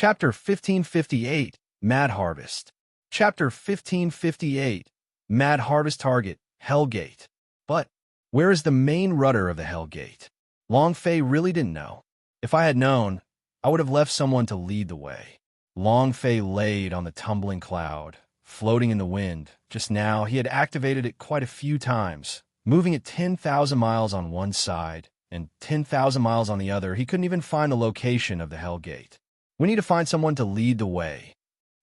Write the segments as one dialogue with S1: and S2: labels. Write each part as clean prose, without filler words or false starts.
S1: Chapter 1558, Mad Harvest. Chapter 1558, Mad Harvest. Target, Hellgate. But where is the main rudder of the Hellgate? Long Fei really didn't know. If I had known, I would have left someone to lead the way. Long Fei laid on the tumbling cloud, floating in the wind. Just now, he had activated it quite a few times, moving it 10,000 miles on one side and 10,000 miles on the other. He couldn't even find the location of the Hellgate. We need to find someone to lead the way.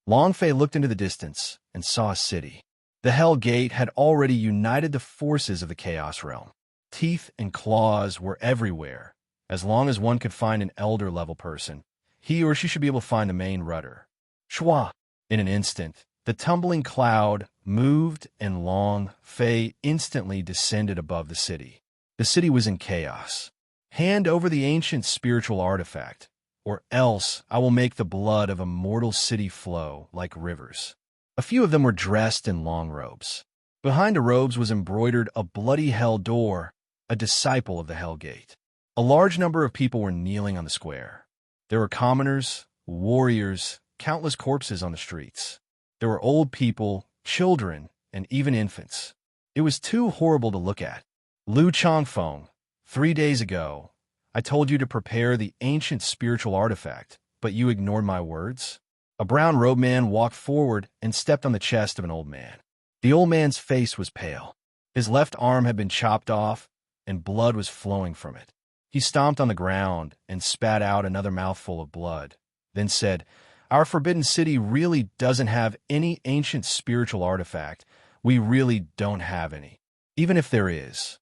S1: Long Fei looked into the distance and saw a city. The Hellgate had already united the forces of the Chaos Realm. Teeth and claws were everywhere. As long as one could find an elder-level person, he or she should be able to find the main rudder. Shwa! In an instant, the tumbling cloud moved and Long Fei instantly descended above the city. The city was in chaos. Hand over the ancient spiritual artifact, or else I will make the blood of a mortal city flow like rivers. A few of them were dressed in long robes. Behind the robes was embroidered a bloody hell door, a disciple of the Hellgate. A large number of people were kneeling on the square. There were commoners, warriors, countless corpses on the streets. There were old people, children, and even infants. It was too horrible to look at. Lu Changfeng, 3 days ago, I told you to prepare the ancient spiritual artifact, but you ignored my words? A brown-robed man walked forward and stepped on the chest of an old man. The old man's face was pale. His left arm had been chopped off, and blood was flowing from it. He stomped on the ground and spat out another mouthful of blood, then said, "Our forbidden city really doesn't have any ancient spiritual artifact. We really don't have any. Even if there is,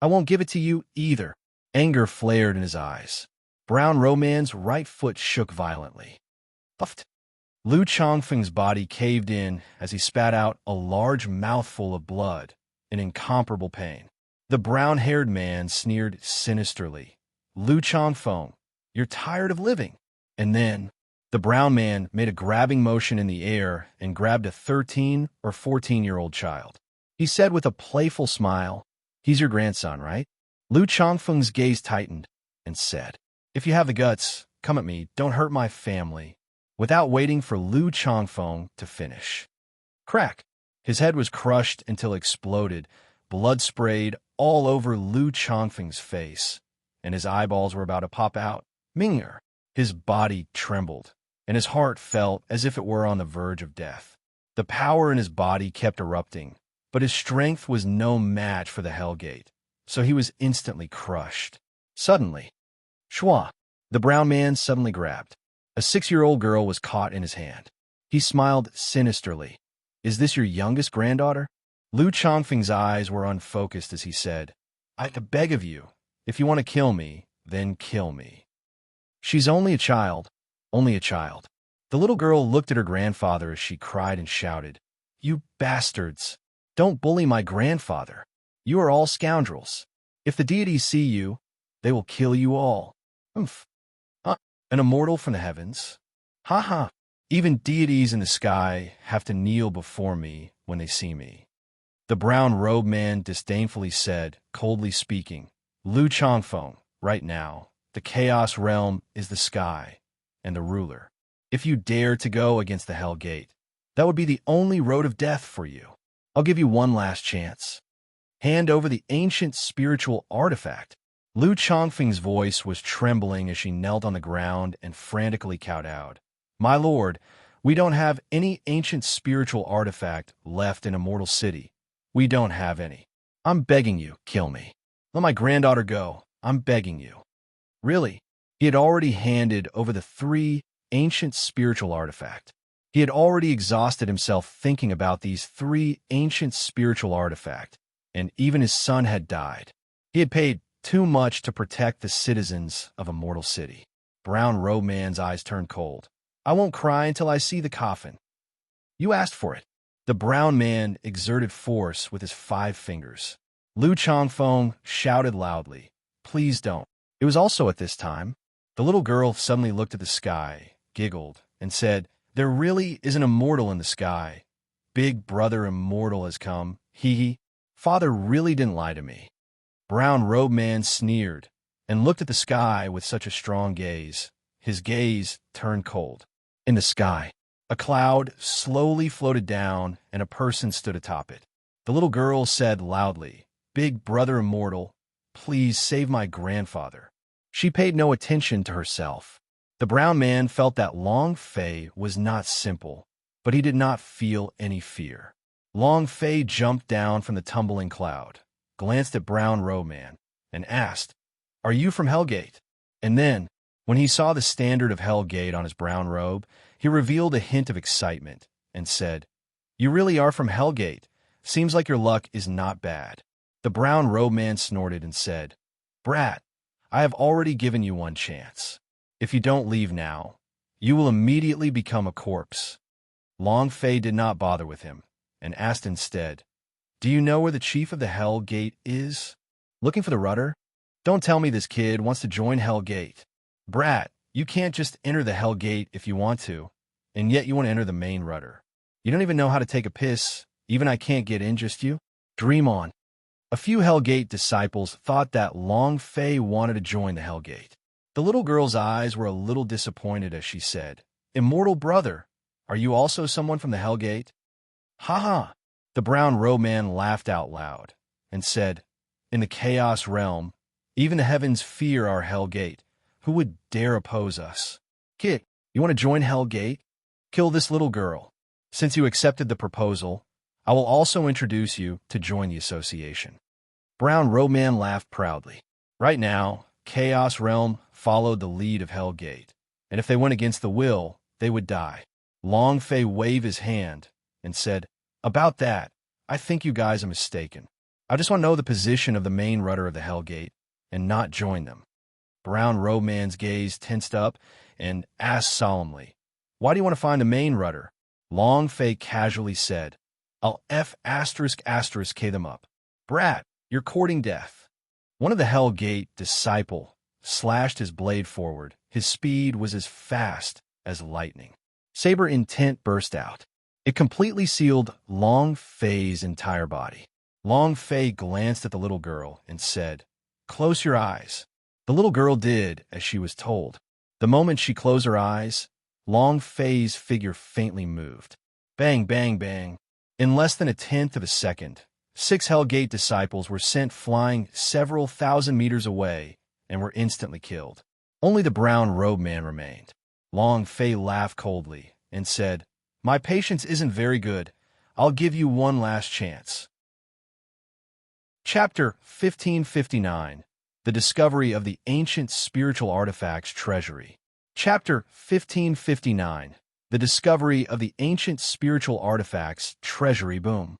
S1: I won't give it to you either." Anger flared in his eyes. Brown-robed man's right foot shook violently. Puffed. Lu Changfeng's body caved in as he spat out a large mouthful of blood in incomparable pain. The brown-haired man sneered sinisterly. "Lu Changfeng, you're tired of living." And then the brown man made a grabbing motion in the air and grabbed a 13 or 14-year-old child. He said with a playful smile, "He's your grandson, right?" Lu Changfeng's gaze tightened and said, "If you have the guts, come at me. Don't hurt my family." Without waiting for Lu Changfeng to finish. Crack! His head was crushed until it exploded. Blood sprayed all over Lu Changfeng's face, and his eyeballs were about to pop out. Ming'er! His body trembled, and his heart felt as if it were on the verge of death. The power in his body kept erupting, but his strength was no match for the Hellgate, so he was instantly crushed. Suddenly, Shwa! The brown man suddenly grabbed. A 6-year-old girl was caught in his hand. He smiled sinisterly. "Is this your youngest granddaughter?" Lu Changfeng's eyes were unfocused as he said, "I beg of you, if you want to kill me, then kill me." "She's only a child, only a child." The little girl looked at her grandfather as she cried and shouted, "You bastards! Don't bully my grandfather. You are all scoundrels. If the deities see you, they will kill you all." "Humph. An immortal from the heavens? Ha ha. Even deities in the sky have to kneel before me when they see me." The brown-robed man disdainfully said, coldly speaking, "Lu Changfeng, right now, the Chaos Realm is the sky and the ruler. If you dare to go against the Hellgate, that would be the only road of death for you. I'll give you one last chance. Hand over the ancient spiritual artifact." Lu Changfeng's voice was trembling as she knelt on the ground and frantically kowtowed. "My lord, we don't have any ancient spiritual artifact left in Immortal City. We don't have any. I'm begging you, kill me. Let my granddaughter go. I'm begging you." Really, he had already handed over the 3 ancient spiritual artifact. He had already exhausted himself thinking about these 3 ancient spiritual artifact, and even his son had died. He had paid too much to protect the citizens of Immortal City. Brown-robed man's eyes turned cold. "I won't cry until I see the coffin. You asked for it." The brown man exerted force with his 5 fingers. Lu Changfeng shouted loudly, "Please don't." It was also at this time. The little girl suddenly looked at the sky, giggled, and said, "There really is an immortal in the sky. Big brother immortal has come. Hee hee. Father really didn't lie to me." Brown-robed man sneered and looked at the sky with such a strong gaze. His gaze turned cold. In the sky, a cloud slowly floated down and a person stood atop it. The little girl said loudly, "Big brother immortal, please save my grandfather." She paid no attention to herself. The brown man felt that Long Fei was not simple, but he did not feel any fear. Long Fei jumped down from the tumbling cloud, glanced at Brown Robe Man, and asked, "Are you from Hellgate?" And then, when he saw the standard of Hellgate on his brown robe, he revealed a hint of excitement and said, "You really are from Hellgate. Seems like your luck is not bad." The Brown Robe Man snorted and said, "Brat, I have already given you one chance. If you don't leave now, you will immediately become a corpse." Long Fei did not bother with him, and asked instead, "Do you know where the chief of the Hell Gate is? Looking for the rudder? Don't tell me this kid wants to join Hell Gate. Brat, you can't just enter the Hell Gate if you want to, and yet you want to enter the main rudder. You don't even know how to take a piss. Even I can't get in just you? Dream on." A few Hell Gate disciples thought that Long Fei wanted to join the Hell Gate. The little girl's eyes were a little disappointed as she said, "Immortal brother, are you also someone from the Hell Gate?" "Ha ha!" The Brown Robe Man laughed out loud and said, "In the Chaos Realm, even the heavens fear our Hell Gate. Who would dare oppose us? Kid, you want to join Hell Gate? Kill this little girl. Since you accepted the proposal, I will also introduce you to join the association." Brown Robe Man laughed proudly. Right now, Chaos Realm followed the lead of Hell Gate, and if they went against the will, they would die. Long Fei waved his hand and said, "About that, I think you guys are mistaken. I just want to know the position of the main rudder of the Hell Gate and not join them." Brown Robe Man's gaze tensed up and asked solemnly, "Why do you want to find the main rudder?" Long Fei casually said, "I'll K them up." "Brat, you're courting death." One of the Hell Gate disciple slashed his blade forward. His speed was as fast as lightning. Saber intent burst out. It completely sealed Long Fei's entire body. Long Fei glanced at the little girl and said, "Close your eyes." The little girl did as she was told. The moment she closed her eyes, Long Fei's figure faintly moved. Bang, bang, bang. In less than a tenth of a second, 6 Hell Gate disciples were sent flying several thousand meters away and were instantly killed. Only the Brown Robe Man remained. Long Fei laughed coldly and said, "My patience isn't very good. I'll give you one last chance." Chapter 1559. The Discovery of the Ancient Spiritual Artifacts Treasury. Chapter 1559. The Discovery of the Ancient Spiritual Artifacts Treasury. Boom.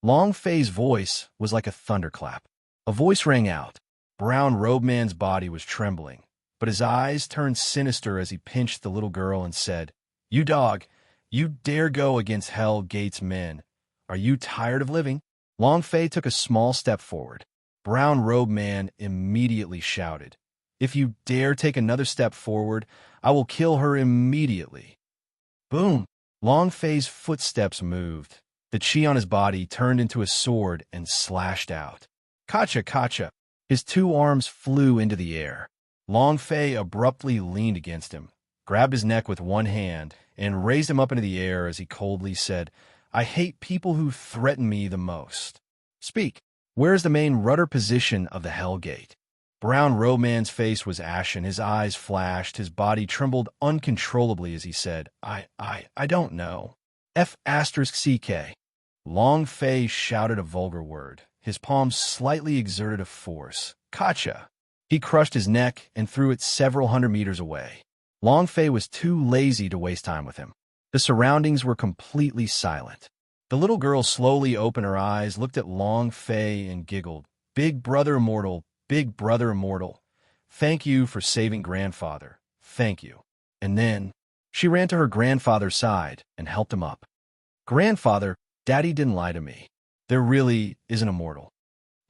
S1: Long Fei's voice was like a thunderclap. A voice rang out. Brown Robe Man's body was trembling, but his eyes turned sinister as he pinched the little girl and said, "You dog, you dare go against Hell Gate's men. Are you tired of living?" Long Fei took a small step forward. Brown Robe Man immediately shouted, "If you dare take another step forward, I will kill her immediately." Boom! Long Fei's footsteps moved. The chi on his body turned into a sword and slashed out. Kacha, kacha! His 2 arms flew into the air. Long Fei abruptly leaned against him, grabbed his neck with one hand, and raised him up into the air as he coldly said, "I hate people who threaten me the most. Speak. Where is the main rudder position of the Hell Gate?" Brown Robe Man's face was ashen, his eyes flashed, his body trembled uncontrollably as he said, I don't know. F***CK. Long Fei shouted a vulgar word. His palms slightly exerted a force. Kacha! He crushed his neck and threw it several hundred meters away. Long Fei was too lazy to waste time with him. The surroundings were completely silent. The little girl slowly opened her eyes, looked at Long Fei, and giggled. Big brother immortal, thank you for saving grandfather. Thank you." And then she ran to her grandfather's side and helped him up. "Grandfather, Daddy didn't lie to me. There really is an immortal."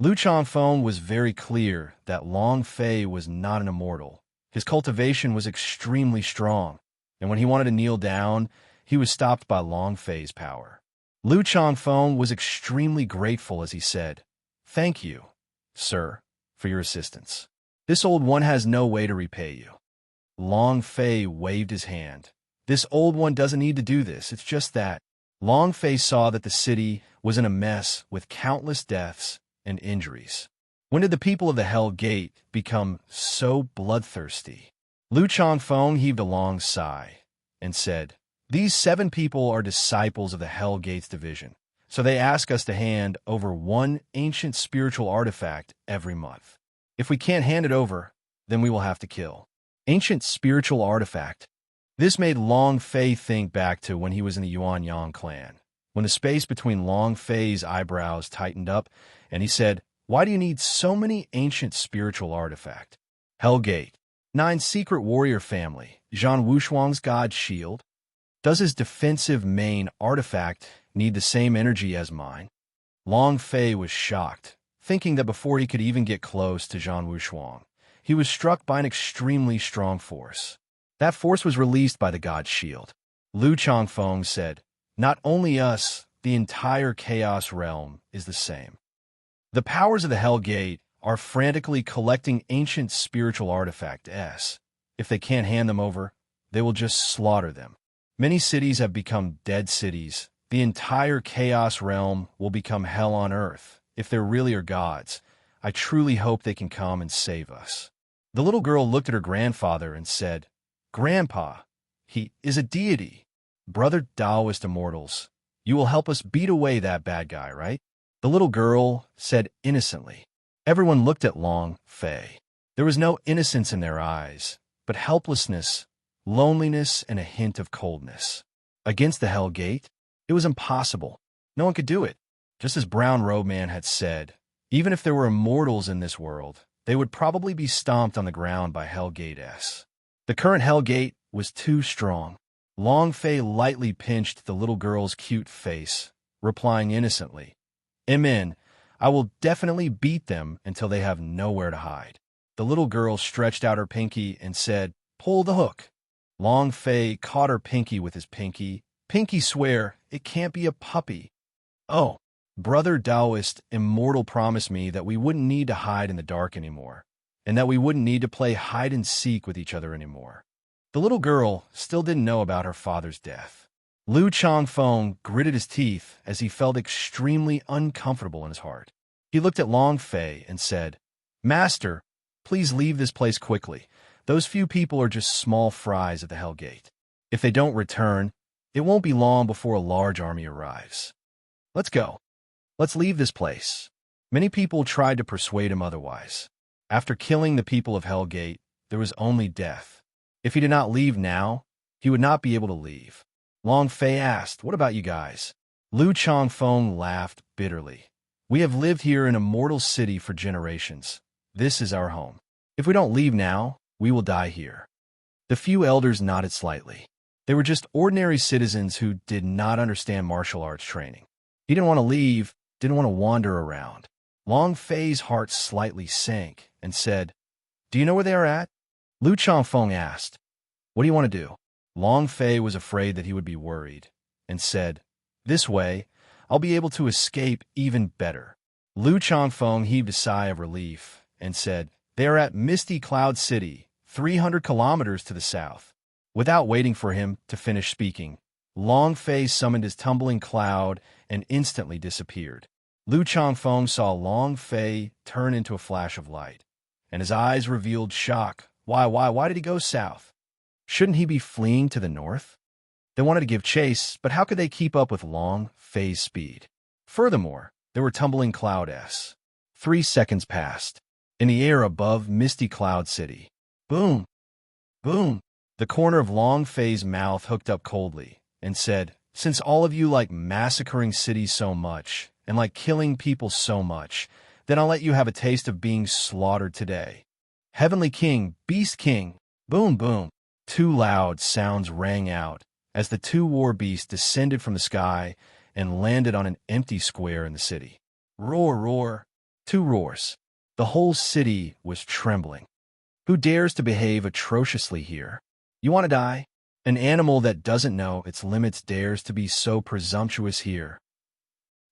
S1: Lu Changfeng was very clear that Long Fei was not an immortal. His cultivation was extremely strong, and when he wanted to kneel down, he was stopped by Long Fei's power. Lu Changfeng was extremely grateful as he said, "Thank you, sir, for your assistance. This old one has no way to repay you." Long Fei waved his hand. This old one doesn't need to do this. It's just that. Longface saw that the city was in a mess with countless deaths and injuries. When did the people of the Hell Gate become so bloodthirsty? Lu Changfeng heaved a long sigh and said, "These 7 people are disciples of the Hell Gate's division, so they ask us to hand over 1 ancient spiritual artifact every month. If we can't hand it over, then we will have to kill." Ancient spiritual artifact. This made Long Fei think back to when he was in the Yuanyang clan, when the space between Long Fei's eyebrows tightened up, and he said, "Why do you need so many ancient spiritual artifact?" Hellgate. 9 secret warrior family. Zhan Wushuang's god shield. Does his defensive main artifact need the same energy as mine? Long Fei was shocked, thinking that before he could even get close to Zhan Wushuang, he was struck by an extremely strong force. That force was released by the god's shield. Lu Changfeng said, "Not only us, the entire Chaos realm is the same." The powers of the Hell Gate are frantically collecting ancient spiritual artifacts. If they can't hand them over, they will just slaughter them. Many cities have become dead cities. The entire Chaos realm will become hell on earth. If there really are gods, I truly hope they can come and save us. The little girl looked at her grandfather and said, "Grandpa, he is a deity. Brother Taoist immortals, you will help us beat away that bad guy, right?" The little girl said innocently. Everyone looked at Long Fei. There was no innocence in their eyes, but helplessness, loneliness, and a hint of coldness. Against the Hell Gate, it was impossible. No one could do it. Just as Brown Robe Man had said, even if there were immortals in this world, they would probably be stomped on the ground by Hell Gate-s. The current Hell Gate was too strong. Long Fei lightly pinched the little girl's cute face, replying innocently, "Amen. I will definitely beat them until they have nowhere to hide." The little girl stretched out her pinky and said, "Pull the hook." Long Fei caught her pinky with his pinky. "Pinky swear, it can't be a puppy." "Oh, Brother Taoist Immortal promised me that we wouldn't need to hide in the dark anymore, and that we wouldn't need to play hide-and-seek with each other anymore." The little girl still didn't know about her father's death. Lu Changfeng gritted his teeth as he felt extremely uncomfortable in his heart. He looked at Long Fei and said, "Master, please leave this place quickly. Those few people are just small fries at the Hell Gate. If they don't return, it won't be long before a large army arrives. Let's go. Let's leave this place." Many people tried to persuade him otherwise. After killing the people of Hell Gate, there was only death. If he did not leave now, he would not be able to leave. Long Fei asked, "What about you guys?" Lu Changfeng laughed bitterly. "We have lived here in Immortal City for generations. This is our home. If we don't leave now, we will die here." The few elders nodded slightly. They were just ordinary citizens who did not understand martial arts training. He didn't want to leave, didn't want to wander around. Long Fei's heart slightly sank and said, "Do you know where they are at?" Lu Changfeng asked, "What do you want to do?" Long Fei was afraid that he would be worried, and said, "This way, I'll be able to escape even better." Lu Changfeng heaved a sigh of relief and said, "They are at Misty Cloud City, 300 kilometers to the south." Without waiting for him to finish speaking, Long Fei summoned his tumbling cloud and instantly disappeared. Lu Changfeng saw Long Fei turn into a flash of light, and his eyes revealed shock. Why did he go south? Shouldn't he be fleeing to the north? They wanted to give chase, but how could they keep up with Long Fei's speed? Furthermore, there were tumbling cloud-s. 3 seconds passed. In the air above Misty Cloud City. Boom! Boom! The corner of Long Fei's mouth hooked up coldly and said, "Since all of you like massacring cities so much and like killing people so much, then I'll let you have a taste of being slaughtered today. Heavenly King, Beast King!" Boom, boom. 2 loud sounds rang out as the 2 war beasts descended from the sky and landed on an empty square in the city. Roar, roar. 2 roars. The whole city was trembling. Who dares to behave atrociously here? You want to die? An animal that doesn't know its limits dares to be so presumptuous here.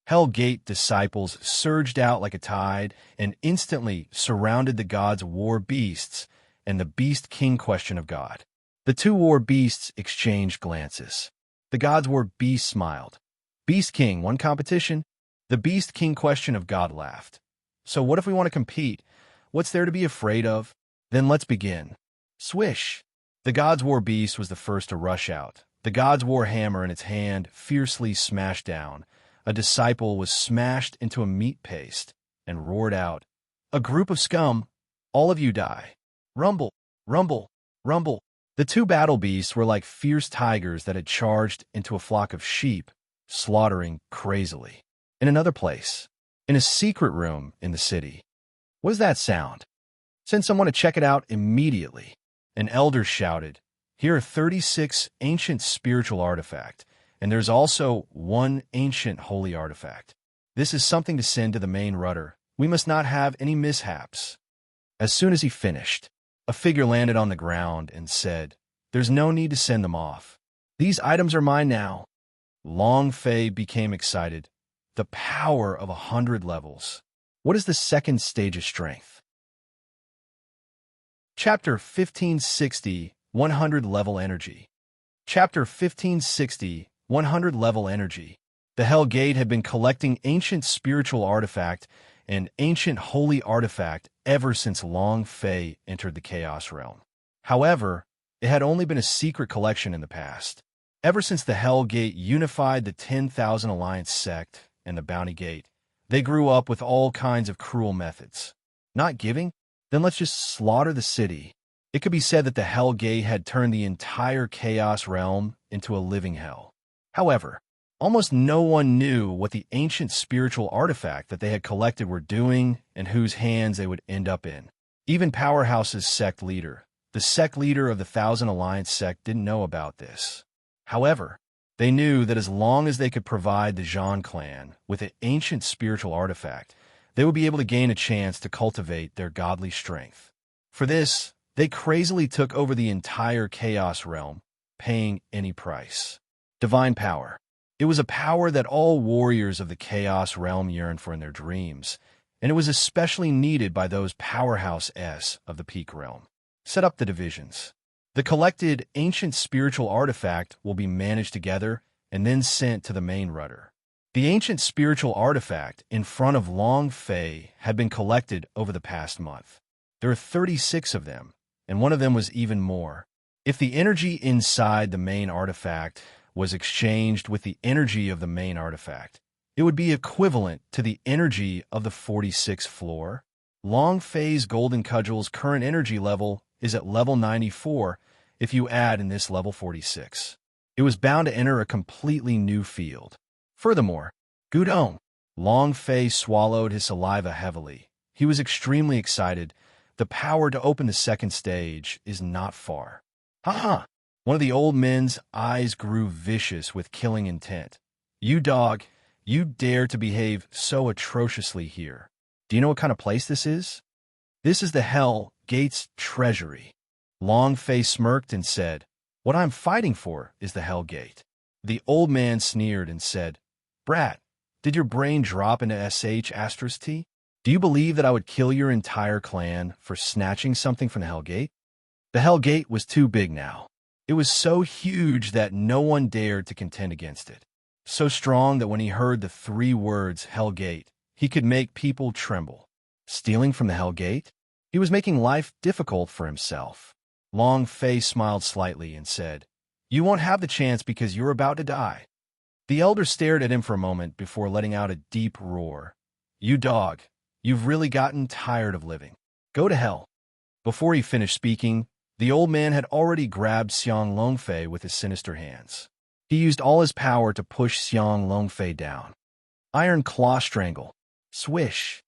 S1: Hell Gate disciples surged out like a tide and instantly surrounded the god's war beasts and the Beast King question of God. The two war beasts exchanged glances. The gods war beast smiled. Beast King won competition? The Beast King question of God laughed. So what if we want to compete? What's there to be afraid of? Then let's begin. Swish! The gods war beast was the first to rush out. The gods war hammer in its hand fiercely smashed down. A disciple was smashed into a meat paste and roared out, "A group of scum! All of you die! Rumble! Rumble! Rumble!" The two battle beasts were like fierce tigers that had charged into a flock of sheep, slaughtering crazily. In another place, in a secret room in the city. What is that sound? Send someone to check it out immediately. An elder shouted, "Here are 36 ancient spiritual artifacts, and there's also one ancient holy artifact. This is something to send to the main rudder. We must not have any mishaps." As soon as he finished, a figure landed on the ground and said, "There's no need to send them off. These items are mine now." Long Fei became excited. The power of 100 levels. What is the second stage of strength? Chapter 1560, 100 level energy. Chapter 1560, 100 level energy. The Hell Gate had been collecting ancient spiritual artifact and ancient holy artifact ever since Long Fei entered the Chaos Realm. However, it had only been a secret collection in the past. Ever since the Hell Gate unified the 10,000 Alliance sect and the Bounty Gate, they grew up with all kinds of cruel methods. Not giving? Then let's just slaughter the city. It could be said that the Hell Gate had turned the entire Chaos Realm into a living hell. However, almost no one knew what the ancient spiritual artifact that they had collected were doing and whose hands they would end up in. Even Powerhouse's sect leader, the sect leader of the Thousand Alliance sect, didn't know about this. However, they knew that as long as they could provide the Zhan clan with an ancient spiritual artifact, they would be able to gain a chance to cultivate their godly strength. For this, they crazily took over the entire Chaos Realm, paying any price. Divine power. It was a power that all warriors of the Chaos Realm yearned for in their dreams, and it was especially needed by those powerhouses of the Peak Realm. Set up the divisions. The collected ancient spiritual artifact will be managed together and then sent to the main rudder. The ancient spiritual artifact in front of Long Fei had been collected over the past month. There are 36 of them, and one of them was even more. If the energy inside the main artifact was exchanged with the energy of the main artifact, it would be equivalent to the energy of the 46th floor. Long Fei's Golden Cudgel's current energy level is at level 94 if you add in this level 46. It was bound to enter a completely new field. Furthermore, Gudong. Long Fei swallowed his saliva heavily. He was extremely excited. The power to open the second stage is not far. Ha! One of the old men's eyes grew vicious with killing intent. "You dog, you dare to behave so atrociously here. Do you know what kind of place this is? This is the Hell Gate's treasury." Long Fei smirked and said, "What I'm fighting for is the Hell Gate." The old man sneered and said, "Brat, did your brain drop into SH*T? Do you believe that I would kill your entire clan for snatching something from the Hell Gate?" The Hell Gate was too big now. It was so huge that no one dared to contend against it. So strong that when he heard the 3 words Hell Gate, he could make people tremble. Stealing from the Hell Gate? He was making life difficult for himself. Long Fei smiled slightly and said, "You won't have the chance because you're about to die." The elder stared at him for a moment before letting out a deep roar. "You dog, you've really gotten tired of living. Go to hell." Before he finished speaking, the old man had already grabbed Xiang Longfei with his sinister hands. He used all his power to push Xiang Longfei down. Iron Claw Strangle. Swish.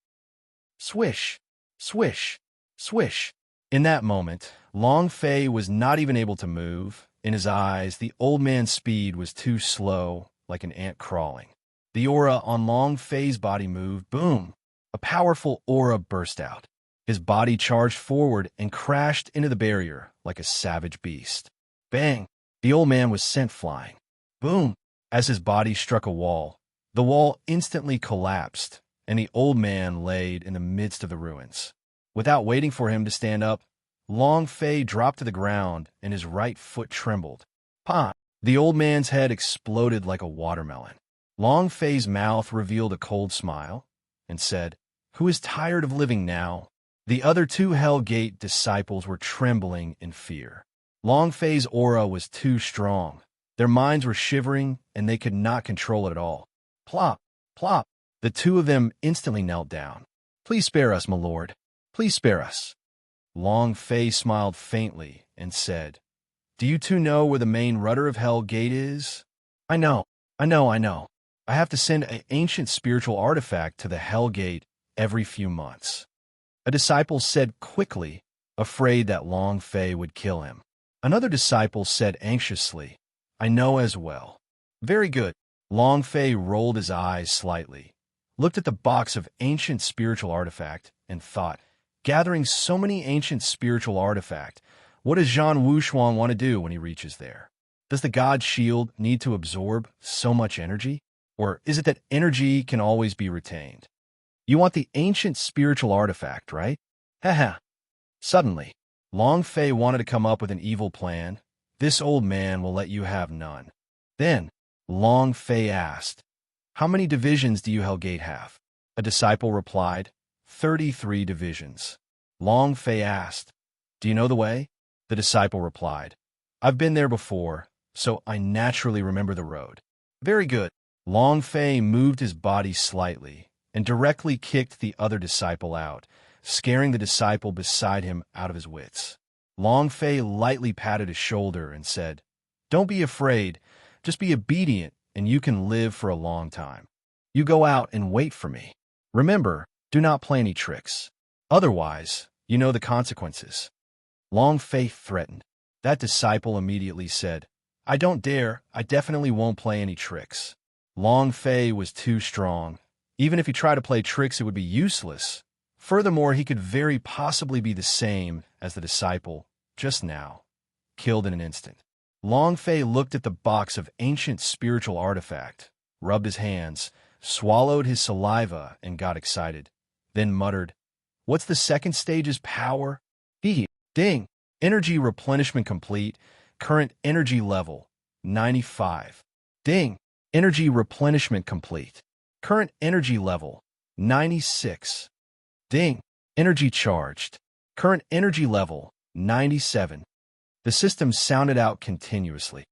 S1: Swish. Swish. Swish. In that moment, Long Fei was not even able to move. In his eyes, the old man's speed was too slow, like an ant crawling. The aura on Long Fei's body moved. Boom! A powerful aura burst out. His body charged forward and crashed into the barrier like a savage beast. Bang! The old man was sent flying. Boom! As his body struck a wall, the wall instantly collapsed, and the old man laid in the midst of the ruins. Without waiting for him to stand up, Long Fei dropped to the ground and his right foot trembled. Pa! The old man's head exploded like a watermelon. Long Fei's mouth revealed a cold smile and said, "Who is tired of living now?" The other two Hell Gate disciples were trembling in fear. Long Fei's aura was too strong. Their minds were shivering and they could not control it at all. Plop! Plop! The two of them instantly knelt down. "Please spare us, my lord. Please spare us." Long Fei smiled faintly and said, "Do you two know where the main rudder of Hell Gate is?" I know. I have to send an ancient spiritual artifact to the Hell Gate every few months." A disciple said quickly, afraid that Long Fei would kill him. Another disciple said anxiously, "I know as well." "Very good." Long Fei rolled his eyes slightly, looked at the box of ancient spiritual artifact, and thought, gathering so many ancient spiritual artifact, what does Zhan Wushuang want to do when he reaches there? Does the God Shield need to absorb so much energy? Or is it that energy can always be retained? You want the ancient spiritual artifact, right? Haha. Suddenly, Long Fei wanted to come up with an evil plan. "This old man will let you have none." Then, Long Fei asked, "How many divisions do you Hellgate have?" A disciple replied, 33 divisions. Long Fei asked, "Do you know the way?" The disciple replied, "I've been there before, so I naturally remember the road." "Very good." Long Fei moved his body slightly and directly kicked the other disciple out, scaring the disciple beside him out of his wits. Long Fei lightly patted his shoulder and said, "Don't be afraid, just be obedient and you can live for a long time. You go out and wait for me. Remember, do not play any tricks. Otherwise, you know the consequences." Long Fei threatened. That disciple immediately said, "I don't dare, I definitely won't play any tricks." Long Fei was too strong. Even if he tried to play tricks, it would be useless. Furthermore, he could very possibly be the same as the disciple, just now, killed in an instant. Long Fei looked at the box of ancient spiritual artifact, rubbed his hands, swallowed his saliva, and got excited. Then muttered, "What's the second stage's power?" Ding! Energy replenishment complete. Current energy level, 95. Ding! Energy replenishment complete. Current energy level, 96. Ding! Energy charged. Current energy level, 97. The system sounded out continuously.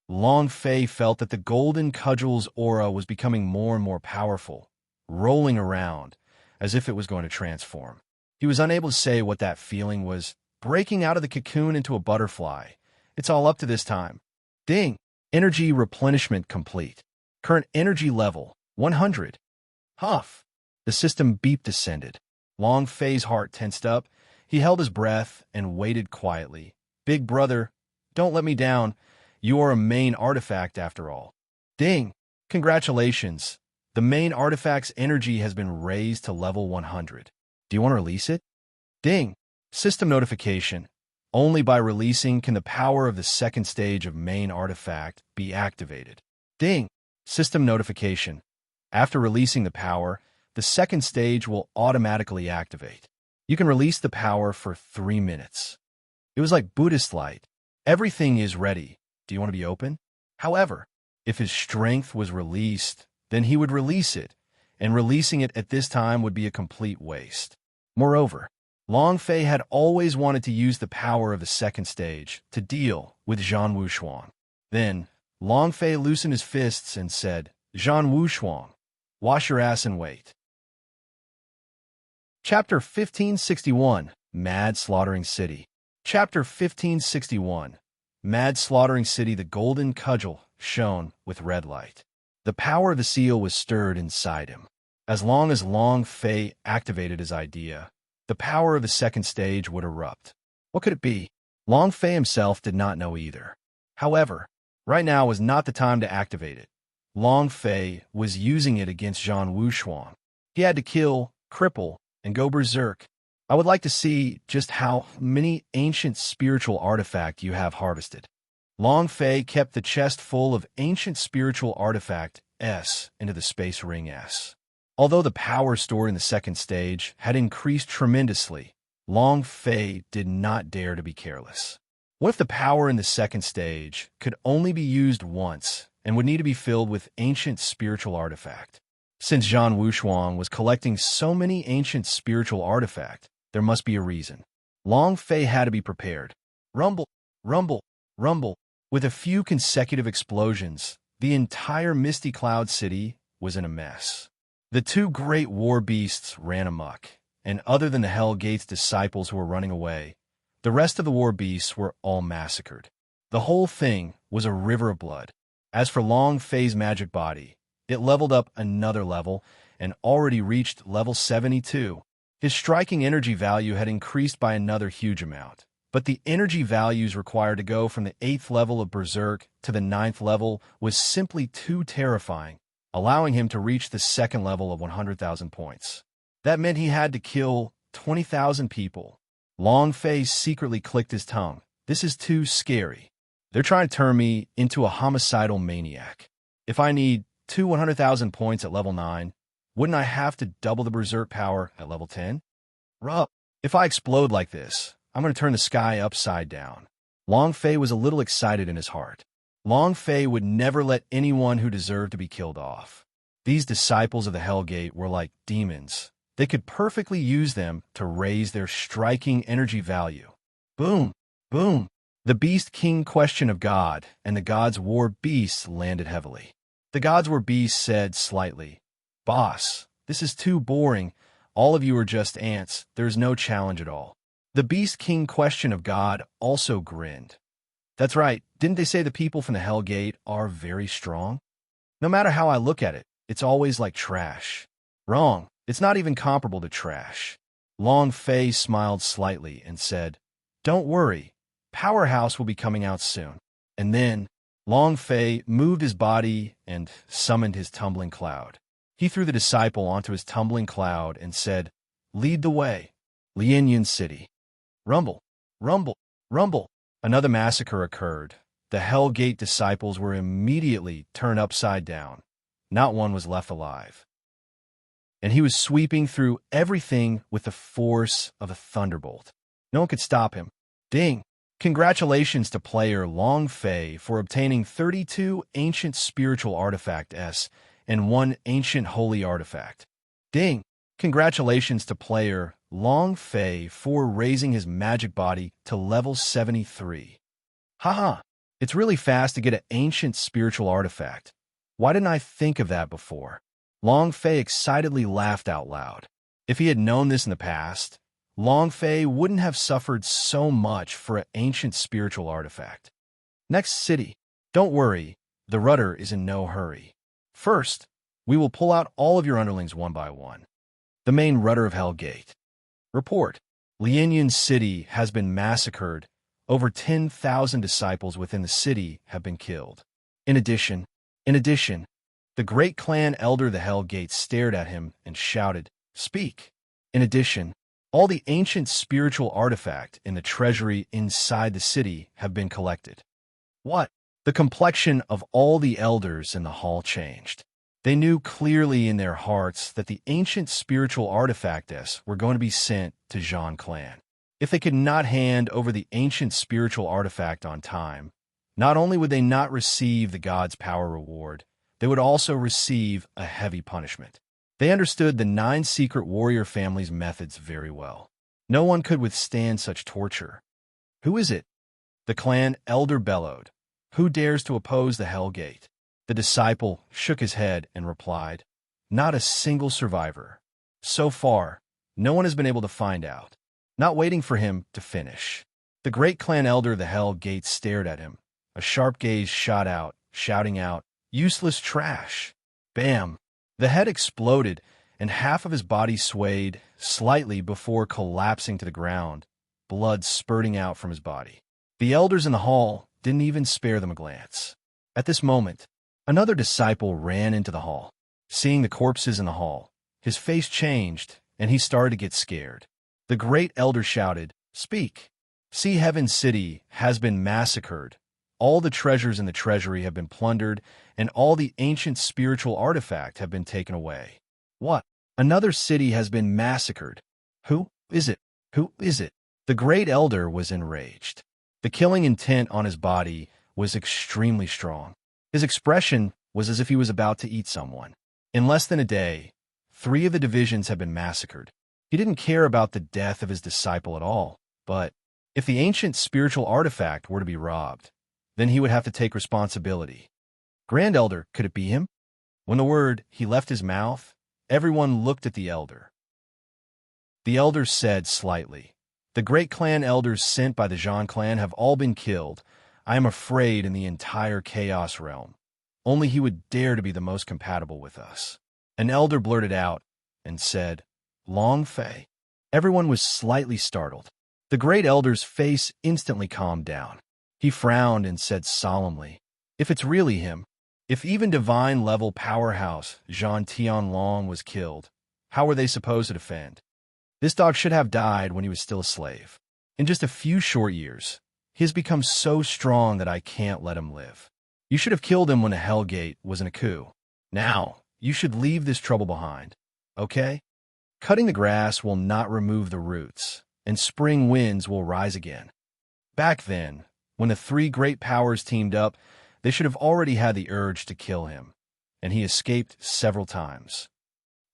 S1: Long Fei felt that the golden cudgel's aura was becoming more and more powerful, rolling around, as if it was going to transform. He was unable to say what that feeling was, breaking out of the cocoon into a butterfly. It's all up to this time. Ding! Energy replenishment complete. Current energy level, 100. Huff! The system beep descended. Long Fei's heart tensed up. He held his breath and waited quietly. "Big brother, don't let me down. You are a main artifact after all." Ding! Congratulations. The main artifact's energy has been raised to level 100. Do you want to release it? Ding! System notification. Only by releasing can the power of the second stage of main artifact be activated. Ding! System notification. After releasing the power, the second stage will automatically activate. You can release the power for 3 minutes. It was like Buddhist light. Everything is ready. Do you want to be open? However, if his strength was released, then he would release it, and releasing it at this time would be a complete waste. Moreover, Long Fei had always wanted to use the power of the second stage to deal with Zhan Wushuang. Then, Long Fei loosened his fists and said, "Zhan Wushuang, wash your ass and wait." Chapter 1561, Mad Slaughtering City. Chapter 1561, Mad Slaughtering City. The golden cudgel shone with red light. The power of the seal was stirred inside him. As Long Fei activated his idea, the power of the second stage would erupt. What could it be? Long Fei himself did not know either. However, right now was not the time to activate it. Long Fei was using it against Zhan Wushuang. He had to kill, cripple, and go berserk. I would like to see just how many ancient spiritual artifact you have harvested. Long Fei kept the chest full of ancient spiritual artifact S into the space ring S. Although the power stored in the second stage had increased tremendously, Long Fei did not dare to be careless. What if the power in the second stage could only be used once and would need to be filled with ancient spiritual artifact? Since Zhang Wuxuan was collecting so many ancient spiritual artifact, there must be a reason. Long Fei had to be prepared. Rumble, rumble, rumble. With a few consecutive explosions, the entire Misty Cloud City was in a mess. The two great war beasts ran amok, and other than the Hell Gate's disciples who were running away, the rest of the war beasts were all massacred. The whole thing was a river of blood. As for Long Fei's magic body, it leveled up another level and already reached level 72. His striking energy value had increased by another huge amount, but the energy values required to go from the 8th level of Berserk to the 9th level was simply too terrifying, allowing him to reach the 2nd level of 100,000 points. That meant he had to kill 20,000 people. Long Fei secretly clicked his tongue. This is too scary. They're trying to turn me into a homicidal maniac. If I need 100,000 points at level 9, wouldn't I have to double the Berserk power at level 10? Rup. If I explode like this, I'm going to turn the sky upside down. Long Fei was a little excited in his heart. Long Fei would never let anyone who deserved to be killed off. These disciples of the Hell Gate were like demons. They could perfectly use them to raise their striking energy value. Boom, boom. The Beast King question of God and the God's War Beasts landed heavily. The God's War Beasts said slightly, "Boss, this is too boring. All of you are just ants. There's no challenge at all." The Beast King question of God also grinned. That's right, didn't they say the people from the Hell Gate are very strong? No matter how I look at it, it's always like trash. Wrong, it's not even comparable to trash. Long Fei smiled slightly and said, "Don't worry, Powerhouse will be coming out soon." And then, Long Fei moved his body and summoned his tumbling cloud. He threw the disciple onto his tumbling cloud and said, "Lead the way, Lianyan City." Rumble, rumble, rumble. Another massacre occurred. The Hell Gate disciples were immediately turned upside down. Not one was left alive. And he was sweeping through everything with the force of a thunderbolt. No one could stop him. Ding! Congratulations to player Long Fei for obtaining 32 ancient spiritual artifacts and 1 ancient holy artifact. Ding! Congratulations to player Long Fei for raising his magic body to level 73. Haha, it's really fast to get an ancient spiritual artifact. Why didn't I think of that before? Long Fei excitedly laughed out loud. If he had known this in the past, Long Fei wouldn't have suffered so much for an ancient spiritual artifact. Next city. Don't worry, the rudder is in no hurry. First, we will pull out all of your underlings one by one. The main rudder of Hell Gate. Report. Lianyan City has been massacred. Over 10,000 disciples within the city have been killed. In addition, the great clan elder of the Hell Gate stared at him and shouted, "Speak." In addition, all the ancient spiritual artifact in the treasury inside the city have been collected. What? The complexion of all the elders in the hall changed. They knew clearly in their hearts that the ancient spiritual artifacts were going to be sent to Zhang clan. If they could not hand over the ancient spiritual artifact on time, not only would they not receive the god's power reward, they would also receive a heavy punishment. They understood the 9 secret warrior family's methods very well. No one could withstand such torture. Who is it? The clan elder bellowed. Who dares to oppose the Hell Gate? The disciple shook his head and replied, "Not a single survivor. So far, no one has been able to find out." Not waiting for him to finish, the great clan elder of the Hell Gate stared at him. A sharp gaze shot out, shouting out, "Useless trash!" Bam! The head exploded, and half of his body swayed slightly before collapsing to the ground, blood spurting out from his body. The elders in the hall didn't even spare them a glance. At this moment, another disciple ran into the hall. Seeing the corpses in the hall, his face changed, and he started to get scared. The great elder shouted, "Speak! See, Heaven City has been massacred. All the treasures in the treasury have been plundered, and all the ancient spiritual artifact have been taken away." What? Another city has been massacred. Who is it? Who is it? The Great Elder was enraged. The killing intent on his body was extremely strong. His expression was as if he was about to eat someone. In less than a day, 3 of the divisions had been massacred. He didn't care about the death of his disciple at all, but if the ancient spiritual artifact were to be robbed, then he would have to take responsibility. Grand Elder, could it be him? When the word "he" left his mouth, everyone looked at the elder. The elder said slightly, "The great clan elders sent by the Zhan clan have all been killed. I am afraid in the entire Chaos realm. Only he would dare to be the most compatible with us." An elder blurted out and said, "Long Fei." Everyone was slightly startled. The great elder's face instantly calmed down. He frowned and said solemnly, "If it's really him, if even divine-level powerhouse Zhan Tianlong was killed, how were they supposed to defend? This dog should have died when he was still a slave. In just a few short years, he has become so strong that I can't let him live. You should have killed him when the Hell Gate was in a coup. Now, you should leave this trouble behind, okay? Cutting the grass will not remove the roots, and spring winds will rise again. Back then, when the 3 great powers teamed up, they should have already had the urge to kill him, and he escaped several times."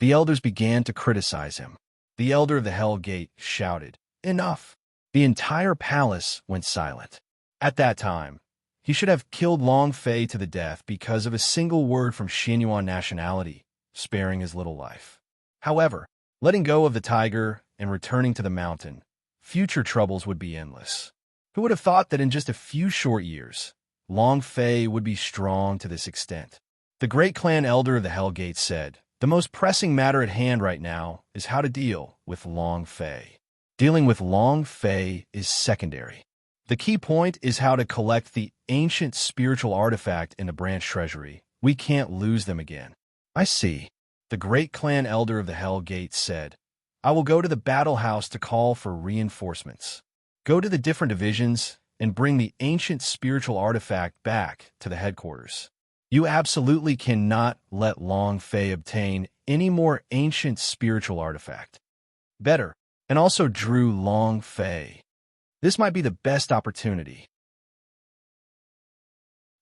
S1: The elders began to criticize him. The elder of the Hell Gate shouted, "Enough!" The entire palace went silent. At that time, he should have killed Long Fei to the death because of a single word from Xinyuan nationality, sparing his little life. However, letting go of the tiger and returning to the mountain, future troubles would be endless. Who would have thought that in just a few short years, Long Fei would be strong to this extent? The great clan elder of the Hell Gate said, "The most pressing matter at hand right now is how to deal with Long Fei. Dealing with Long Fei is secondary. The key point is how to collect the ancient spiritual artifact in the branch treasury. We can't lose them again." "I see," the great clan elder of the Hell Gate said. "I will go to the battle house to call for reinforcements. Go to the different divisions and bring the ancient spiritual artifact back to the headquarters. You absolutely cannot let Long Fei obtain any more ancient spiritual artifact. Better, and also drew Long Fei. This might be the best opportunity."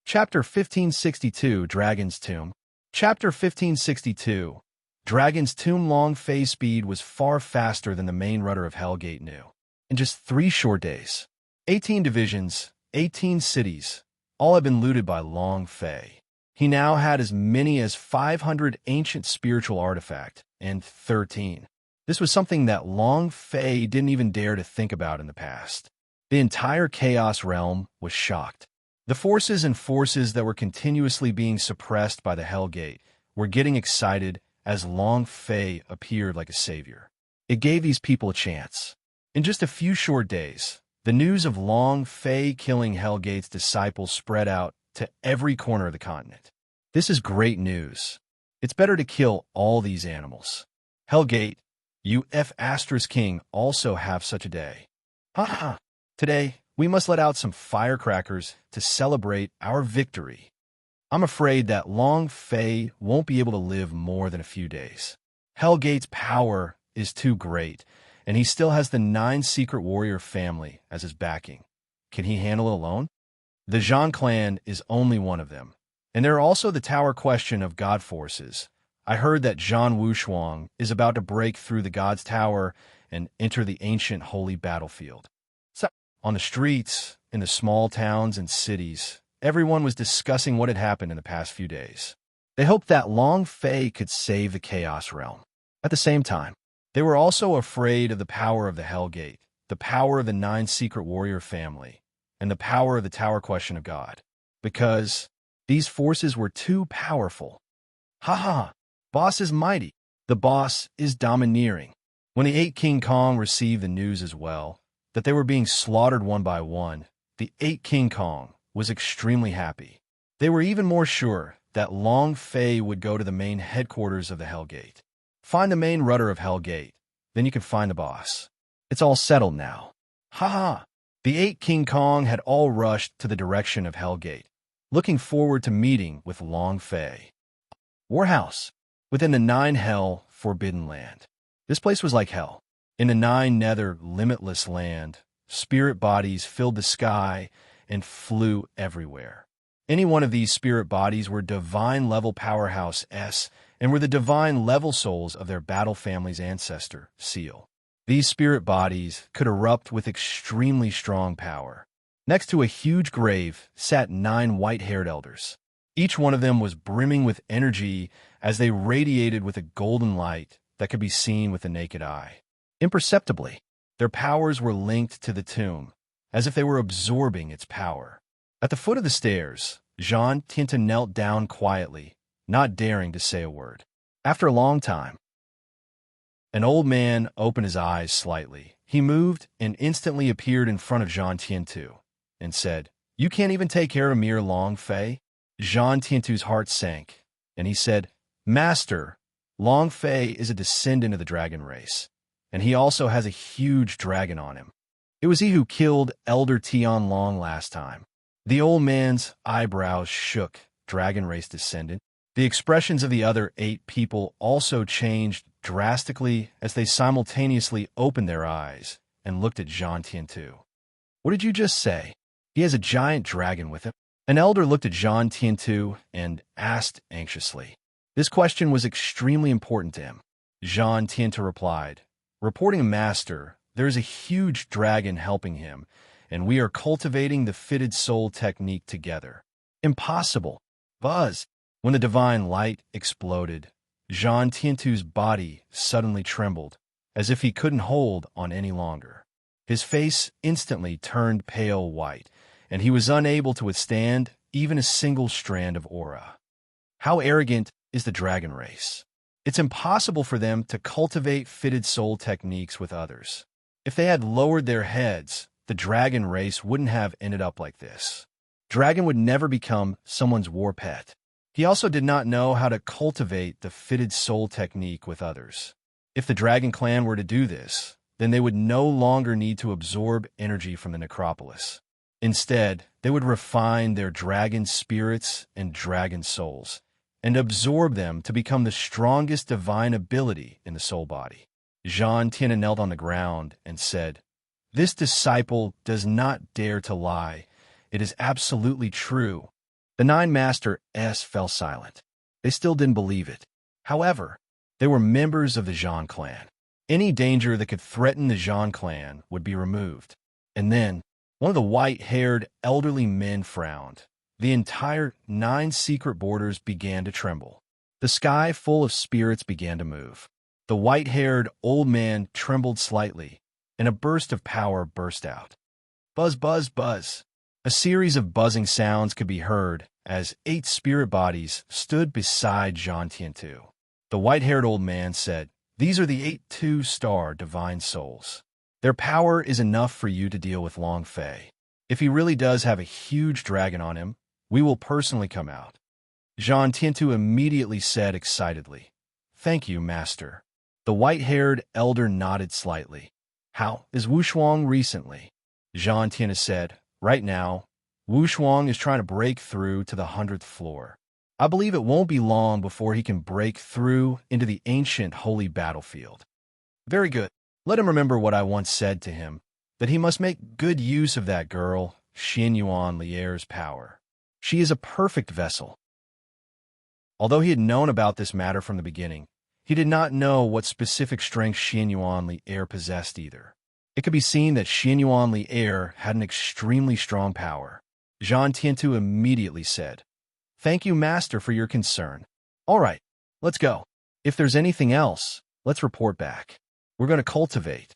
S1: Chapter 1562, Dragon's Tomb. Chapter 1562, Dragon's Tomb. Long Fei's speed was far faster than the main rudder of Hellgate knew. In just 3 short days, 18 divisions, 18 cities, all had been looted by Long Fei. He now had as many as 500 ancient spiritual artifact and 13. This was something that Long Fei didn't even dare to think about in the past. The entire Chaos realm was shocked. The forces that were continuously being suppressed by the Hellgate were getting excited as Long Fei appeared like a savior. It gave these people a chance. In just a few short days, the news of Long Fei killing Hellgate's disciples spread out to every corner of the continent. This is great news. It's better to kill all these animals. Hellgate, UF King also have such a day. Haha. Today, we must let out some firecrackers to celebrate our victory. I'm afraid that Long Fei won't be able to live more than a few days. Hellgate's power is too great, and he still has the 9 secret warrior family as his backing. Can he handle it alone? The Zhan clan is only one of them. And there are also the tower question of god forces. I heard that Zhan Wushuang is about to break through the god's tower and enter the ancient holy battlefield. So, on the streets, in the small towns and cities, everyone was discussing what had happened in the past few days. They hoped that Long Fei could save the Chaos realm. At the same time, they were also afraid of the power of the Hellgate, the power of the 9 secret warrior family, and the power of the tower question of God, because these forces were too powerful. Haha, boss is mighty. The boss is domineering. When the 8 King Kong received the news as well, that they were being slaughtered one by one, the 8 King Kong was extremely happy. They were even more sure that Long Fei would go to the main headquarters of the Hellgate. Find the main rudder of Hellgate, then you can find the boss. It's all settled now. Haha! The 8 King Kong had all rushed to the direction of Hellgate, looking forward to meeting with Long Fei. Warhouse, within the 9 Hell Forbidden Land. This place was like hell. In the nine nether limitless land, spirit bodies filled the sky and flew everywhere. Any one of these spirit bodies were divine-level powerhouse-s and were the divine-level souls of their battle family's ancestor, Seal. These spirit bodies could erupt with extremely strong power. Next to a huge grave sat 9 white-haired elders. Each one of them was brimming with energy as they radiated with a golden light that could be seen with the naked eye. Imperceptibly, their powers were linked to the tomb, as if they were absorbing its power. At the foot of the stairs, Jean Tinta knelt down quietly, not daring to say a word. After a long time, an old man opened his eyes slightly. He moved and instantly appeared in front of Jean Tiantu and said, "You can't even take care of mere Long Fei?" Jean Tiantu's heart sank, and he said, "Master, Long Fei is a descendant of the dragon race, and he also has a huge dragon on him. It was he who killed Elder Tian Long last time." The old man's eyebrows shook. Dragon race descendant. The expressions of the other 8 people also changed drastically as they simultaneously opened their eyes and looked at Jean Tiantu. "What did you just say? He has a giant dragon with him?" An elder looked at Jean Tiantu and asked anxiously. This question was extremely important to him. Jean Tiantu replied, "Reporting master, there is a huge dragon helping him, and we are cultivating the fitted soul technique together." "Impossible." "Buzz." When the divine light exploded, Jean Tiantu's body suddenly trembled, as if he couldn't hold on any longer. His face instantly turned pale white, and he was unable to withstand even a single strand of aura. How arrogant is the dragon race? It's impossible for them to cultivate fitted soul techniques with others. If they had lowered their heads, the dragon race wouldn't have ended up like this. Dragon would never become someone's war pet. He also did not know how to cultivate the fitted soul technique with others. If the dragon clan were to do this, then they would no longer need to absorb energy from the necropolis. Instead, they would refine their dragon spirits and dragon souls, and absorb them to become the strongest divine ability in the soul body. Jean Tiantu knelt on the ground and said, "This disciple does not dare to lie. It is absolutely true." The 9 Masters fell silent. They still didn't believe it. However, they were members of the Zhang clan. Any danger that could threaten the Zhang clan would be removed. And then, one of the white-haired elderly men frowned. The entire 9 secret borders began to tremble. The sky full of spirits began to move. The white-haired old man trembled slightly, and a burst of power burst out. Buzz, buzz, buzz. A series of buzzing sounds could be heard as 8 spirit bodies stood beside Jean Tiantu. The white-haired old man said, "These are the 8 2-star divine souls. Their power is enough for you to deal with Long Fei. If he really does have a huge dragon on him, we will personally come out." Jean Tiantu immediately said excitedly, "Thank you, master." The white-haired elder nodded slightly. "How is Wu Shuang recently?" Jean Tiantu said, "Right now, Wu Shuang is trying to break through to the 100th floor. I believe it won't be long before he can break through into the ancient holy battlefield." "Very good. Let him remember what I once said to him, that he must make good use of that girl, Xianyuan Lier's power. She is a perfect vessel." Although he had known about this matter from the beginning, he did not know what specific strength Xianyuan Lier possessed either. It could be seen that Xianyuan Lier had an extremely strong power. Jean Tiantu immediately said, "Thank you, master, for your concern. All right, let's go. If there's anything else, let's report back. We're going to cultivate."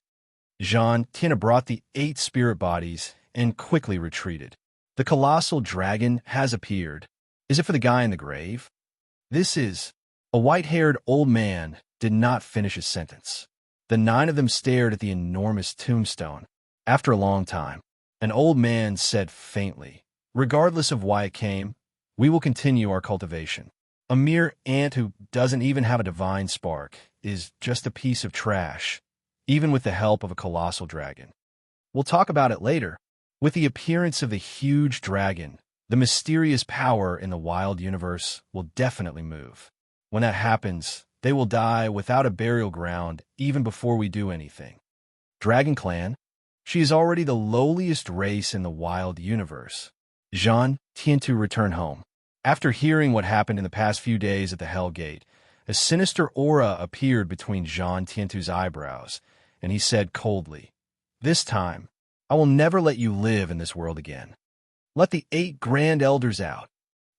S1: Jean Tiantu brought the 8 spirit bodies and quickly retreated. "The colossal dragon has appeared. Is it for the guy in the grave?" "This is..." A white-haired old man did not finish his sentence. The 9 of them stared at the enormous tombstone. After a long time, an old man said faintly, "Regardless of why it came, we will continue our cultivation. A mere ant who doesn't even have a divine spark is just a piece of trash, even with the help of a colossal dragon. We'll talk about it later." With the appearance of the huge dragon, the mysterious power in the wild universe will definitely move. When that happens, they will die without a burial ground even before we do anything. Dragon Clan? She is already the lowliest race in the wild universe. Jean Tiantu returned home. After hearing what happened in the past few days at the Hell Gate, a sinister aura appeared between Jean Tiantu's eyebrows, and he said coldly, "This time, I will never let you live in this world again. Let the 8 grand elders out."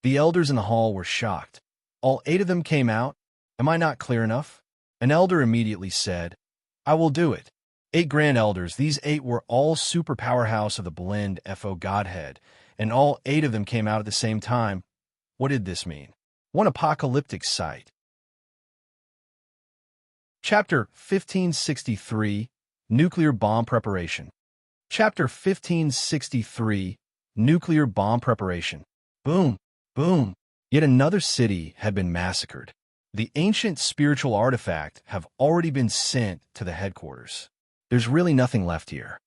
S1: The elders in the hall were shocked. All 8 of them came out. Am I not clear enough? An elder immediately said, "I will do it." 8 grand elders, these 8 were all super powerhouse of the blend FO Godhead, and all 8 of them came out at the same time. What did this mean? One apocalyptic sight. Chapter 1563, Nuclear Bomb Preparation. Chapter 1563, Nuclear Bomb Preparation. Boom, boom. Yet another city had been massacred. The ancient spiritual artifact have already been sent to the headquarters. There's really nothing left here.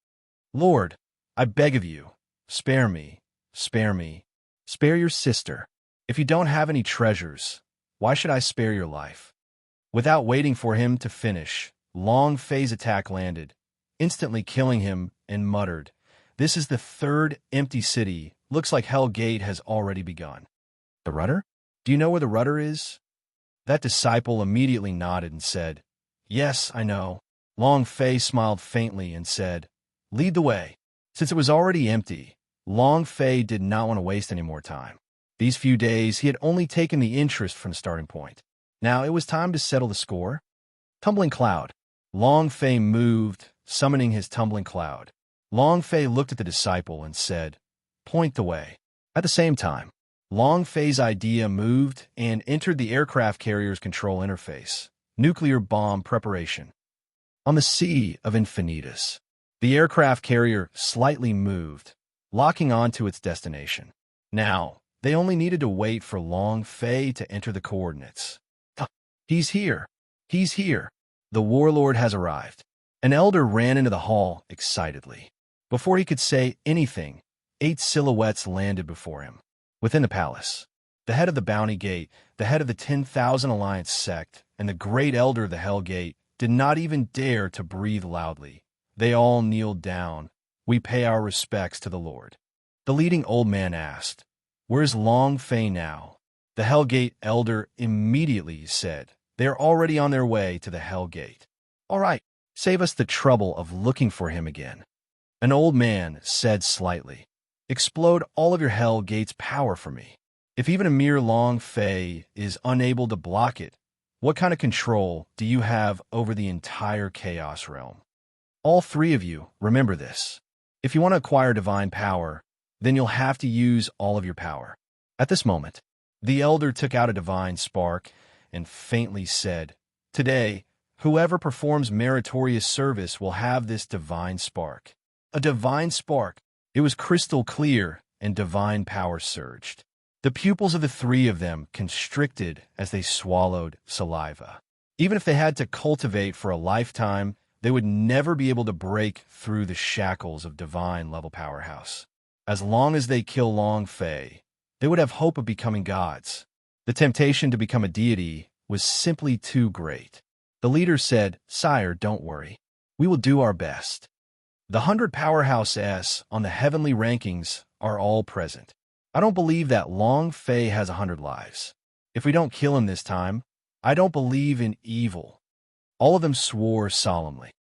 S1: Lord, I beg of you, spare me, spare me, spare your sister. If you don't have any treasures, why should I spare your life? Without waiting for him to finish, Long Fei's attack landed, instantly killing him, and muttered, "This is the 3rd empty city. Looks like Hell Gate has already begun." The rudder? Do you know where the rudder is? That disciple immediately nodded and said, "Yes, I know." Long Fei smiled faintly and said, "Lead the way." Since it was already empty, Long Fei did not want to waste any more time. These few days, he had only taken the interest from the starting point. Now it was time to settle the score. Tumbling cloud. Long Fei moved, summoning his tumbling cloud. Long Fei looked at the disciple and said, "Point the way." At the same time, Long Fei's idea moved and entered the aircraft carrier's control interface. Nuclear bomb preparation. On the Sea of Infinitus, the aircraft carrier slightly moved, locking onto its destination. Now, they only needed to wait for Long Fei to enter the coordinates. He's here. He's here. The warlord has arrived. An elder ran into the hall excitedly. Before he could say anything, 8 silhouettes landed before him. Within the palace, the head of the Bounty Gate, the head of the 10,000 Alliance sect, and the great elder of the Hell Gate did not even dare to breathe loudly. They all kneeled down. "We pay our respects to the Lord." The leading old man asked, "Where's Long Fei now?" The Hell Gate elder immediately said, "They are already on their way to the Hell Gate." "All right, save us the trouble of looking for him again." An old man said slightly, "Explode all of your Hell Gate's power for me. If even a mere Long Fei is unable to block it, what kind of control do you have over the entire Chaos Realm? All 3 of you, remember this. If you want to acquire divine power, then you'll have to use all of your power." At this moment, the elder took out a divine spark and faintly said, "Today, whoever performs meritorious service will have this divine spark." A divine spark. It was crystal clear, and divine power surged. The pupils of the 3 of them constricted as they swallowed saliva. Even if they had to cultivate for a lifetime, they would never be able to break through the shackles of divine-level powerhouse. As long as they kill Long Fei, they would have hope of becoming gods. The temptation to become a deity was simply too great. The leader said, "Sire, don't worry. We will do our best. The 100 powerhouse S on the heavenly rankings are all present. I don't believe that Long Fei has 100 lives. If we don't kill him this time, I don't believe in evil." All of them swore solemnly.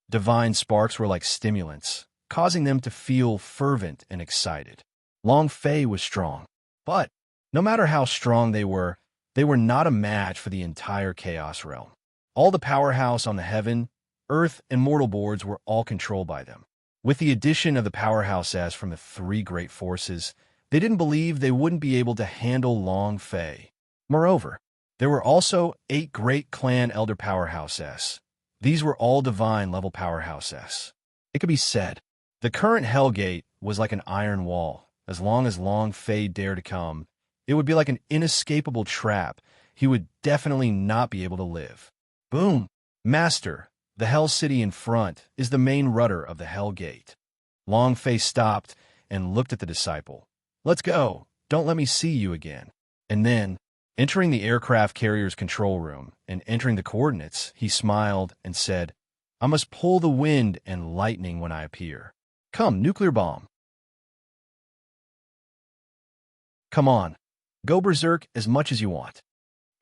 S1: Divine sparks were like stimulants, causing them to feel fervent and excited. Long Fei was strong, but no matter how strong they were not a match for the entire Chaos Realm. All the powerhouse on the heaven, earth, and mortal boards were all controlled by them. With the addition of the powerhouse S from the 3 great forces, they didn't believe they wouldn't be able to handle Long Fei. Moreover, there were also 8 great clan elder powerhouse S. These were all divine-level powerhouse S. It could be said, the current Hell Gate was like an iron wall. As long as Long Fei dared to come, it would be like an inescapable trap. He would definitely not be able to live. Boom! Master, the Hell City in front is the main rudder of the Hell Gate. Long Fei stopped and looked at the disciple. "Let's go. Don't let me see you again." And then, entering the aircraft carrier's control room and entering the coordinates, he smiled and said, I must pull the wind and lightning when I appear. Come, nuclear bomb. Come on, go berserk as much as you want.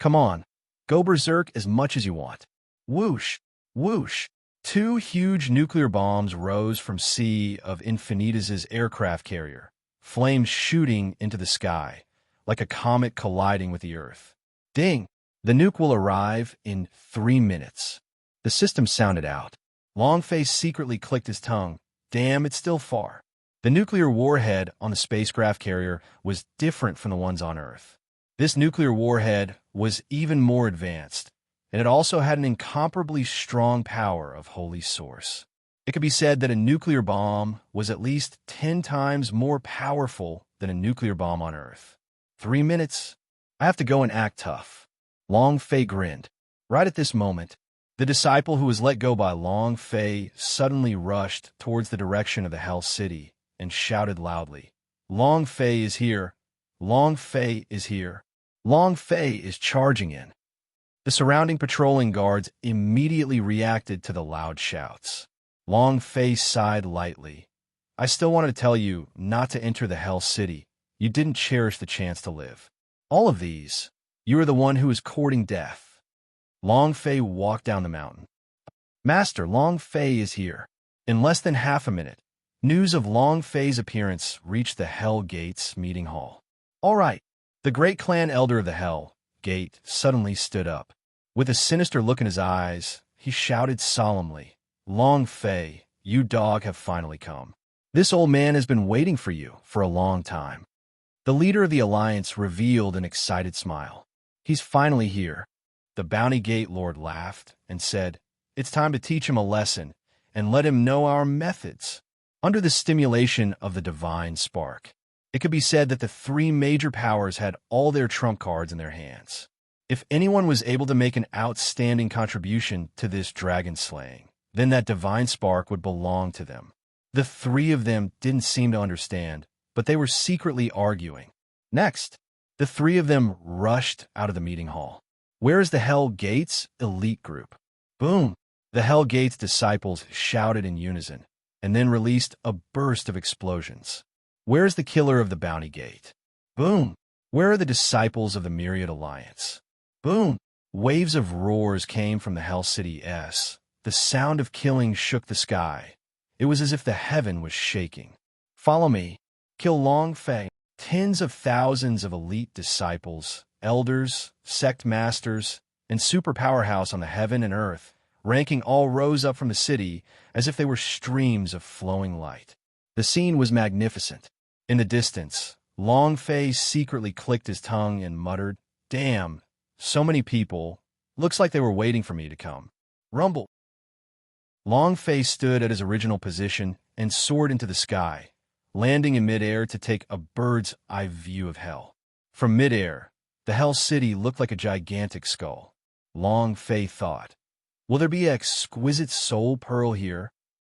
S1: Come on, go berserk as much as you want. Whoosh, whoosh. Two huge nuclear bombs rose from sea of Infinitus's aircraft carrier, flames shooting into the sky, like a comet colliding with the Earth. Ding! The nuke will arrive in 3 minutes. The system sounded out. Longface secretly clicked his tongue. Damn, it's still far. The nuclear warhead on the spacecraft carrier was different from the ones on Earth. This nuclear warhead was even more advanced, and it also had an incomparably strong power of holy source. It could be said that a nuclear bomb was at least 10 times more powerful than a nuclear bomb on Earth. 3 minutes? I have to go and act tough. Long Fei grinned. Right at this moment, the disciple who was let go by Long Fei suddenly rushed towards the direction of the Hell City and shouted loudly, Long Fei is here! Long Fei is here! Long Fei is charging in! The surrounding patrolling guards immediately reacted to the loud shouts. Long Fei sighed lightly. I still wanted to tell you not to enter the Hell City. You didn't cherish the chance to live. All of these, you are the one who is courting death. Long Fei walked down the mountain. Master, Long Fei is here. In less than half a minute, news of Long Fei's appearance reached the Hell Gates meeting hall. All right. The great clan elder of the Hell Gate suddenly stood up. With a sinister look in his eyes, he shouted solemnly, Long Fei, you dog have finally come. This old man has been waiting for you for a long time. The leader of the Alliance revealed an excited smile. He's finally here. The Bounty Gate Lord laughed and said, It's time to teach him a lesson and let him know our methods. Under the stimulation of the divine spark, it could be said that the 3 major powers had all their trump cards in their hands. If anyone was able to make an outstanding contribution to this dragon slaying, then that divine spark would belong to them. The 3 of them didn't seem to understand, but they were secretly arguing. Next, the 3 of them rushed out of the meeting hall. Where is the Hell Gates elite group? Boom! The Hell Gates disciples shouted in unison, and then released a burst of explosions. Where is the killer of the Bounty Gate? Boom! Where are the disciples of the Myriad Alliance? Boom! Waves of roars came from the Hell City S. The sound of killing shook the sky. It was as if the heaven was shaking. Follow me. Kill Long Fei. Tens of thousands of elite disciples, elders, sect masters, and super powerhouse on the heaven and earth, ranking all rose up from the city as if they were streams of flowing light. The scene was magnificent. In the distance, Long Fei secretly clicked his tongue and muttered, Damn, so many people. Looks like they were waiting for me to come. Rumble. Long Fei stood at his original position and soared into the sky, landing in midair to take a bird's-eye view of hell. From midair, the Hell City looked like a gigantic skull. Long Fei thought, will there be an exquisite soul pearl here?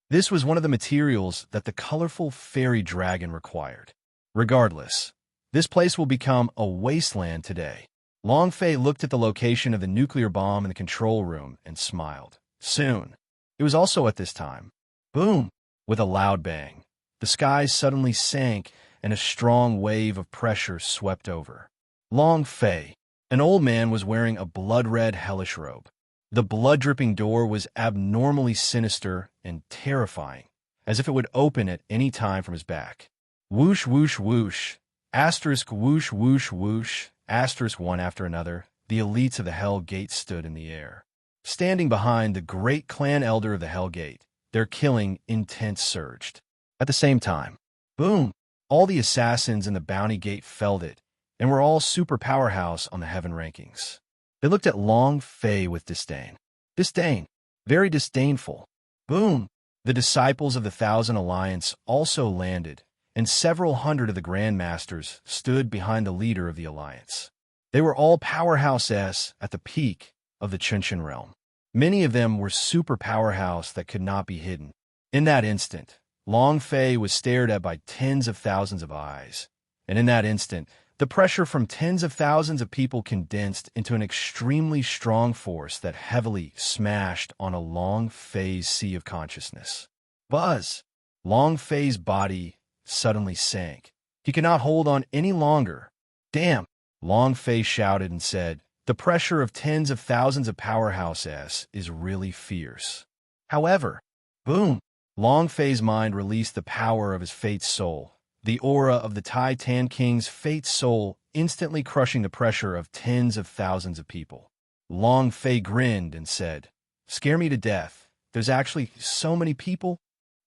S1: This was one of the materials that the colorful fairy dragon required. Regardless, this place will become a wasteland today. Long Fei looked at the location of the nuclear bomb in the control room and smiled. Soon, it was also at this time. Boom! With a loud bang, the skies suddenly sank and a strong wave of pressure swept over. Long Fei, an old man, was wearing a blood-red hellish robe. The blood-dripping door was abnormally sinister and terrifying, as if it would open at any time from his back. Whoosh, whoosh, whoosh, asterisk, whoosh, whoosh, whoosh, asterisk, one after another, the elites of the Hell Gate stood in the air. Standing behind the great clan elder of the Hell Gate, their killing intent surged. At the same time, boom, all the assassins in the Bounty Gate felt it, and were all super powerhouse on the heaven rankings. They looked at Long Fei with disdain. Disdain. Very disdainful. Boom! The disciples of the Thousand Alliance also landed, and several hundred of the Grandmasters stood behind the leader of the Alliance. They were all powerhouse-s at the peak of the Chunshin realm. Many of them were super powerhouse that could not be hidden. In that instant, Long Fei was stared at by tens of thousands of eyes, and in that instant, The pressure from tens of thousands of people condensed into an extremely strong force that heavily smashed on a Long Fei's sea of consciousness. Buzz! Long Fei's body suddenly sank. He could not hold on any longer. Damn! Long Fei shouted and said, the pressure of tens of thousands of powerhouses is really fierce. However, boom! Long Fei's mind released the power of his fate soul, the aura of the Tai Tan King's fate soul instantly crushing the pressure of tens of thousands of people. Long Fei grinned and said, scare me to death. There's actually so many people?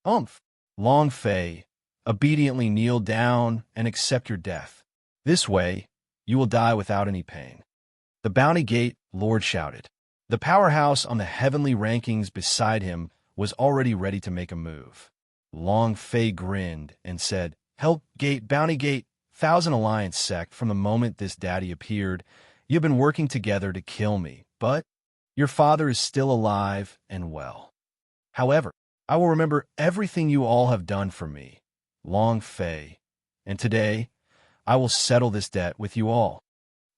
S1: Umph! Long Fei, obediently kneel down and accept your death. This way, you will die without any pain. The Bounty Gate Lord shouted. The powerhouse on the heavenly rankings beside him was already ready to make a move. Long Fei grinned and said, Hell Gate, Bounty Gate, Thousand Alliance sect, from the moment this daddy appeared, you've been working together to kill me, but your father is still alive and well. However, I will remember everything you all have done for me, Long Fei, and today I will settle this debt with you all.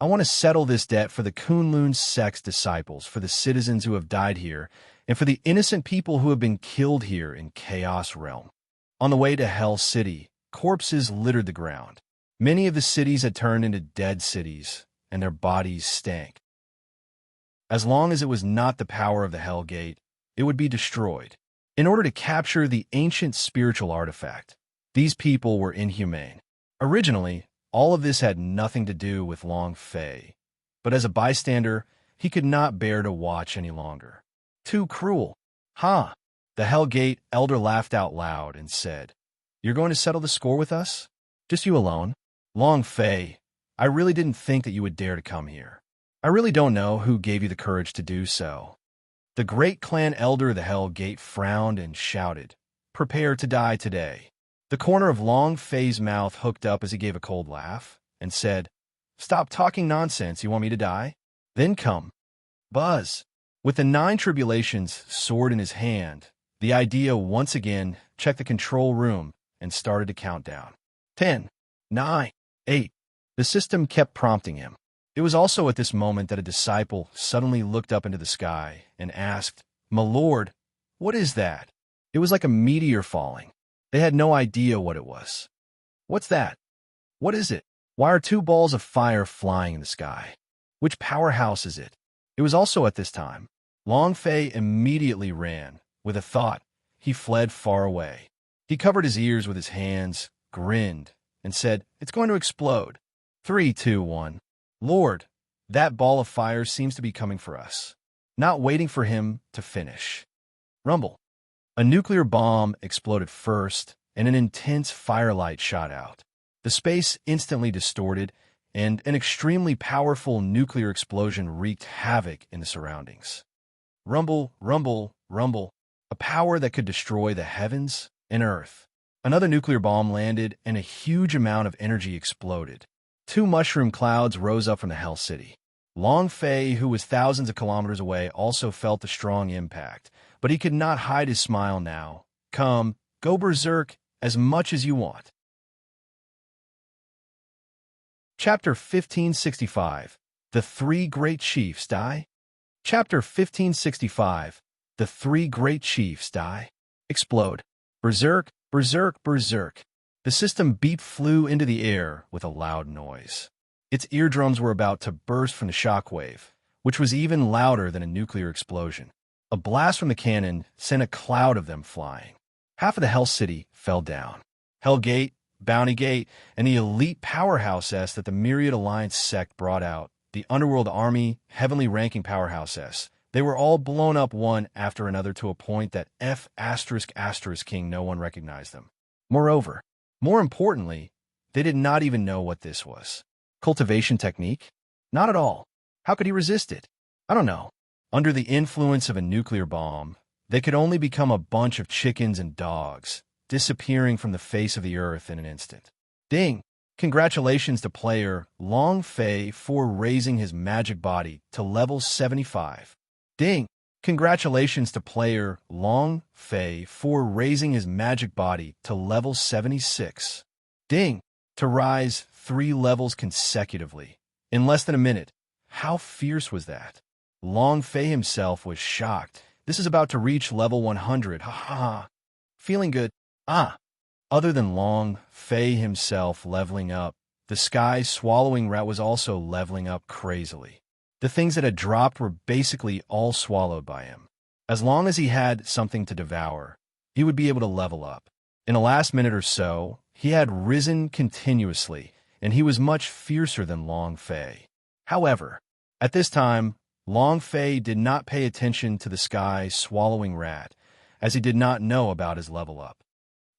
S1: I want to settle this debt for the Kunlun sect's disciples, for the citizens who have died here, and for the innocent people who have been killed here in Chaos Realm. On the way to Hell City, corpses littered the ground. Many of the cities had turned into dead cities, and their bodies stank. As long as it was not the power of the Hell Gate, it would be destroyed. In order to capture the ancient spiritual artifact, these people were inhumane. Originally, all of this had nothing to do with Long Fei, but as a bystander, he could not bear to watch any longer. Too cruel. Ha! The Hell Gate elder laughed out loud and said, You're going to settle the score with us? Just you alone? Long Fei, I really didn't think that you would dare to come here. I really don't know who gave you the courage to do so. The great clan elder of the Hell Gate frowned and shouted, Prepare to die today. The corner of Long Fei's mouth hooked up as he gave a cold laugh and said, Stop talking nonsense, you want me to die? Then come. Buzz. With the 9 tribulations sword in his hand, the idea once again checked the control room and started to count down. 10, 9, 8. The system kept prompting him. It was also at this moment that a disciple suddenly looked up into the sky and asked, My lord, what is that? It was like a meteor falling. They had no idea what it was. What's that? What is it? Why are 2 balls of fire flying in the sky? Which powerhouse is it? It was also at this time. Long Fei immediately ran. With a thought, he fled far away. He covered his ears with his hands, grinned, and said, It's going to explode. 3, 2, 1. Lord, that ball of fire seems to be coming for us. Not waiting for him to finish. Rumble. A nuclear bomb exploded first, and an intense firelight shot out. The space instantly distorted, and an extremely powerful nuclear explosion wreaked havoc in the surroundings. Rumble, rumble, rumble. A power that could destroy the heavens and earth. Another nuclear bomb landed, and a huge amount of energy exploded. 2 mushroom clouds rose up from the Hell City. Long Fei, who was thousands of kilometers away, also felt the strong impact, but he could not hide his smile now. Come, go berserk as much as you want. Chapter 1565. The 3 Great Chiefs Die. Chapter 1565. The 3 Great Chiefs Die. Explode. Berserk, berserk, berserk. The system beep flew into the air with a loud noise. Its eardrums were about to burst from the shockwave, which was even louder than a nuclear explosion. A blast from the cannon sent a cloud of them flying. Half of the Hell City fell down. Hell Gate, Bounty Gate, and the elite powerhouses that the Myriad Alliance sect brought out, the Underworld Army, heavenly ranking powerhouses, they were all blown up one after another to a point that King no one recognized them. Moreover, more importantly, they did not even know what this was. Cultivation technique? Not at all. How could he resist it? I don't know. Under the influence of a nuclear bomb, they could only become a bunch of chickens and dogs, disappearing from the face of the earth in an instant. Ding! Congratulations to player Long Fei for raising his magic body to level 75. Ding! Congratulations to player Long Fei for raising his magic body to level 76. Ding! To rise 3 levels consecutively. In less than a minute. How fierce was that? Long Fei himself was shocked. This is about to reach level 100. Ha ha ha. Feeling good. Ah. Other than Long Fei himself leveling up, the sky swallowing rat was also leveling up crazily. The things that had dropped were basically all swallowed by him. As long as he had something to devour, he would be able to level up. In the last minute or so, he had risen continuously, and he was much fiercer than Long Fei. However, at this time, Long Fei did not pay attention to the sky swallowing rat, as he did not know about his level up.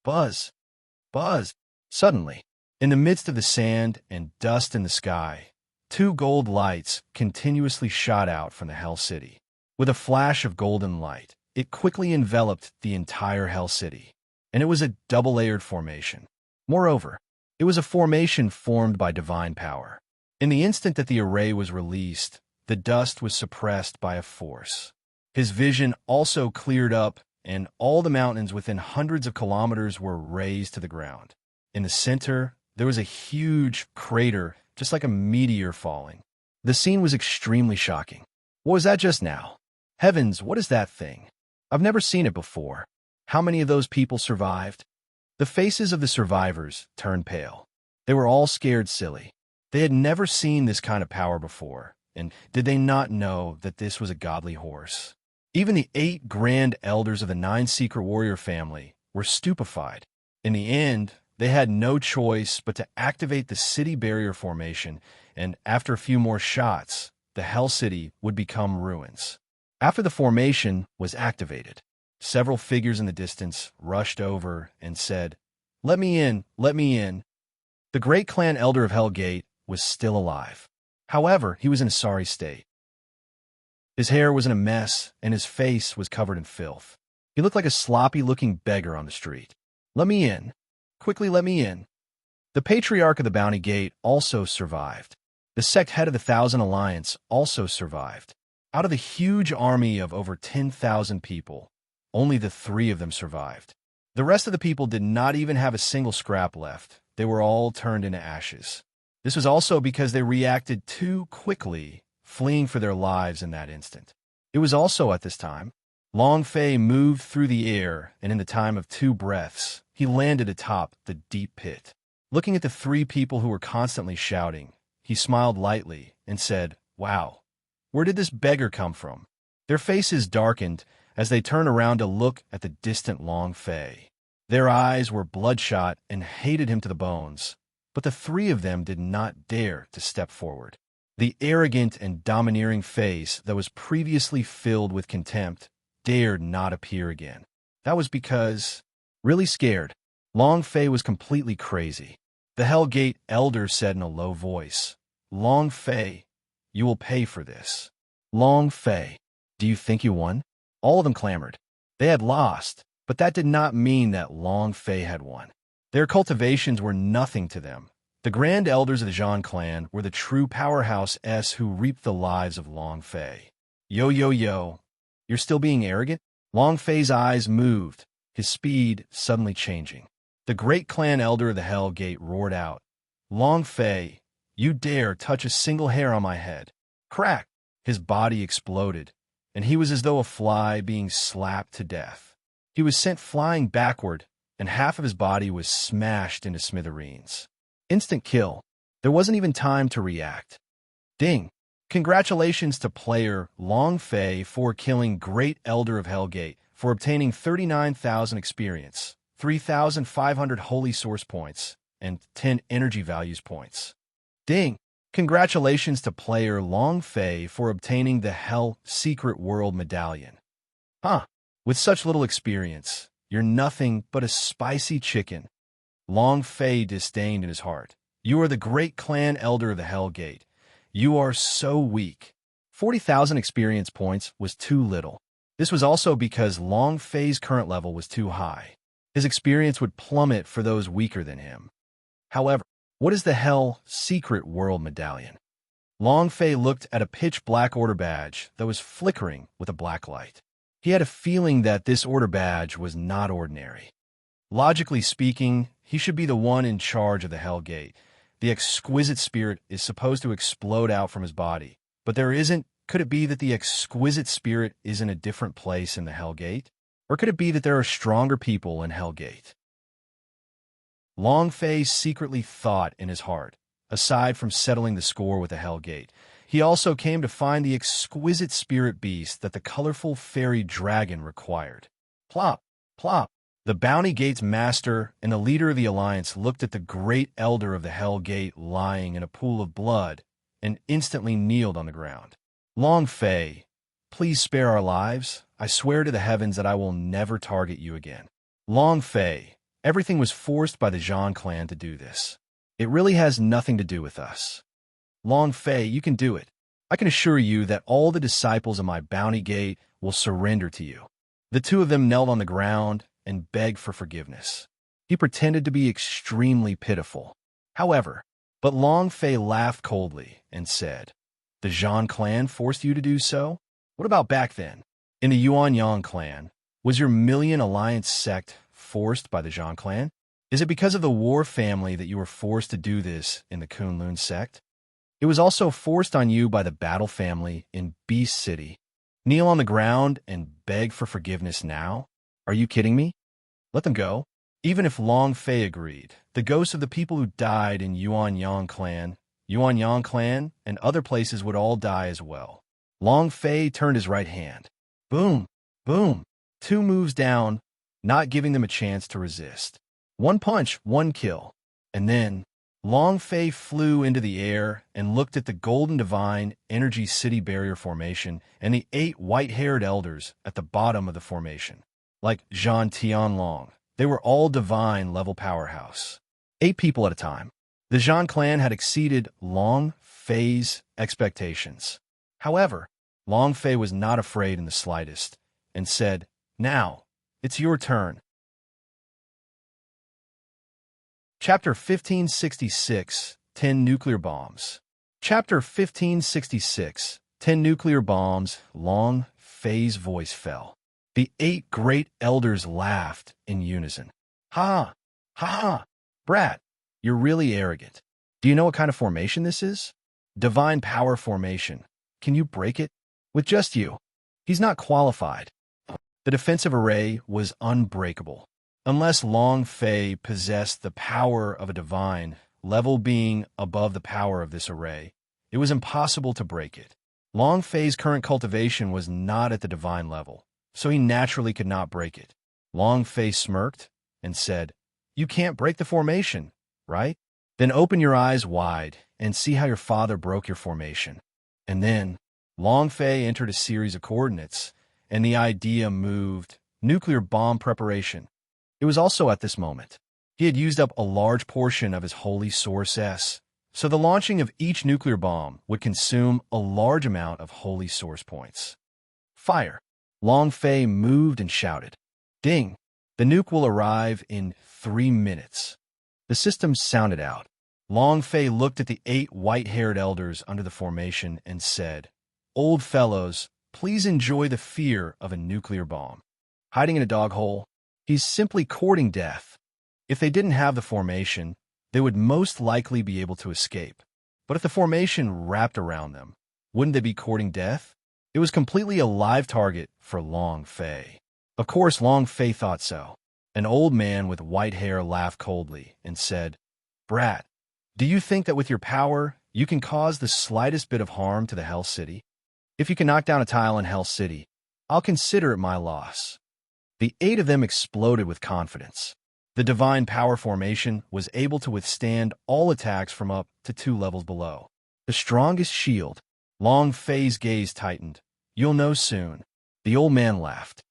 S1: Buzz! Buzz! Suddenly, in the midst of the sand and dust in the sky, 2 gold lights continuously shot out from the Hell City. With a flash of golden light, it quickly enveloped the entire Hell City, and it was a double-layered formation. Moreover, it was a formation formed by divine power. In the instant that the array was released, the dust was suppressed by a force. His vision also cleared up, and all the mountains within hundreds of kilometers were razed to the ground. In the center, there was a huge crater, just like a meteor falling. The scene was extremely shocking. What was that just now? Heavens, what is that thing? I've never seen it before. How many of those people survived? The faces of the survivors turned pale. They were all scared silly. They had never seen this kind of power before, and did they not know that this was a godly horse? Even the 8 grand elders of the 9 secret warrior family were stupefied. In the end, they had no choice but to activate the city barrier formation, and after a few more shots, the Hell City would become ruins. After the formation was activated, several figures in the distance rushed over and said, "Let me in, let me in." The great clan elder of Hellgate was still alive. However, he was in a sorry state. His hair was in a mess, and his face was covered in filth. He looked like a sloppy-looking beggar on the street. "Let me in. Quickly let me in." The Patriarch of the Bounty Gate also survived. The sect head of the Thousand Alliance also survived. Out of the huge army of over 10,000 people, only the 3 of them survived. The rest of the people did not even have a single scrap left. They were all turned into ashes. This was also because they reacted too quickly, fleeing for their lives in that instant. It was also at this time, Long Fei moved through the air, and in the time of 2 breaths, he landed atop the deep pit. Looking at the 3 people who were constantly shouting, he smiled lightly and said, "Wow, where did this beggar come from?" Their faces darkened as they turned around to look at the distant Long Fei. Their eyes were bloodshot and hated him to the bones, but the 3 of them did not dare to step forward. The arrogant and domineering face that was previously filled with contempt dared not appear again. That was because, really scared, Long Fei was completely crazy. The Hellgate elder said in a low voice, "Long Fei, you will pay for this." "Long Fei, do you think you won?" All of them clamored. They had lost, but that did not mean that Long Fei had won. Their cultivations were nothing to them. The Grand Elders of the Zhan clan were the true powerhouse who reaped the lives of Long Fei. "Yo, yo, yo, you're still being arrogant?" Long Fei's eyes moved, his speed suddenly changing. The great clan elder of the Hell Gate roared out, "Long Fei, you dare touch a single hair on my head." Crack! His body exploded, and he was as though a fly being slapped to death. He was sent flying backward, and half of his body was smashed into smithereens. Instant kill. There wasn't even time to react. Ding! Congratulations to player Long Fei for killing Great Elder of Hellgate, for obtaining 39,000 experience, 3,500 holy source points, and 10 energy values points. Ding! Congratulations to player Long Fei for obtaining the Hell Secret World Medallion. Huh, with such little experience, you're nothing but a spicy chicken. Long Fei disdained in his heart. You are the great clan elder of the Hell Gate. You are so weak. 40,000 experience points was too little. This was also because Long Fei's current level was too high. His experience would plummet for those weaker than him. However, what is the Hell Secret World Medallion? Long Fei looked at a pitch-black order badge that was flickering with a black light. He had a feeling that this order badge was not ordinary. Logically speaking, he should be the one in charge of the Hell Gate, The exquisite spirit is supposed to explode out from his body, but there isn't. Could it be that the exquisite spirit is in a different place in the Hellgate? Or could it be that there are stronger people in Hellgate? Long Fei secretly thought in his heart, aside from settling the score with the Hellgate, he also came to find the exquisite spirit beast that the colorful fairy dragon required. Plop, plop. The Bounty Gate's master and the leader of the Alliance looked at the great elder of the Hell Gate lying in a pool of blood and instantly kneeled on the ground. Long Fei, please spare our lives. I swear to the heavens that I will never target you again. Long Fei, everything was forced by the Zhan clan to do this. It really has nothing to do with us. Long Fei, you can do it. I can assure you that all the disciples of my Bounty Gate will surrender to you. The two of them knelt on the ground and begged for forgiveness. He pretended to be extremely pitiful. However, but Long Fei laughed coldly and said, "The Zhan clan forced you to do so? What about back then? In the Yuanyang clan, was your Million Alliance sect forced by the Zhan clan? Is it because of the War family that you were forced to do this in the Kunlun sect? It was also forced on you by the Battle family in Beast City. Kneel on the ground and beg for forgiveness now? Are you kidding me? Let them go." Even if Long Fei agreed, the ghosts of the people who died in Yuanyang clan, and other places would all die as well. Long Fei turned his right hand. Boom, boom, 2 moves down, not giving them a chance to resist. 1 punch, 1 kill. And then, Long Fei flew into the air and looked at the Golden Divine Energy City Barrier Formation and the 8 white-haired elders at the bottom of the formation. Like Zhan Tianlong, they were all divine-level powerhouse. 8 people at a time. The Zhan clan had exceeded Long Fei's expectations. However, Long Fei was not afraid in the slightest, and said, "Now, it's your turn." Chapter 1566, 10 Nuclear Bombs. Chapter 1566, 10 Nuclear Bombs. Long Fei's voice fell. The 8 great elders laughed in unison. Ha! Ha ha! Brat, you're really arrogant. Do you know what kind of formation this is? Divine Power Formation. Can you break it? With just you. He's not qualified. The defensive array was unbreakable. Unless Long Fei possessed the power of a divine, level being above the power of this array, it was impossible to break it. Long Fei's current cultivation was not at the divine level, so he naturally could not break it. Long Fei smirked and said, "You can't break the formation, right? Then open your eyes wide and see how your father broke your formation." And then, Long Fei entered a series of coordinates, and the idea moved. Nuclear bomb preparation. It was also at this moment. He had used up a large portion of his holy source S, so the launching of each nuclear bomb would consume a large amount of holy source points. Fire. Long Fei moved and shouted, "Ding! The nuke will arrive in 3 minutes." The system sounded out. Long Fei looked at the 8 white-haired elders under the formation and said, "Old fellows, please enjoy the fear of a nuclear bomb." Hiding in a dog hole, he's simply courting death. If they didn't have the formation, they would most likely be able to escape. But if the formation wrapped around them, wouldn't they be courting death? It was completely a live target for Long Fei. Of course, Long Fei thought so. An old man with white hair laughed coldly and said, "Brat, do you think that with your power, you can cause the slightest bit of harm to the Hell City? If you can knock down a tile in Hell City, I'll consider it my loss." The 8 of them exploded with confidence. The Divine Power Formation was able to withstand all attacks from up to 2 levels below. The strongest shield. Long Fei's gaze tightened. "You'll know soon." The old man laughed.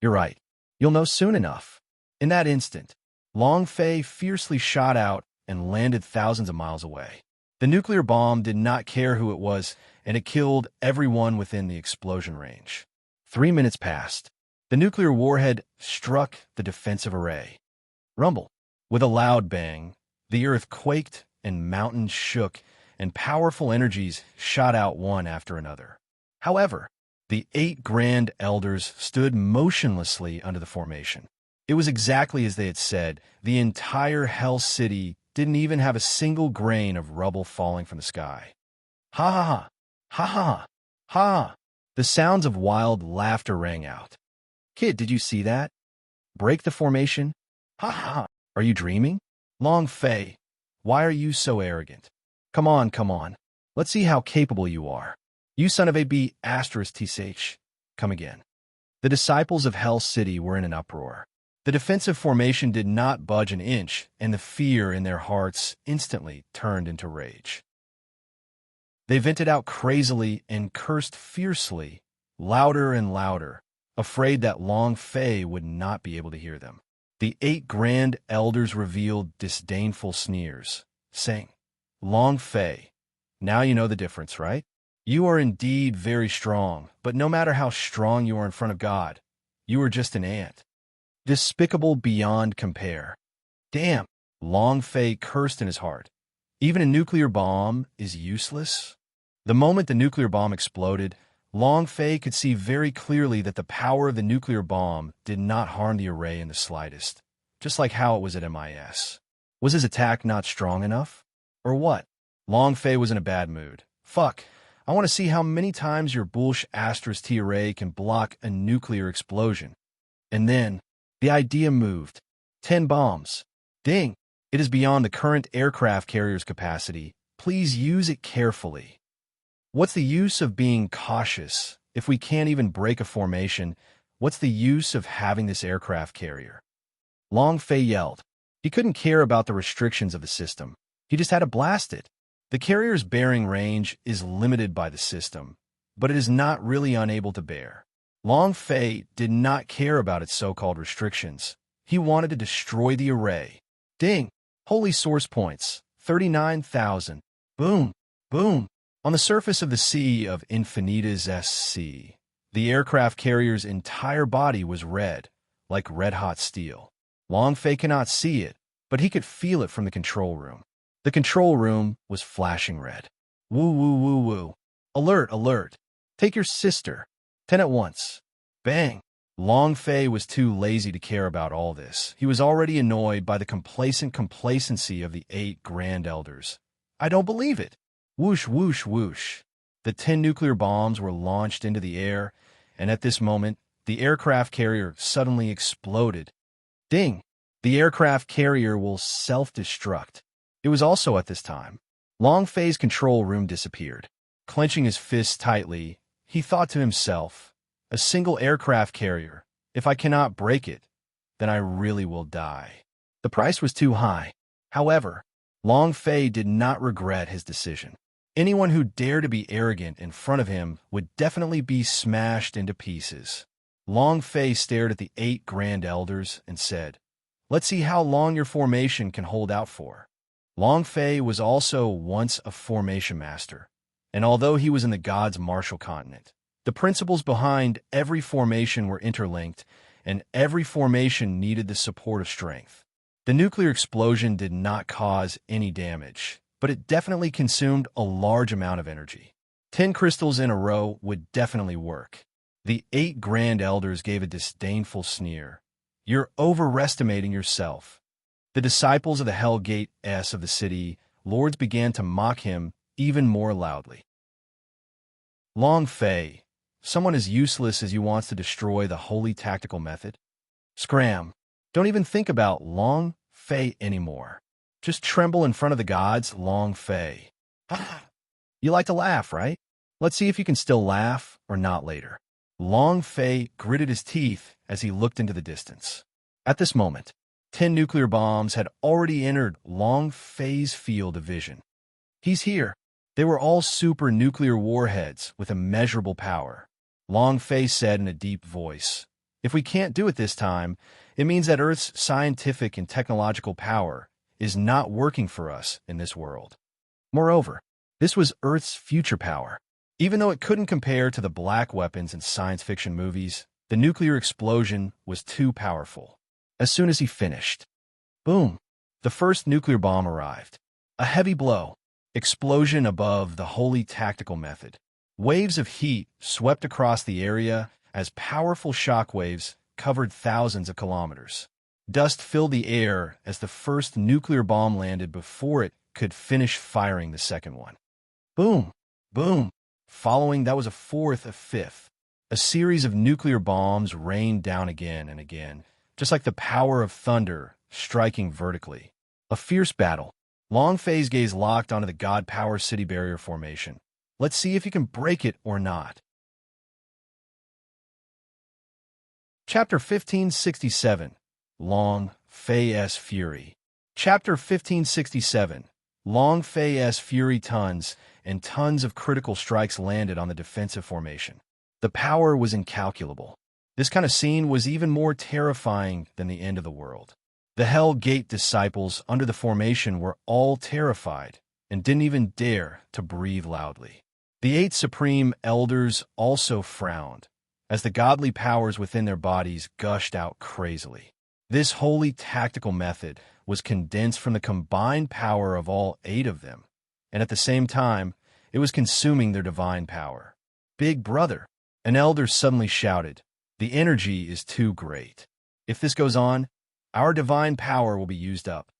S1: "You're right. You'll know soon enough." In that instant, Long Fei fiercely shot out and landed thousands of miles away. The nuclear bomb did not care who it was, and it killed everyone within the explosion range. 3 minutes passed. The nuclear warhead struck the defensive array. Rumble. With a loud bang, the earth quaked and mountains shook, and powerful energies shot out one after another. However, the 8 grand elders stood motionlessly under the formation. It was exactly as they had said. The entire Hell City didn't even have a single grain of rubble falling from the sky. Ha ha ha! Ha ha ha! The sounds of wild laughter rang out. Kid, did you see that? Break the formation? Ha ha ha! Are you dreaming? Long Fei, why are you so arrogant? Come on, come on. Let's see how capable you are. You son of a b*****, come again. The disciples of Hell City were in an uproar. The defensive formation did not budge an inch, and the fear in their hearts instantly turned into rage. They vented out crazily and cursed fiercely, louder and louder, afraid that Long Fei would not be able to hear them. The 8 grand elders revealed disdainful sneers, saying, Long Fei, now you know the difference, right? You are indeed very strong, but no matter how strong you are in front of God, you are just an ant. Despicable beyond compare. Damn, Long Fei cursed in his heart. Even a nuclear bomb is useless? The moment the nuclear bomb exploded, Long Fei could see very clearly that the power of the nuclear bomb did not harm the array in the slightest, just like how it was at MIS. Was his attack not strong enough? Or what? Long Fei was in a bad mood. Fuck, I want to see how many times your bullsh *T array can block a nuclear explosion. And then, the idea moved. 10 bombs. Ding! It is beyond the current aircraft carrier's capacity. Please use it carefully. What's the use of being cautious? If we can't even break a formation, what's the use of having this aircraft carrier? Long Fei yelled. He couldn't care about the restrictions of the system. He just had to blast it. The carrier's bearing range is limited by the system, but it is not really unable to bear. Long Fei did not care about its so-called restrictions. He wanted to destroy the array. Ding! Holy source points. 39,000. Boom! Boom! On the surface of the sea of Infinitas SC, the aircraft carrier's entire body was red, like red-hot steel. Long Fei cannot see it, but he could feel it from the control room. The control room was flashing red. Woo, woo, woo, woo. Alert, alert. Take your sister. 10 at once. Bang. Long Fei was too lazy to care about all this. He was already annoyed by the complacent complacency of the 8 grand elders. I don't believe it. Whoosh, whoosh, whoosh. The 10 nuclear bombs were launched into the air, and at this moment, the aircraft carrier suddenly exploded. Ding! The aircraft carrier will self-destruct. It was also at this time. Long Fei's control room disappeared. Clenching his fists tightly, he thought to himself, a single aircraft carrier. If I cannot break it, then I really will die. The price was too high. However, Long Fei did not regret his decision. Anyone who dared to be arrogant in front of him would definitely be smashed into pieces. Long Fei stared at the 8 grand elders and said, Let's see how long your formation can hold out for. Long Fei was also once a formation master, and although he was in the gods' martial continent, the principles behind every formation were interlinked, and every formation needed the support of strength. The nuclear explosion did not cause any damage, but it definitely consumed a large amount of energy. 10 crystals in a row would definitely work. The 8 grand elders gave a disdainful sneer. You're overestimating yourself. The disciples of the Hell Gate S of the city lords began to mock him even more loudly. Long Fei, someone as useless as you wants to destroy the holy tactical method? Scram. Don't even think about Long Fei anymore. Just tremble in front of the gods, Long Fei. You like to laugh, right? Let's see if you can still laugh or not later. Long Fei gritted his teeth as he looked into the distance. At this moment, 10 nuclear bombs had already entered Long Fei's field of vision. He's here. They were all super nuclear warheads with immeasurable power. Long Fei said in a deep voice, If we can't do it this time, it means that Earth's scientific and technological power is not working for us in this world. Moreover, this was Earth's future power. Even though it couldn't compare to the black weapons in science fiction movies, the nuclear explosion was too powerful. As soon as he finished, boom, the first nuclear bomb arrived. A heavy blow, explosion above the holy tactical method. Waves of heat swept across the area as powerful shock waves covered thousands of kilometers. Dust filled the air as the first nuclear bomb landed before it could finish firing the second one. Boom! Boom! Following, that was a fourth, a fifth. A series of nuclear bombs rained down again and again, just like the power of thunder striking vertically. A fierce battle. Long Fei's gaze locked onto the God Power City barrier formation. Let's see if you can break it or not. Chapter 1567. Long Fei's Fury. Chapter 1567. Long Fei's Fury. Tons and tons of critical strikes landed on the defensive formation. The power was incalculable. This kind of scene was even more terrifying than the end of the world. The Hell Gate disciples under the formation were all terrified and didn't even dare to breathe loudly. The 8 supreme elders also frowned as the godly powers within their bodies gushed out crazily. This holy tactical method was condensed from the combined power of all 8 of them, and at the same time, it was consuming their divine power. "Big brother," an elder suddenly shouted, "the energy is too great. If this goes on, our divine power will be used up."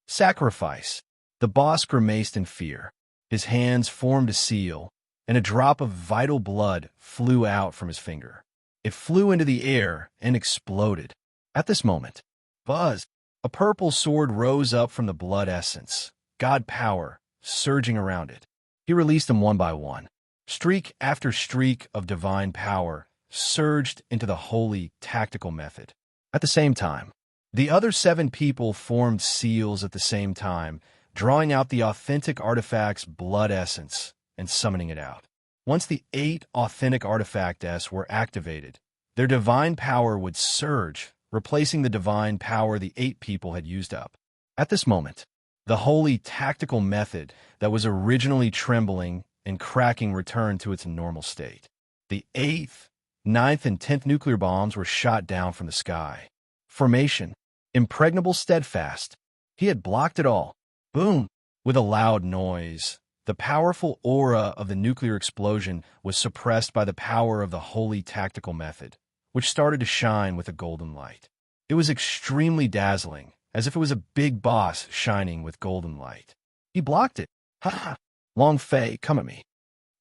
S1: "Sacrifice." The boss grimaced in fear. His hands formed a seal, and a drop of vital blood flew out from his finger. It flew into the air and exploded. At this moment, buzz! A purple sword rose up from the blood essence, God power, surging around it. He released them one by one. Streak after streak of divine power surged into the holy tactical method. At the same time, the other 7 people formed seals at the same time, drawing out the authentic artifact's blood essence and summoning it out. Once the 8 authentic artifacts were activated, their divine power would surge, replacing the divine power the 8 people had used up. At this moment, the holy tactical method that was originally trembling and cracking returned to its normal state. The 8th, 9th, and 10th nuclear bombs were shot down from the sky. Formation, impregnable, steadfast. He had blocked it all. Boom! With a loud noise, the powerful aura of the nuclear explosion was suppressed by the power of the holy tactical method, which started to shine with a golden light. It was extremely dazzling, as if it was a big boss shining with golden light. He blocked it. Ha ha! Long Fei, come at me.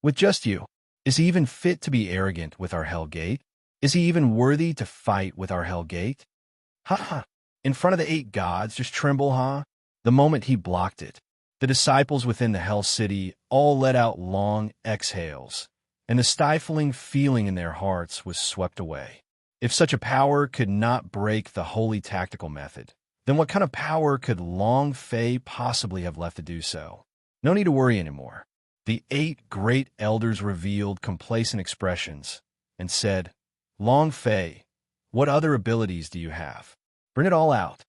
S1: With just you. Is he even fit to be arrogant with our Hell Gate? Is he even worthy to fight with our Hell Gate? Ha ha! In front of the 8 gods, just tremble, huh? The moment he blocked it, the disciples within the Hell City all let out long exhales, and the stifling feeling in their hearts was swept away. If such a power could not break the holy tactical method, then what kind of power could Long Fei possibly have left to do so? No need to worry anymore. The 8 great elders revealed complacent expressions and said, "Long Fei, what other abilities do you have? Bring it all out."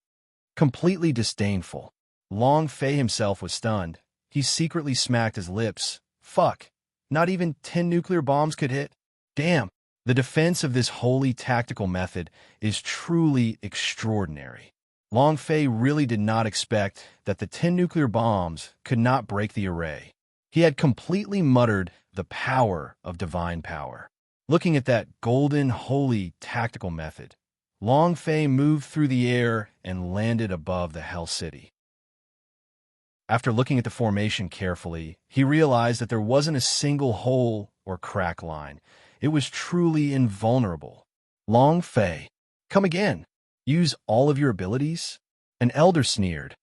S1: Completely disdainful, Long Fei himself was stunned. He secretly smacked his lips. Fuck, not even 10 nuclear bombs could hit? Damn, the defense of this holy tactical method is truly extraordinary. Long Fei really did not expect that the 10 nuclear bombs could not break the array. He had completely muttered the power of divine power. Looking at that golden, holy tactical method, Long Fei moved through the air and landed above the Hell City. After looking at the formation carefully, he realized that there wasn't a single hole or crack line. It was truly invulnerable. Long Fei, come again. Use all of your abilities? An elder sneered.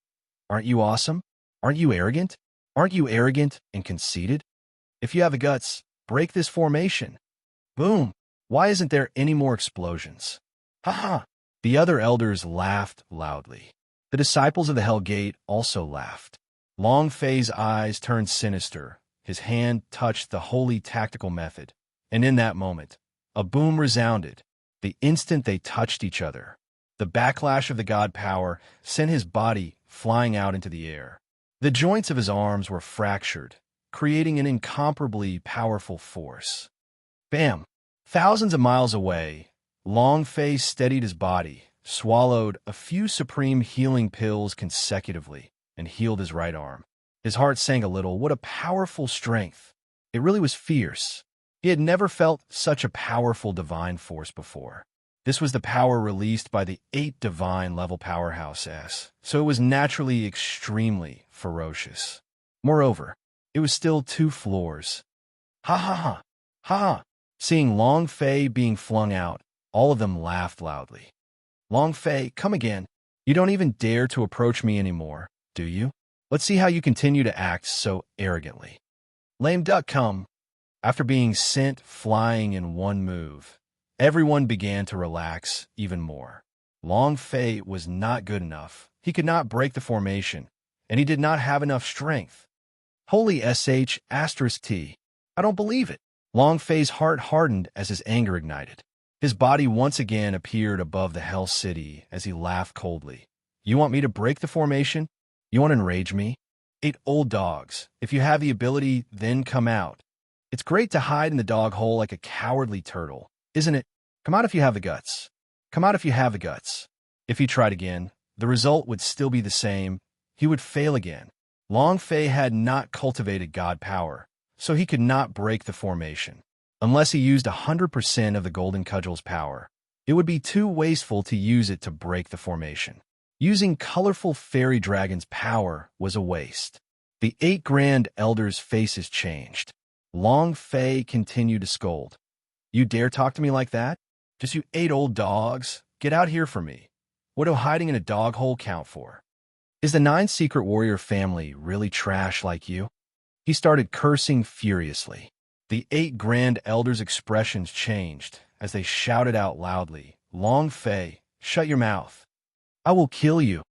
S1: Aren't you awesome? Aren't you arrogant? Aren't you arrogant and conceited? If you have the guts, break this formation. Boom! Why isn't there any more explosions? Ha ha! The other elders laughed loudly. The disciples of the Hell Gate also laughed. Long Fei's eyes turned sinister. His hand touched the holy tactical method, and in that moment, a boom resounded. The instant they touched each other, the backlash of the god power sent his body flying out into the air. The joints of his arms were fractured, creating an incomparably powerful force. Bam! Thousands of miles away, Long Fei steadied his body, swallowed a few supreme healing pills consecutively, and healed his right arm. His heart sank a little. What a powerful strength! It really was fierce. He had never felt such a powerful divine force before. This was the power released by the 8 divine level powerhouses, so it was naturally extremely ferocious. Moreover, it was still 2 floors. Ha ha ha, ha ha. Seeing Long Fei being flung out, all of them laughed loudly. Long Fei, come again. You don't even dare to approach me anymore, do you? Let's see how you continue to act so arrogantly. Lame duck, come. After being sent flying in one move, everyone began to relax even more. Long Fei was not good enough. He could not break the formation, and he did not have enough strength. Holy sh**t. I don't believe it. Long Fei's heart hardened as his anger ignited. His body once again appeared above the Hell City as he laughed coldly. You want me to break the formation? You want to enrage me? 8 old dogs. If you have the ability, then come out. It's great to hide in the dog hole like a cowardly turtle, isn't it? Come out if you have the guts. Come out if you have the guts. If he tried again, the result would still be the same. He would fail again. Long Fei had not cultivated God power, so he could not break the formation. Unless he used 100% of the Golden Cudgel's power, it would be too wasteful to use it to break the formation. Using colorful fairy dragon's power was a waste. The 8 grand elders' faces changed. Long Fei continued to scold. You dare talk to me like that? Just you 8 old dogs? Get out here for me. What do hiding in a dog hole count for? Is the 9 secret warrior family really trash like you? He started cursing furiously. The 8 grand elders' expressions changed as they shouted out loudly, Long Fei, shut your mouth. I will kill you.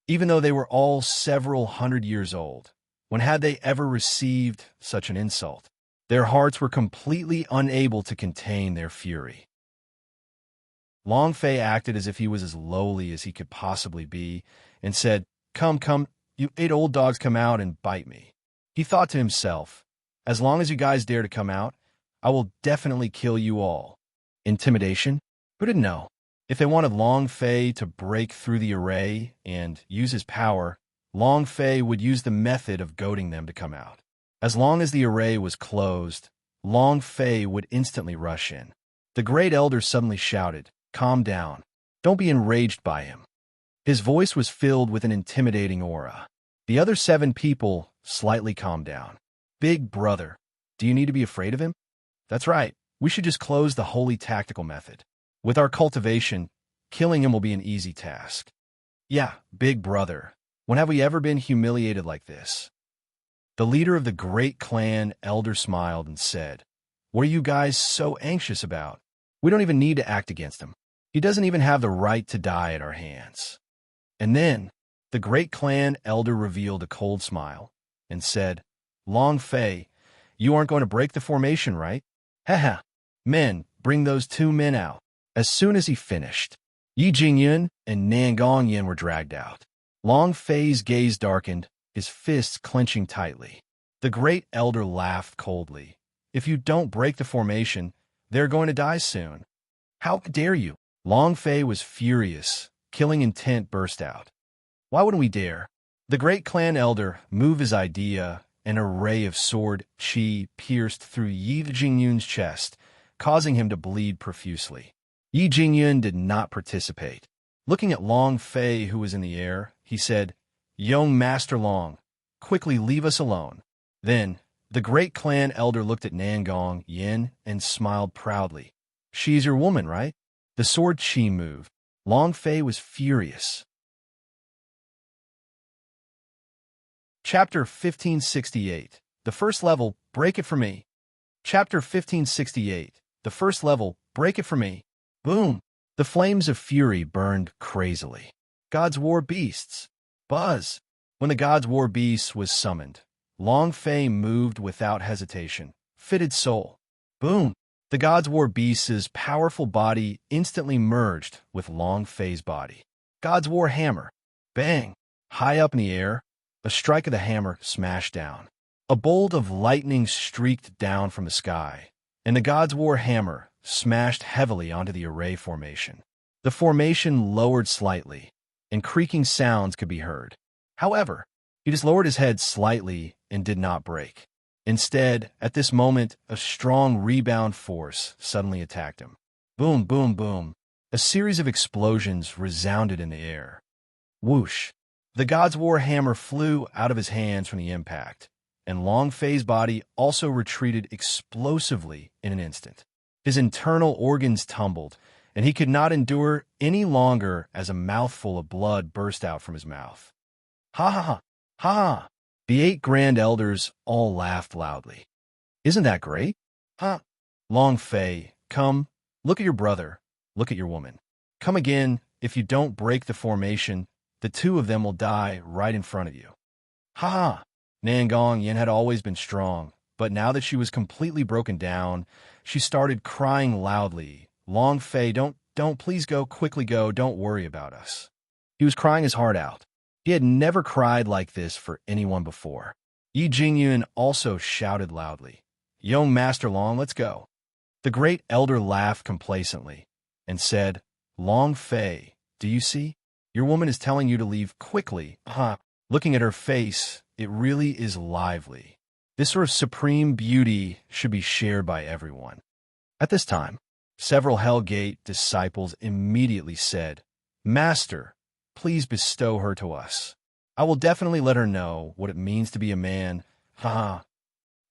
S1: Even though they were all several hundred years old, when had they ever received such an insult? Their hearts were completely unable to contain their fury. Long Fei acted as if he was as lowly as he could possibly be and said, Come, you 8 old dogs, come out and bite me. He thought to himself, as long as you guys dare to come out, I will definitely kill you all. Intimidation? Who didn't know? If they wanted Long Fei to break through the array and use his power, Long Fei would use the method of goading them to come out. As long as the array was closed, Long Fei would instantly rush in. The great elder suddenly shouted, Calm down. Don't be enraged by him. His voice was filled with an intimidating aura. The other 7 people slightly calmed down. Big brother, do you need to be afraid of him? That's right. We should just close the holy tactical method. With our cultivation, killing him will be an easy task. Yeah, big brother. When have we ever been humiliated like this? The leader of the great clan elder smiled and said, What are you guys so anxious about? We don't even need to act against him. He doesn't even have the right to die at our hands. And then, the great clan elder revealed a cold smile and said, Long Fei, you aren't going to break the formation, right? Haha. Men, bring those 2 men out. As soon as he finished, Yi Jingyun and Nan Gongyan were dragged out. Long Fei's gaze darkened, his fists clenching tightly. The great elder laughed coldly. If you don't break the formation, they're going to die soon. How dare you? Long Fei was furious. Killing intent burst out. Why wouldn't we dare? The great clan elder moved his idea. An array of sword chi pierced through Yi Jingyun's chest, causing him to bleed profusely. Yi Jingyun did not participate. Looking at Long Fei, who was in the air, he said, Young Master Long, quickly leave us alone. Then, the great clan elder looked at Nangong Yin and smiled proudly. She's your woman, right? The sword chi moved. Long Fei was furious. Chapter 1568. The first level, break it for me. Chapter 1568. The first level, break it for me. Boom! The flames of fury burned crazily. God's War Beasts. Buzz! When the God's War Beasts was summoned, Long Fei moved without hesitation. Fitted soul. Boom! The God's War Beast's powerful body instantly merged with Long Fei's body. God's War Hammer. Bang! High up in the air, a strike of the hammer smashed down. A bolt of lightning streaked down from the sky, and the God's War Hammer smashed heavily onto the array formation. The formation lowered slightly, and creaking sounds could be heard. However, he just lowered his head slightly and did not break. Instead, at this moment, a strong rebound force suddenly attacked him. Boom, boom, boom. A series of explosions resounded in the air. Whoosh! The god's war hammer flew out of his hands from the impact, and Long Fei's body also retreated explosively in an instant. His internal organs tumbled, and he could not endure any longer as a mouthful of blood burst out from his mouth. Ha ha ha! Ha ha! The 8 grand elders all laughed loudly. Isn't that great? Huh? Long Fei, come, look at your brother, look at your woman. Come again, if you don't break the formation, the 2 of them will die right in front of you. Ha ha! Nangong Yin had always been strong, but now that she was completely broken down, she started crying loudly. Long Fei, don't, please go, quickly go, don't worry about us. He was crying his heart out. He had never cried like this for anyone before. Yi Jingyun also shouted loudly, Young Master Long, let's go. The great elder laughed complacently and said, Long Fei, do you see? Your woman is telling you to leave quickly. Looking at her face, it really is lively. This sort of supreme beauty should be shared by everyone. At this time, several Hellgate disciples immediately said, Master, please bestow her to us. I will definitely let her know what it means to be a man. A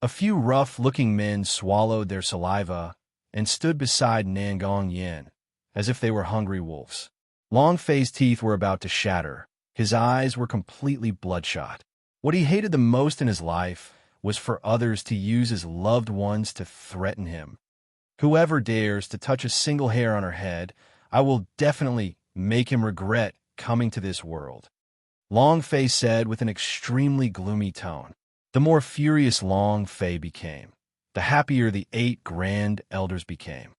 S1: few rough-looking men swallowed their saliva and stood beside Nangong Yin, as if they were hungry wolves. Long Fei's teeth were about to shatter. His eyes were completely bloodshot. What he hated the most in his life was for others to use his loved ones to threaten him. Whoever dares to touch a single hair on her head, I will definitely make him regret coming to this world. Long Fei said with an extremely gloomy tone. The more furious Long Fei became, the happier the 8 grand elders became.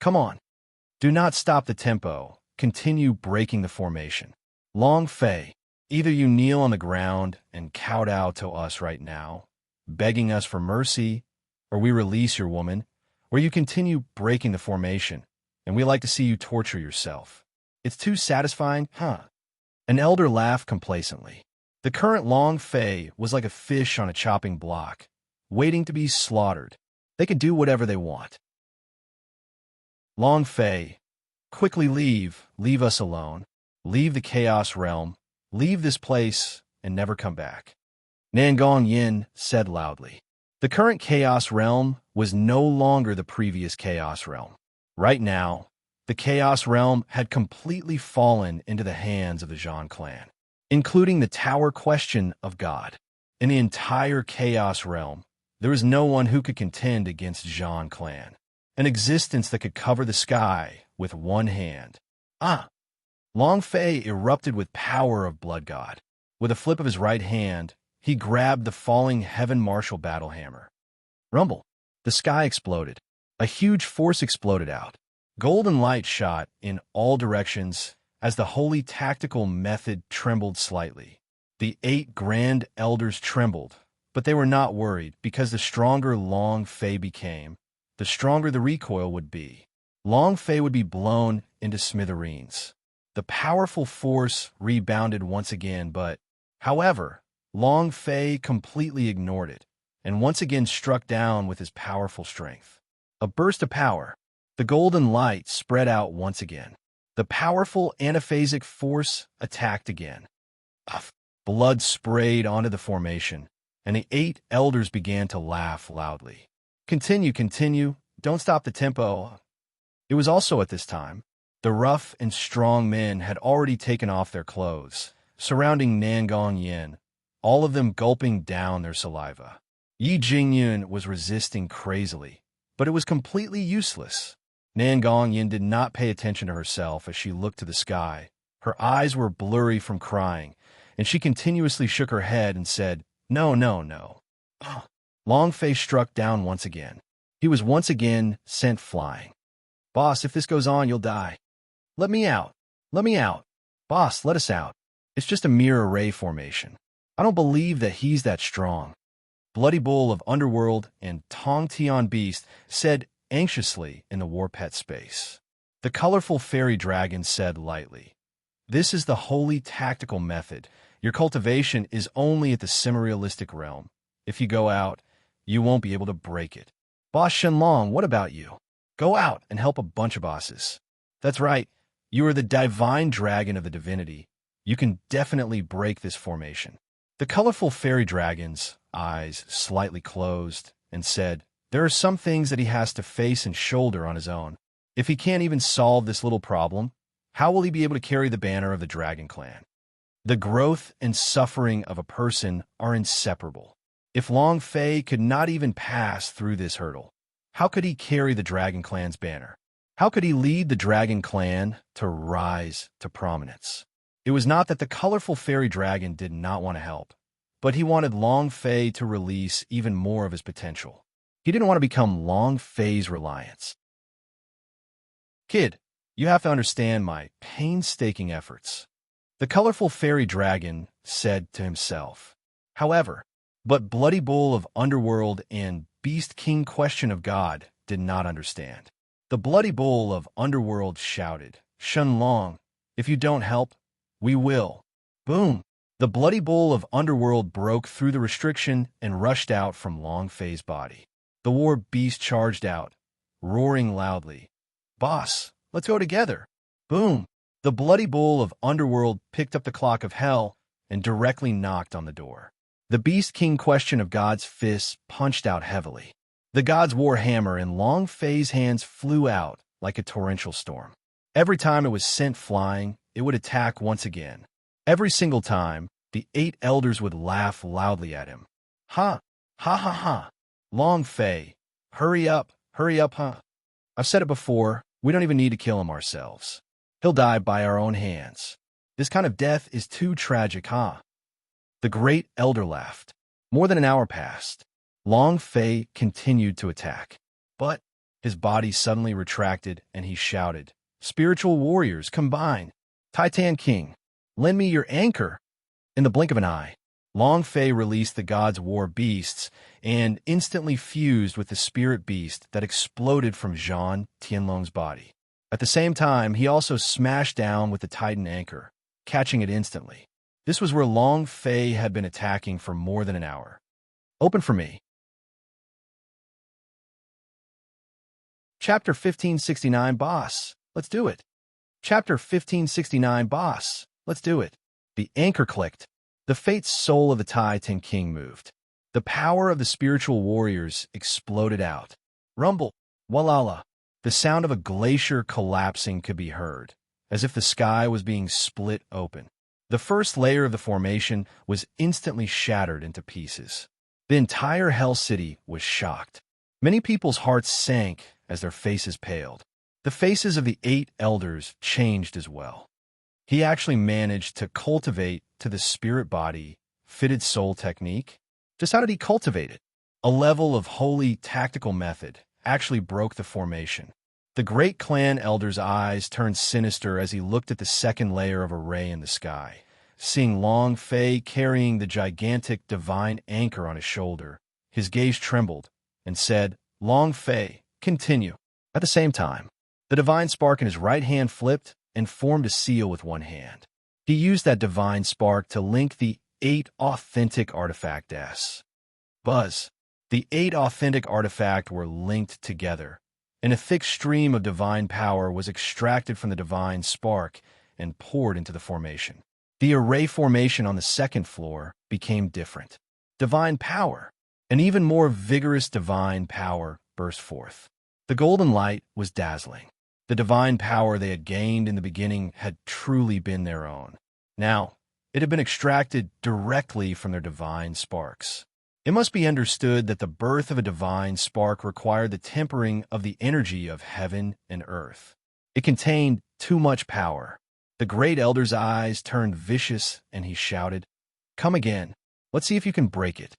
S1: Come on. Do not stop the tempo. Continue breaking the formation. Long Fei, either you kneel on the ground and kowtow to us right now, begging us for mercy, or we release your woman, or you continue breaking the formation, and we like to see you torture yourself. It's too satisfying, huh? An elder laughed complacently. The current Long Fei was like a fish on a chopping block, waiting to be slaughtered. They could do whatever they want. Long Fei, quickly leave us alone, leave the Chaos Realm, leave this place, and never come back. Nangong Yin said loudly. The current Chaos Realm was no longer the previous Chaos Realm. Right now, the Chaos Realm had completely fallen into the hands of the Zhang clan, including the Tower Question of God. In the entire Chaos Realm, there was no one who could contend against Zhang clan, an existence that could cover the sky with one hand. Long Fei erupted with power of Blood God. With a flip of his right hand, he grabbed the falling Heaven Marshal battle hammer. Rumble. The sky exploded. A huge force exploded out. Golden light shot in all directions as the holy tactical method trembled slightly. The 8 grand elders trembled, but they were not worried because the stronger Long Fei became, the stronger the recoil would be. Long Fei would be blown into smithereens. The powerful force rebounded once again, but, however, Long Fei completely ignored it, and once again struck down with his powerful strength. A burst of power. The golden light spread out once again. The powerful anaphasic force attacked again. Blood sprayed onto the formation, and the 8 elders began to laugh loudly. Continue, don't stop the tempo. It was also at this time, the rough and strong men had already taken off their clothes, surrounding Nangong Yin, all of them gulping down their saliva. Yi Jingyun was resisting crazily, but it was completely useless. Nangong Yin did not pay attention to herself as she looked to the sky. Her eyes were blurry from crying, and she continuously shook her head and said, No. Long Fei struck down once again. He was once again sent flying. Boss, if this goes on, you'll die. Let me out. Boss, let us out. It's just a mere array formation. I don't believe that he's that strong. Bloody Bull of Underworld and Tong Tian Beast said anxiously in the war pet space. The colorful fairy dragon said lightly, This is the holy tactical method. Your cultivation is only at the semi-realistic realm. If you go out, you won't be able to break it. Boss Shenlong, what about you? Go out and help a bunch of bosses. That's right. You are the divine dragon of the divinity. You can definitely break this formation. The colorful fairy dragon's eyes slightly closed and said, there are some things that he has to face and shoulder on his own. If he can't even solve this little problem, how will he be able to carry the banner of the Dragon Clan? The growth and suffering of a person are inseparable. If Long Fei could not even pass through this hurdle, how could he carry the Dragon Clan's banner? How could he lead the Dragon Clan to rise to prominence? It was not that the colorful fairy dragon did not want to help, but he wanted Long Fei to release even more of his potential. He didn't want to become Long Fei's reliance. Kid, you have to understand my painstaking efforts, the colorful fairy dragon said to himself. However, but Bloody Bull of Underworld and Beast King Question of God did not understand. The Bloody Bull of Underworld shouted, Shun Long, if you don't help, we will. Boom! The Bloody Bull of Underworld broke through the restriction and rushed out from Long Fei's body. The war beast charged out, roaring loudly. Boss, let's go together. Boom! The Bloody Bull of Underworld picked up the clock of hell and directly knocked on the door. The Beast King Question of God's fists punched out heavily. The God's war hammer in Long Fei's hands flew out like a torrential storm. Every time it was sent flying, it would attack once again. Every single time, the 8 elders would laugh loudly at him. Ha! Ha ha ha! Long Fei, hurry up, huh? I've said it before, we don't even need to kill him ourselves. He'll die by our own hands. This kind of death is too tragic, huh? The great elder laughed. More than an hour passed. Long Fei continued to attack. But his body suddenly retracted and he shouted, Spiritual warriors, combine! Titan King, lend me your anchor! In the blink of an eye, Long Fei released the God's war beasts and instantly fused with the spirit beast that exploded from Zhan Tianlong's body. At the same time, he also smashed down with the Titan anchor, catching it instantly. This was where Long Fei had been attacking for more than an hour. Open for me. Chapter 1569 Boss, let's do it. Chapter 1569 Boss, let's do it. The anchor clicked. The fate soul of the Titan King moved. The power of the spiritual warriors exploded out. Rumble, walala. The sound of a glacier collapsing could be heard, as if the sky was being split open. The first layer of the formation was instantly shattered into pieces. The entire Hell City was shocked. Many people's hearts sank as their faces paled. The faces of the 8 elders changed as well. He actually managed to cultivate to the spirit body fitted soul technique. Just how did he cultivate it? A level of holy tactical method actually broke the formation. The great clan elder's eyes turned sinister as he looked at the second layer of array in the sky. Seeing Long Fei carrying the gigantic divine anchor on his shoulder, his gaze trembled and said, Long Fei, continue. At the same time, the divine spark in his right hand flipped and formed a seal with one hand. He used that divine spark to link the 8 authentic artifacts. Buzz. The 8 authentic artifacts were linked together, and a thick stream of divine power was extracted from the divine spark and poured into the formation. The array formation on the second floor became different. Divine power, an even more vigorous divine power, burst forth. The golden light was dazzling. The divine power they had gained in the beginning had truly been their own. Now, it had been extracted directly from their divine sparks. It must be understood that the birth of a divine spark required the tempering of the energy of heaven and earth. It contained too much power. The great elder's eyes turned vicious, and he shouted, Come again. Let's see if you can break it.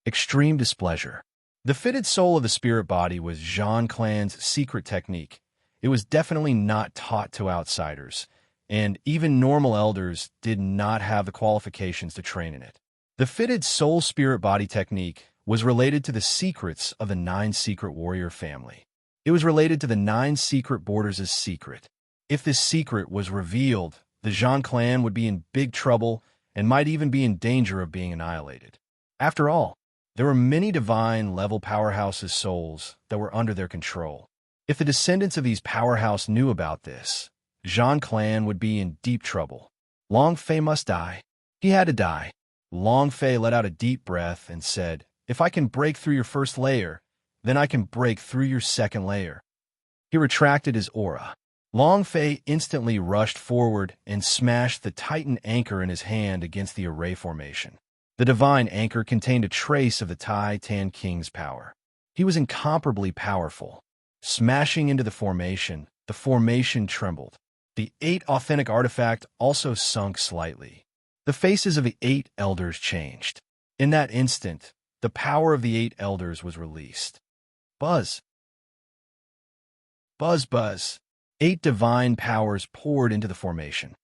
S1: Extreme displeasure. The fitted soul of the spirit body was Zhan Clan's secret technique. It was definitely not taught to outsiders, and even normal elders did not have the qualifications to train in it. The fitted soul spirit body technique was related to the secrets of the 9 secret warrior family. It was related to the 9 secret borders' secret. If this secret was revealed, the Zhan clan would be in big trouble and might even be in danger of being annihilated. After all, there were many divine level powerhouses' souls that were under their control. If the descendants of these powerhouse knew about this, Zhang clan would be in deep trouble. Long Fei must die. He had to die. Long Fei let out a deep breath and said, "If I can break through your first layer, then I can break through your second layer." He retracted his aura. Long Fei instantly rushed forward and smashed the titan anchor in his hand against the array formation. The divine anchor contained a trace of the Tai Tan King's power. He was incomparably powerful. Smashing into the formation trembled. The 8 authentic artifact also sunk slightly. The faces of the 8 elders changed. In that instant, the power of the 8 elders was released. Buzz. Buzz, buzz. 8 divine powers poured into the formation.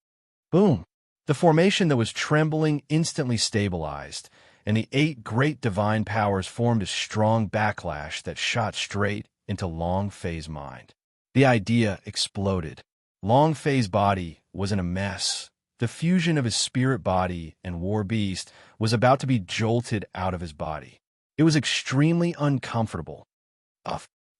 S1: Boom! The formation that was trembling instantly stabilized, and the 8 great divine powers formed a strong backlash that shot straight into Long Fei's mind. The idea exploded. Long Fei's body was in a mess. The fusion of his spirit body and war beast was about to be jolted out of his body. It was extremely uncomfortable.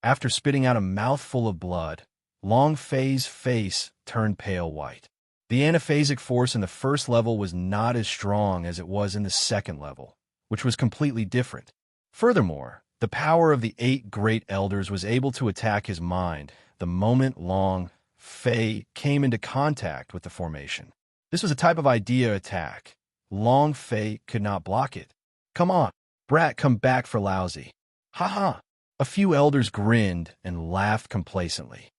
S1: After spitting out a mouthful of blood, Long Fei's face turned pale white. The anaphasic force in the first level was not as strong as it was in the second level, which was completely different. Furthermore, the power of the 8 great elders was able to attack his mind the moment Long Fei came into contact with the formation. This was a type of idea attack. Long Fei could not block it. "Come on, brat, come back for lousy." "Ha ha." A few elders grinned and laughed complacently.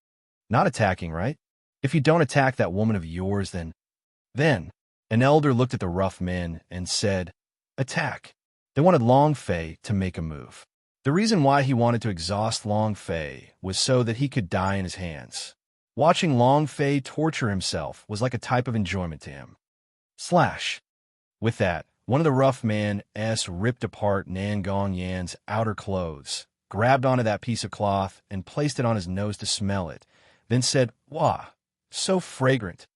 S1: "Not attacking, right? If you don't attack that woman of yours, then an elder looked at the rough men and said, "Attack." They wanted Long Fei to make a move. The reason why he wanted to exhaust Long Fei was so that he could die in his hands. Watching Long Fei torture himself was like a type of enjoyment to him. Slash. With that, one of the rough men ripped apart Nan Gong Yan's outer clothes, grabbed onto that piece of cloth, and placed it on his nose to smell it, then said, "Wah, so fragrant."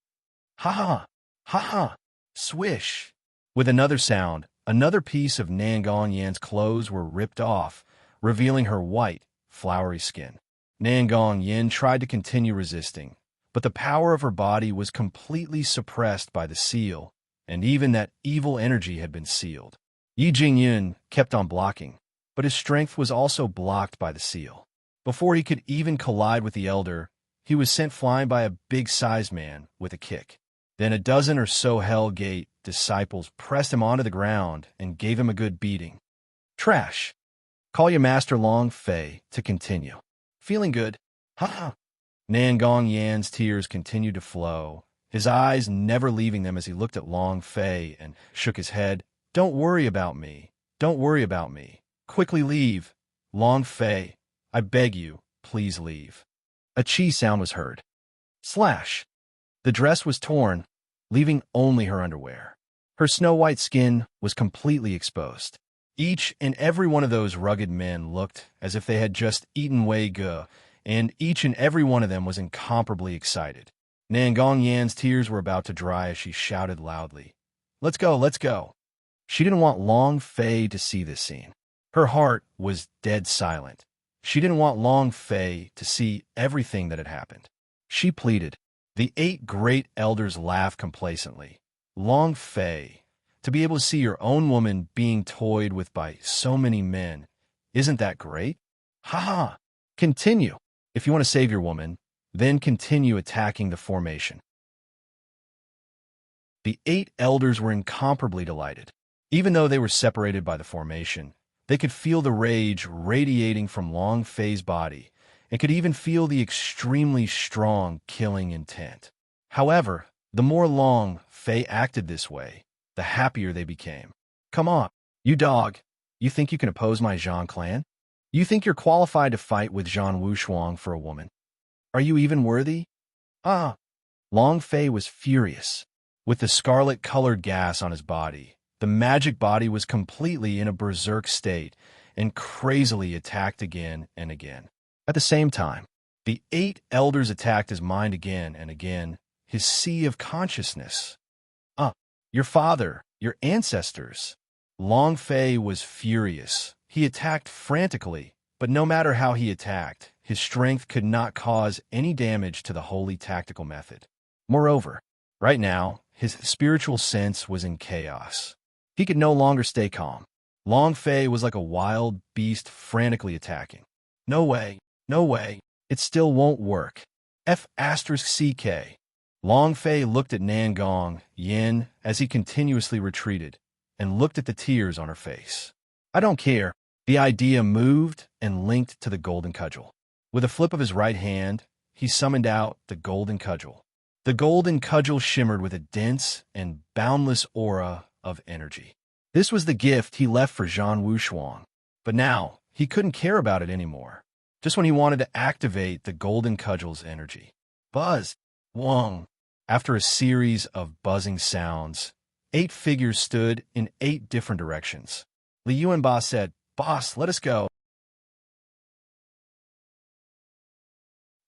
S1: "Ha ha, ha ha, swish." With another sound, another piece of Nan Gong Yan's clothes were ripped off, revealing her white, flowery skin. Nan Gong Yan tried to continue resisting, but the power of her body was completely suppressed by the seal, and even that evil energy had been sealed. Yi Jingyun kept on blocking, but his strength was also blocked by the seal. Before he could even collide with the elder, he was sent flying by a big-sized man with a kick. Then a dozen or so Hell Gate disciples pressed him onto the ground and gave him a good beating. "Trash. Call your master Long Fei to continue." "Feeling good." "Ha ha." Nan Gong Yan's tears continued to flow, his eyes never leaving them as he looked at Long Fei and shook his head. "Don't worry about me. Don't worry about me. Quickly leave. Long Fei, I beg you, please leave." A chi sound was heard. Slash. The dress was torn, leaving only her underwear. Her snow-white skin was completely exposed. Each and every one of those rugged men looked as if they had just eaten Wei Ge, and each and every one of them was incomparably excited. Nan Gong Yan's tears were about to dry as she shouted loudly, "Let's go, let's go." She didn't want Long Fei to see this scene. Her heart was dead silent. She didn't want Long Fei to see everything that had happened. She pleaded. The 8 great elders laughed complacently. "Long Fei, to be able to see your own woman being toyed with by so many men, isn't that great? Ha ha! Continue. If you want to save your woman, then continue attacking the formation." The 8 elders were incomparably delighted. Even though they were separated by the formation, they could feel the rage radiating from Long Fei's body and could even feel the extremely strong killing intent. However, the more Long Fei acted this way, the happier they became. "Come on, you dog. You think you can oppose my Zhang clan? You think you're qualified to fight with Zhang Wushuang for a woman? Are you even worthy?" Ah! Long Fei was furious. With the scarlet-colored gas on his body, the magic body was completely in a berserk state and crazily attacked again and again. At the same time, the 8 elders attacked his mind again and again, his sea of consciousness. Your father, your ancestors." Long Fei was furious. He attacked frantically, But no matter how he attacked, his strength could not cause any damage to the holy tactical method. Moreover, right now, his spiritual sense was in chaos. He could no longer stay calm. Long Fei was like a wild beast frantically attacking. No way, no way, it still won't work. F***CK. Long Fei looked at Nangong Yin as he continuously retreated, and looked at the tears on her face. I don't care. The idea moved and linked to the golden cudgel. With a flip of his right hand, he summoned out the golden cudgel. The golden cudgel shimmered with a dense and boundless aura of energy. This was the gift he left for Zhan Wushuang. But now, he couldn't care about it anymore. Just when he wanted to activate the golden cudgel's energy. Buzz! Wong! After a series of buzzing sounds, 8 figures stood in 8 different directions. Li Yuanba said, "Boss, let us go."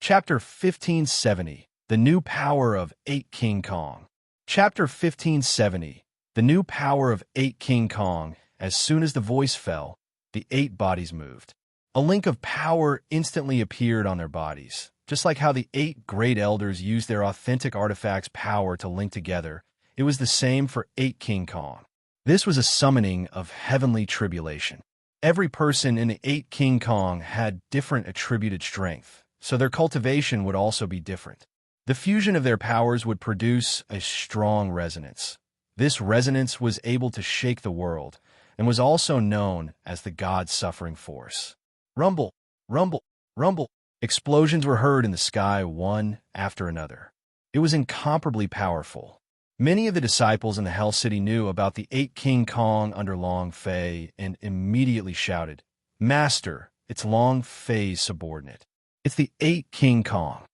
S1: Chapter 1570. The New Power of 8 King Kong. Chapter 1570. The New Power of 8 King Kong. As soon as the voice fell, the 8 bodies moved. A link of power instantly appeared on their bodies. Just like how the 8 great elders used their authentic artifacts' power to link together, it was the same for 8 King Kong. This was a summoning of heavenly tribulation. Every person in the 8 King Kong had different attributed strength, so their cultivation would also be different. The fusion of their powers would produce a strong resonance. This resonance was able to shake the world, and was also known as the God-suffering force. Rumble, rumble, rumble. Explosions were heard in the sky one after another. It was incomparably powerful. Many of the disciples in the Hell City knew about the 8 King Kong under Long Fei and immediately shouted, "Master, it's Long Fei's subordinate. It's the 8 King Kong.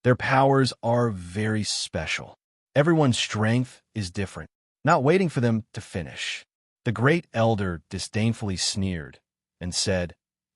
S1: Their powers are very special. Everyone's strength is different." Not waiting for them to finish, the great elder disdainfully sneered and said,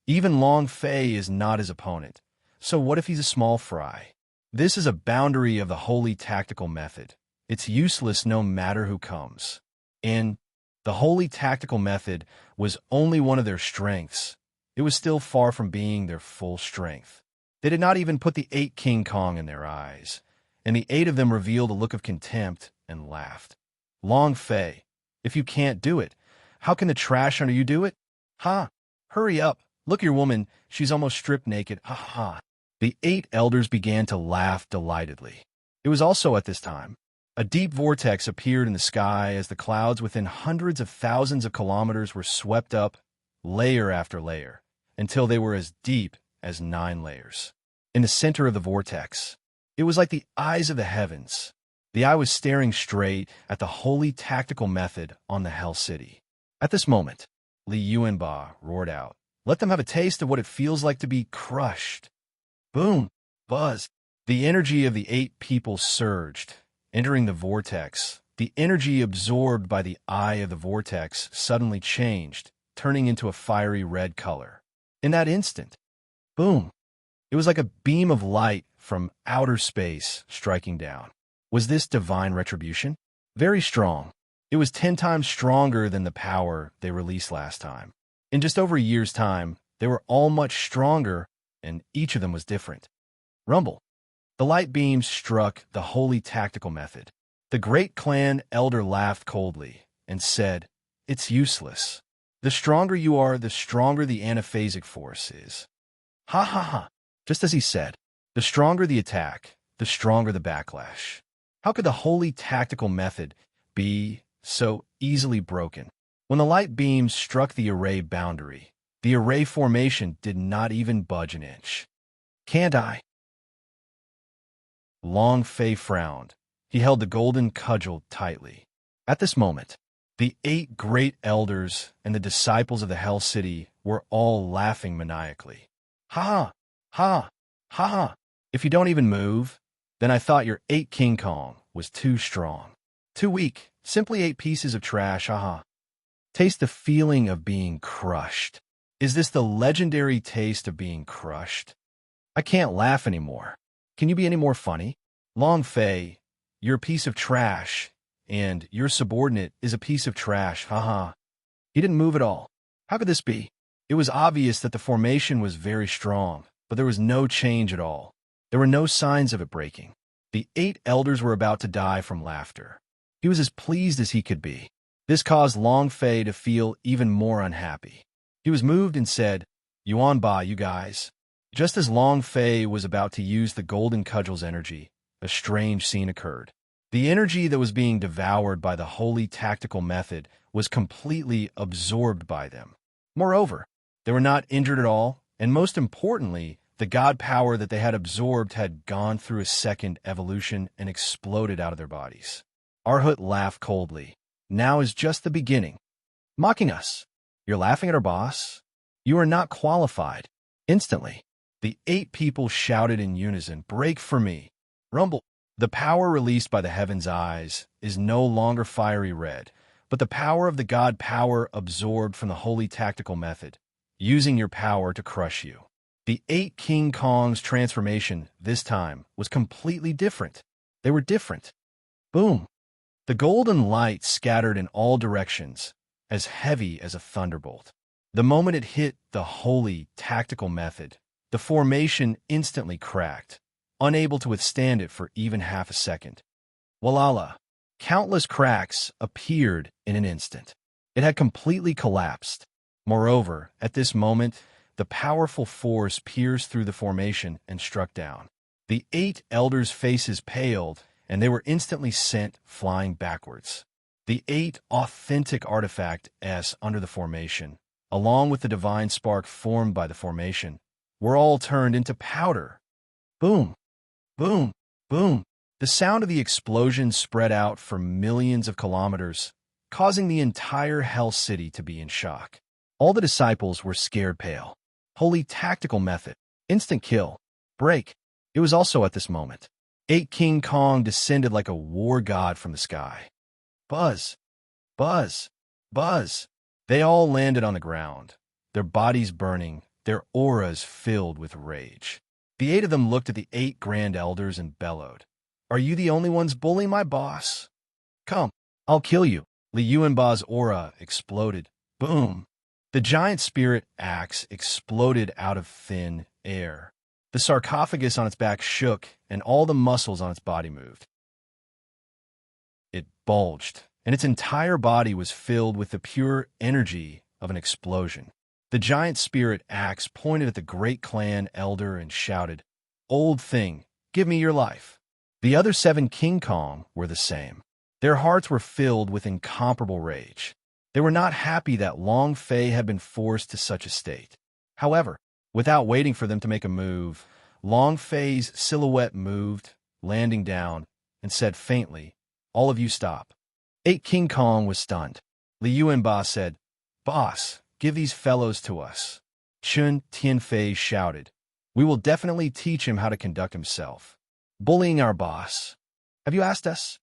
S1: "Even Long Fei is not his opponent. So what if he's a small fry? This is a boundary of the holy tactical method. It's useless no matter who comes." And the holy tactical method was only one of their strengths. It was still far from being their full strength. They did not even put the 8 King Kong in their eyes, and the 8 of them revealed a look of contempt and laughed. "Long Fei, if you can't do it, how can the trash under you do it? Ha! Hurry up. Look, your woman, she's almost stripped naked. Ha ha." The 8 elders began to laugh delightedly. It was also at this time. A deep vortex appeared in the sky as the clouds within hundreds of thousands of kilometers were swept up, layer after layer, until they were as deep as 9 layers. In the center of the vortex, it was like the eyes of the heavens. The eye was staring straight at the holy tactical method on the Hell City. At this moment, Li Yuanba roared out, "Let them have a taste of what it feels like to be crushed." Boom! Buzz! The energy of the 8 people surged, entering the vortex. The energy absorbed by the eye of the vortex suddenly changed, turning into a fiery red color. In that instant, boom! It was like a beam of light from outer space striking down. Was this divine retribution? Very strong. It was 10 times stronger than the power they released last time. In just over a year's time, they were all much stronger, and each of them was different. Rumble. The light beams struck the holy tactical method. The great clan elder laughed coldly and said, "It's useless. The stronger you are, the stronger the anaphasic force is." Ha ha ha. Just as he said, the stronger the attack, the stronger the backlash. How could the holy tactical method be so easily broken? When the light beams struck the array boundary, the array formation did not even budge an inch. "Can't I?" Long Fei frowned. He held the golden cudgel tightly. At this moment, the 8 great elders and the disciples of the Hell City were all laughing maniacally. "Ha! Ha! Ha! Ha! If you don't even move, then I thought your 8 King Kong was too strong. Too weak. Simply 8 pieces of trash, aha. Taste the feeling of being crushed. Is this the legendary taste of being crushed? I can't laugh anymore. Can you be any more funny? Long Fei, you're a piece of trash, and your subordinate is a piece of trash, haha." He didn't move at all. How could this be? It was obvious that the formation was very strong, but there was no change at all. There were no signs of it breaking. The 8 elders were about to die from laughter. He was as pleased as he could be. This caused Long Fei to feel even more unhappy. He was moved and said, "Yuan Ba, you guys." Just as Long Fei was about to use the golden cudgel's energy, a strange scene occurred. The energy that was being devoured by the holy tactical method was completely absorbed by them. Moreover, they were not injured at all, and most importantly, the god power that they had absorbed had gone through a second evolution and exploded out of their bodies. Arhut laughed coldly. "Now is just the beginning. Mocking us. You're laughing at our boss? You are not qualified." Instantly, the 8 people shouted in unison, "Break for me." Rumble. The power released by the heaven's eyes is no longer fiery red, but the power of the god power absorbed from the holy tactical method, using your power to crush you. The 8 King Kong's transformation, this time, was completely different. They were different. Boom! The golden light scattered in all directions, as heavy as a thunderbolt. The moment it hit the holy tactical method, the formation instantly cracked, unable to withstand it for even half a second. Walala! Countless cracks appeared in an instant. It had completely collapsed. Moreover, at this moment, the powerful force pierced through the formation and struck down. The 8 elders' faces paled, and they were instantly sent flying backwards. The 8 authentic artifacts under the formation, along with the divine spark formed by the formation, were all turned into powder. Boom! Boom! Boom! The sound of the explosion spread out for millions of kilometers, causing the entire Hell City to be in shock. All the disciples were scared pale. Holy tactical method. Instant kill. Break. It was also at this moment. 8 King Kong descended like a war god from the sky. Buzz. Buzz. Buzz. They all landed on the ground, their bodies burning, their auras filled with rage. The 8 of them looked at the 8 grand elders and bellowed, "Are you the only ones bullying my boss? Come, I'll kill you." Li Yuanba's aura exploded. Boom! The giant spirit axe exploded out of thin air. The sarcophagus on its back shook, and all the muscles on its body moved. It bulged, and its entire body was filled with the pure energy of an explosion. The giant spirit axe pointed at the great clan elder and shouted, "Old thing, give me your life." The other 7 King Kong were the same. Their hearts were filled with incomparable rage. They were not happy that Long Fei had been forced to such a state. However, without waiting for them to make a move, Long Fei's silhouette moved, landing down, and said faintly, "All of you stop." 8 King Kong was stunned. Li Yuanba said, "Boss, give these fellows to us." Chun Tianfei shouted, "We will definitely teach him how to conduct himself. Bullying our boss. Have you asked us?"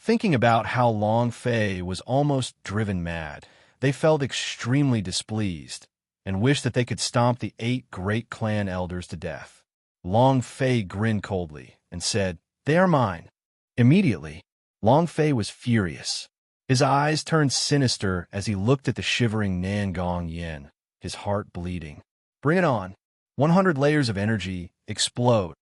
S1: Thinking about how Long Fei was almost driven mad, they felt extremely displeased and wished that they could stomp the 8 great clan elders to death. Long Fei grinned coldly and said, "They are mine." Immediately, Long Fei was furious. His eyes turned sinister as he looked at the shivering Nangong Yin, his heart bleeding. "Bring it on. 100 layers of energy, explode."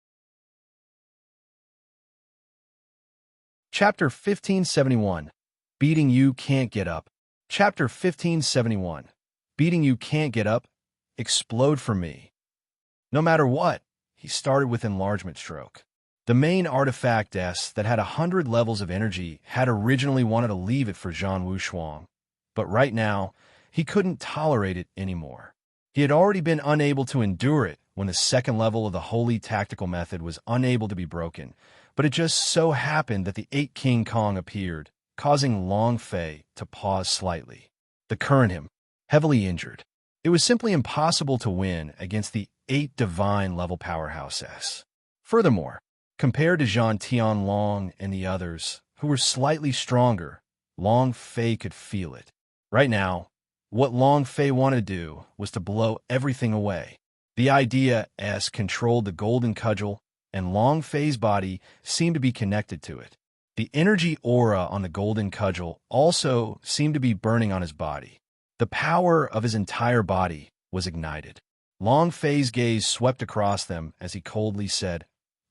S1: Chapter 1571. Beating You Can't Get Up. Chapter 1571. Beating You Can't Get Up. Explode for me. No matter what, he started with enlargement stroke. The main artifact S that had 100 levels of energy had originally wanted to leave it for Zhang Wushuang, but right now, he couldn't tolerate it anymore. He had already been unable to endure it when the second level of the holy tactical method was unable to be broken, but it just so happened that the 8 King Kong appeared, causing Long Fei to pause slightly. The current him, heavily injured. It was simply impossible to win against the 8 divine level powerhouses. Furthermore, compared to Zhang Tianlong and the others, who were slightly stronger, Long Fei could feel it. Right now, what Long Fei wanted to do was to blow everything away. The idea S controlled the golden cudgel, and Long Fei's body seemed to be connected to it. The energy aura on the golden cudgel also seemed to be burning on his body. The power of his entire body was ignited. Long Fei's gaze swept across them as he coldly said,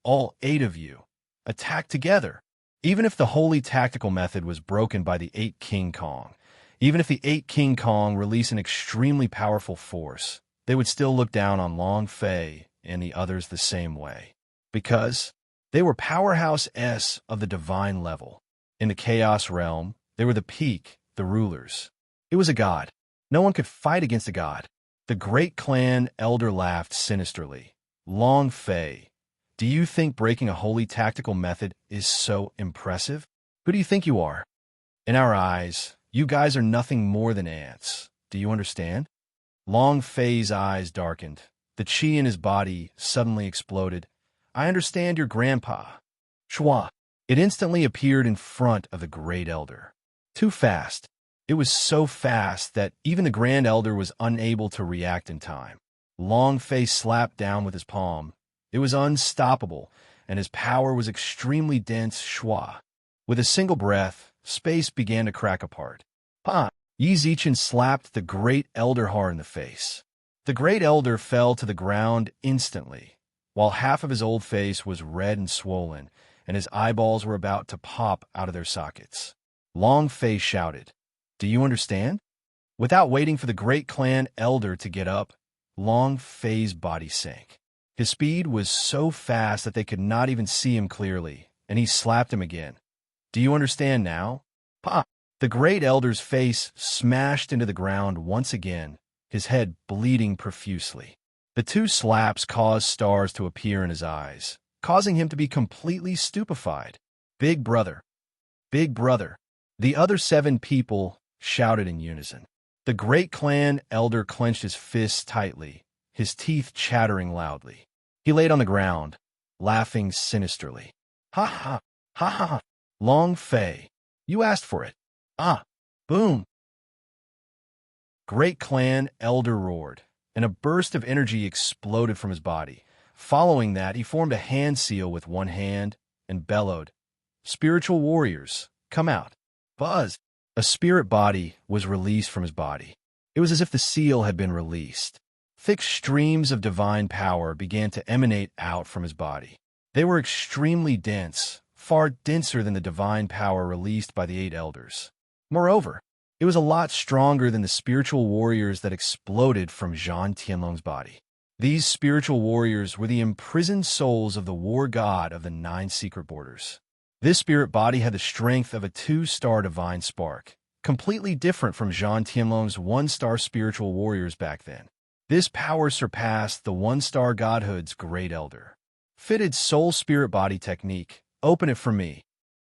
S1: "All 8 of you, attack together." Even if the holy tactical method was broken by the 8 King Kong, even if the 8 King Kong released an extremely powerful force, they would still look down on Long Fei and the others the same way. Because they were powerhouse S of the divine level. In the chaos realm, they were the peak, the rulers. It was a god. No one could fight against a god. The great clan elder laughed sinisterly. Long Fei, do you think breaking a holy tactical method is so impressive? Who do you think you are? In our eyes, you guys are nothing more than ants. Do you understand? Long Fei's eyes darkened. The chi in his body suddenly exploded. I understand your grandpa. Shua. It instantly appeared in front of the great elder. Too fast. It was so fast that even the grand elder was unable to react in time. Long Fei slapped down with his palm. It was unstoppable, and his power was extremely dense. Shua. With a single breath, space began to crack apart. Pa! Yi Zichen slapped the great elder hard in the face. The great elder fell to the ground instantly, while half of his old face was red and swollen, and his eyeballs were about to pop out of their sockets. Long Fei shouted, "Do you understand?" Without waiting for the great clan elder to get up, Long Fei's body sank. His speed was so fast that they could not even see him clearly, and he slapped him again. "Do you understand now?" Pa! The great elder's face smashed into the ground once again, his head bleeding profusely. The 2 slaps caused stars to appear in his eyes, causing him to be completely stupefied. "Big brother! Big brother!" The other 7 people shouted in unison. The great clan elder clenched his fists tightly, his teeth chattering loudly. He laid on the ground, laughing sinisterly. "Ha ha! Ha ha! Long Fei, you asked for it. Ah! Boom!" Great clan elder roared, and a burst of energy exploded from his body. Following that, he formed a hand seal with one hand and bellowed, "Spiritual warriors, come out." Buzz! A spirit body was released from his body. It was as if the seal had been released. Thick streams of divine power began to emanate out from his body. They were extremely dense, far denser than the divine power released by the 8 elders. Moreover, it was a lot stronger than the spiritual warriors that exploded from Zhan Tianlong's body. These spiritual warriors were the imprisoned souls of the war god of the 9 secret borders. This spirit body had the strength of a 2-star divine spark, completely different from Zhan Tianlong's 1-star spiritual warriors back then. This power surpassed the 1-star godhood's great elder. Fitted soul spirit body technique. Open it for me.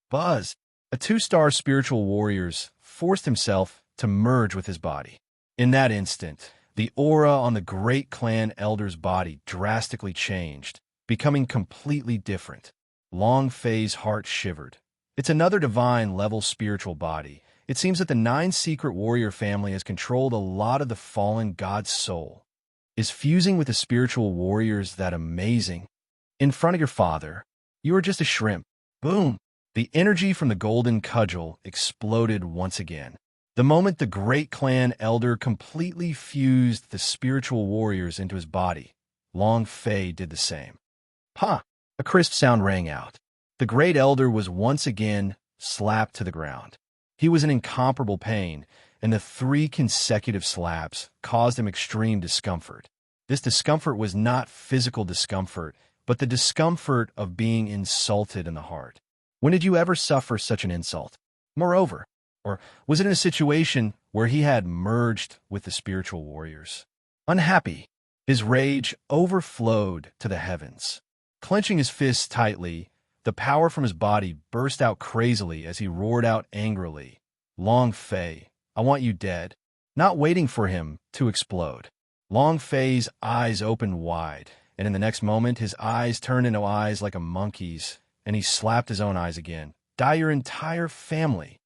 S1: Buzz! A 2-star spiritual warriors forced himself to merge with his body. In that instant, the aura on the great clan elder's body drastically changed, becoming completely different. Long Fei's heart shivered. It's another divine-level spiritual body. It seems that the 9 secret warrior family has controlled a lot of the fallen god's soul. Is fusing with the spiritual warriors that amazing? In front of your father, you are just a shrimp. Boom! The energy from the golden cudgel exploded once again. The moment the great clan elder completely fused the spiritual warriors into his body, Long Fei did the same. Ha! A crisp sound rang out. The great elder was once again slapped to the ground. He was in incomparable pain, and the 3 consecutive slaps caused him extreme discomfort. This discomfort was not physical discomfort, but the discomfort of being insulted in the heart. When did you ever suffer such an insult? Moreover, or was it in a situation where he had merged with the spiritual warriors? Unhappy, his rage overflowed to the heavens. Clenching his fists tightly, the power from his body burst out crazily as he roared out angrily, "Long Fei, I want you dead." Not waiting for him to explode, Long Fei's eyes opened wide, and in the next moment his eyes turned into eyes like a monkey's, and he slapped his own eyes again. "Die your entire family."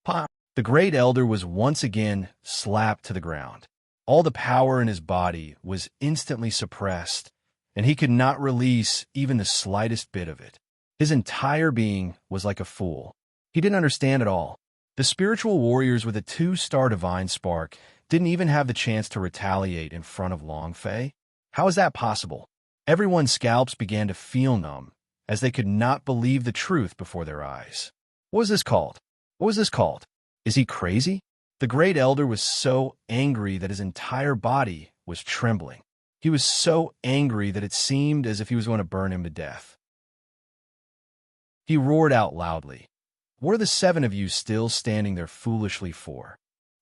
S1: Pop! The great elder was once again slapped to the ground. All the power in his body was instantly suppressed, and he could not release even the slightest bit of it. His entire being was like a fool. He didn't understand at all. The spiritual warriors with a 2-star divine spark didn't even have the chance to retaliate in front of Long Fei. How is that possible? Everyone's scalps began to feel numb, as they could not believe the truth before their eyes. What was this called? What was this called? Is he crazy? The great elder was so angry that his entire body was trembling. He was so angry that it seemed as if he was going to burn him to death. He roared out loudly. What are the 7 of you still standing there foolishly for?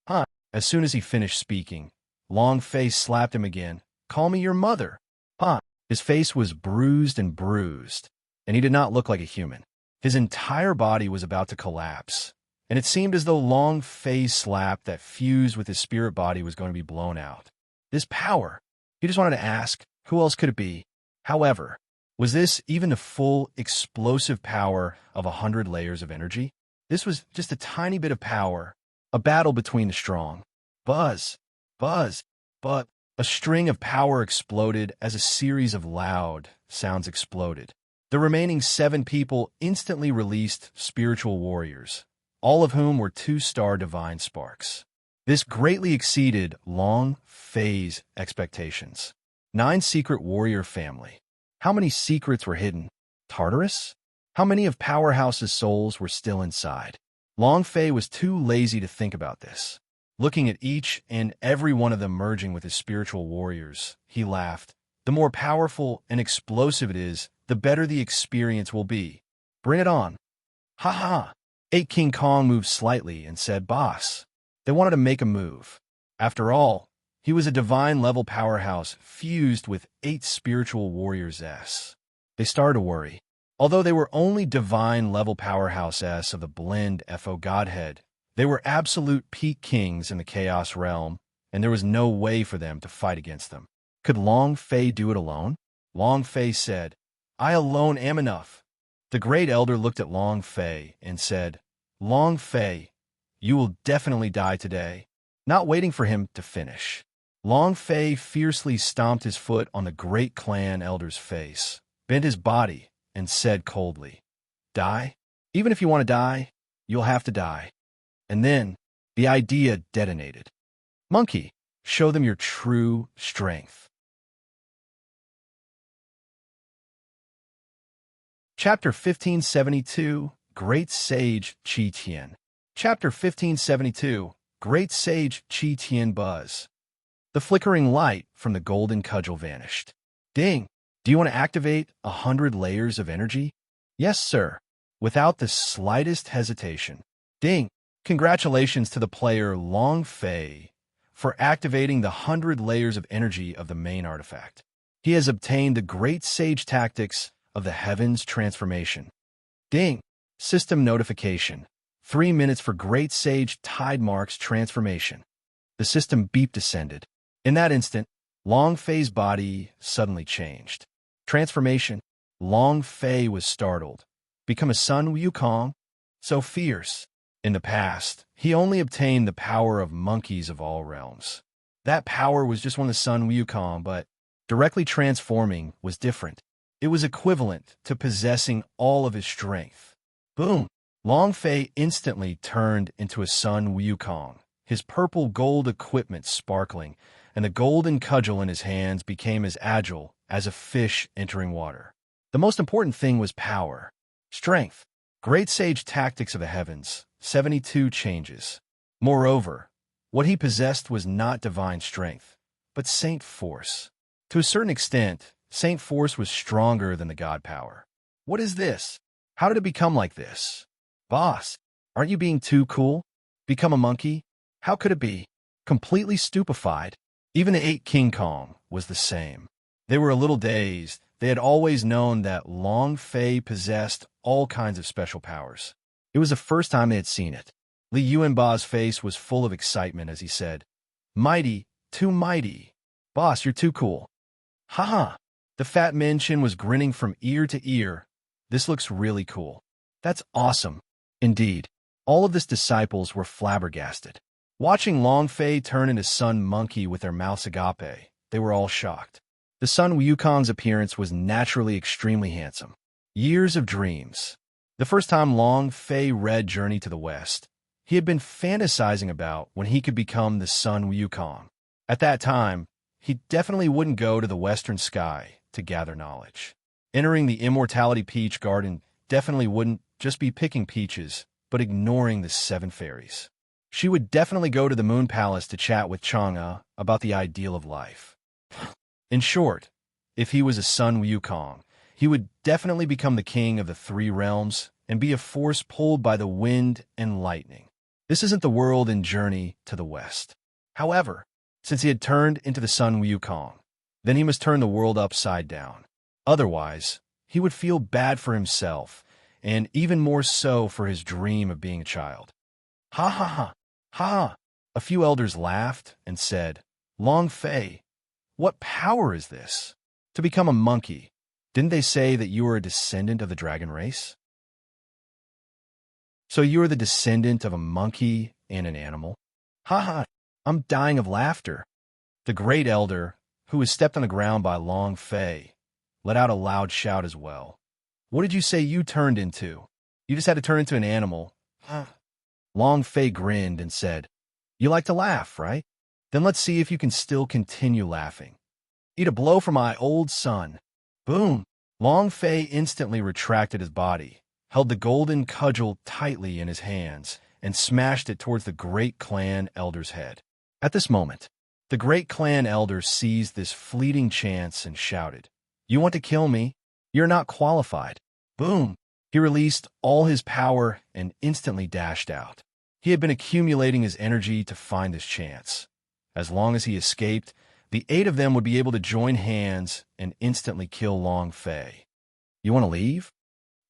S1: Huh? As soon as he finished speaking, Long Fei slapped him again. Call me your mother. Huh? His face was bruised, and he did not look like a human. His entire body was about to collapse, and it seemed as though Long Fei's slap that fused with his spirit body was going to be blown out. This power, he just wanted to ask, who else could it be? However, was this even the full, explosive power of 100 layers of energy? This was just a tiny bit of power, a battle between the strong. Buzz, buzz, but a string of power exploded as a series of loud sounds exploded. The remaining 7 people instantly released spiritual warriors, all of whom were 2-star divine sparks. This greatly exceeded Long Fei's expectations. 9 secret warrior family. How many secrets were hidden? Tartarus? How many of Powerhouse's souls were still inside? Long Fei was too lazy to think about this. Looking at each and every one of them merging with his spiritual warriors, he laughed. The more powerful and explosive it is, the better the experience will be. Bring it on. Ha ha. 8 King Kong moved slightly and said, Boss. They wanted to make a move. After all, he was a divine-level powerhouse fused with 8 spiritual warriors S. They started to worry. Although they were only divine-level powerhouse S of the blend FO Godhead, they were absolute peak kings in the Chaos realm, and there was no way for them to fight against them. Could Long Fei do it alone? Long Fei said, I alone am enough. The great elder looked at Long Fei and said, Long Fei, you will definitely die today. Not waiting for him to finish, Long Fei fiercely stomped his foot on the great clan elder's face, bent his body, and said coldly, Die? Even if you want to die, you'll have to die. And then the idea detonated. Monkey, show them your true strength. Chapter 1572, Great Sage Qi Tian. Chapter 1572, Great Sage Qi Tian Buzz. The flickering light from the golden cudgel vanished. Ding! Do you want to activate 100 layers of energy? Yes, sir. Without the slightest hesitation. Ding! Congratulations to the player Long Fei for activating the 100 layers of energy of the main artifact. He has obtained the Great Sage Tactics of the Heavens Transformation. Ding! System notification. 3 minutes for Great Sage Tide Marks Transformation. The system beep descended. In that instant, Long Fei's body suddenly changed. Transformation. Long Fei was startled. Become a Sun Wukong? So fierce. In the past, he only obtained the power of monkeys of all realms. That power was just one of the Sun Wukong, but directly transforming was different. It was equivalent to possessing all of his strength. Boom! Long Fei instantly turned into a Sun Wukong, his purple gold equipment sparkling, and the golden cudgel in his hands became as agile as a fish entering water. The most important thing was power. Strength. Great Sage Tactics of the Heavens. 72 changes. Moreover, what he possessed was not divine strength, but saint force. To a certain extent, saint force was stronger than the god power. What is this? How did it become like this? Boss, aren't you being too cool? Become a monkey? How could it be? Completely stupefied. Even the 8 King Kong was the same. They were a little dazed. They had always known that Long Fei possessed all kinds of special powers. It was the first time they had seen it. Li Yuanba's face was full of excitement as he said, Mighty, too mighty. Boss, you're too cool. Ha! The fat Minchin was grinning from ear to ear. This looks really cool. That's awesome. Indeed, all of his disciples were flabbergasted. Watching Long Fei turn into Sun Monkey with their mouths agape, they were all shocked. The Sun Wukong's appearance was naturally extremely handsome. Years of dreams. The first time Long Fei read Journey to the West, he had been fantasizing about when he could become the Sun Wukong. At that time, he definitely wouldn't go to the western sky to gather knowledge. Entering the Immortality Peach Garden definitely wouldn't just be picking peaches, but ignoring the 7 fairies. She would definitely go to the Moon Palace to chat with Chang'e about the ideal of life. In short, if he was a Sun Wukong, he would definitely become the king of the 3 realms and be a force pulled by the wind and lightning. This isn't the world in Journey to the West. However, since he had turned into the Sun Wukong, then he must turn the world upside down. Otherwise, he would feel bad for himself, and even more so for his dream of being a child. Ha ha ha, ha! A few elders laughed and said, Long Fei, what power is this? To become a monkey. Didn't they say that you are a descendant of the dragon race? So you are the descendant of a monkey and an animal? Ha ha, I'm dying of laughter. The great elder, who was stepped on the ground by Long Fei, let out a loud shout as well. What did you say you turned into? You just had to turn into an animal. Long Fei grinned and said, You like to laugh, right? Then let's see if you can still continue laughing. Eat a blow for my old son. Boom! Long Fei instantly retracted his body, held the golden cudgel tightly in his hands, and smashed it towards the great clan elder's head. At this moment, the great clan elder seized this fleeting chance and shouted, You want to kill me? You're not qualified. Boom! He released all his power and instantly dashed out. He had been accumulating his energy to find this chance. As long as he escaped, the 8 of them would be able to join hands and instantly kill Long Fei. You want to leave?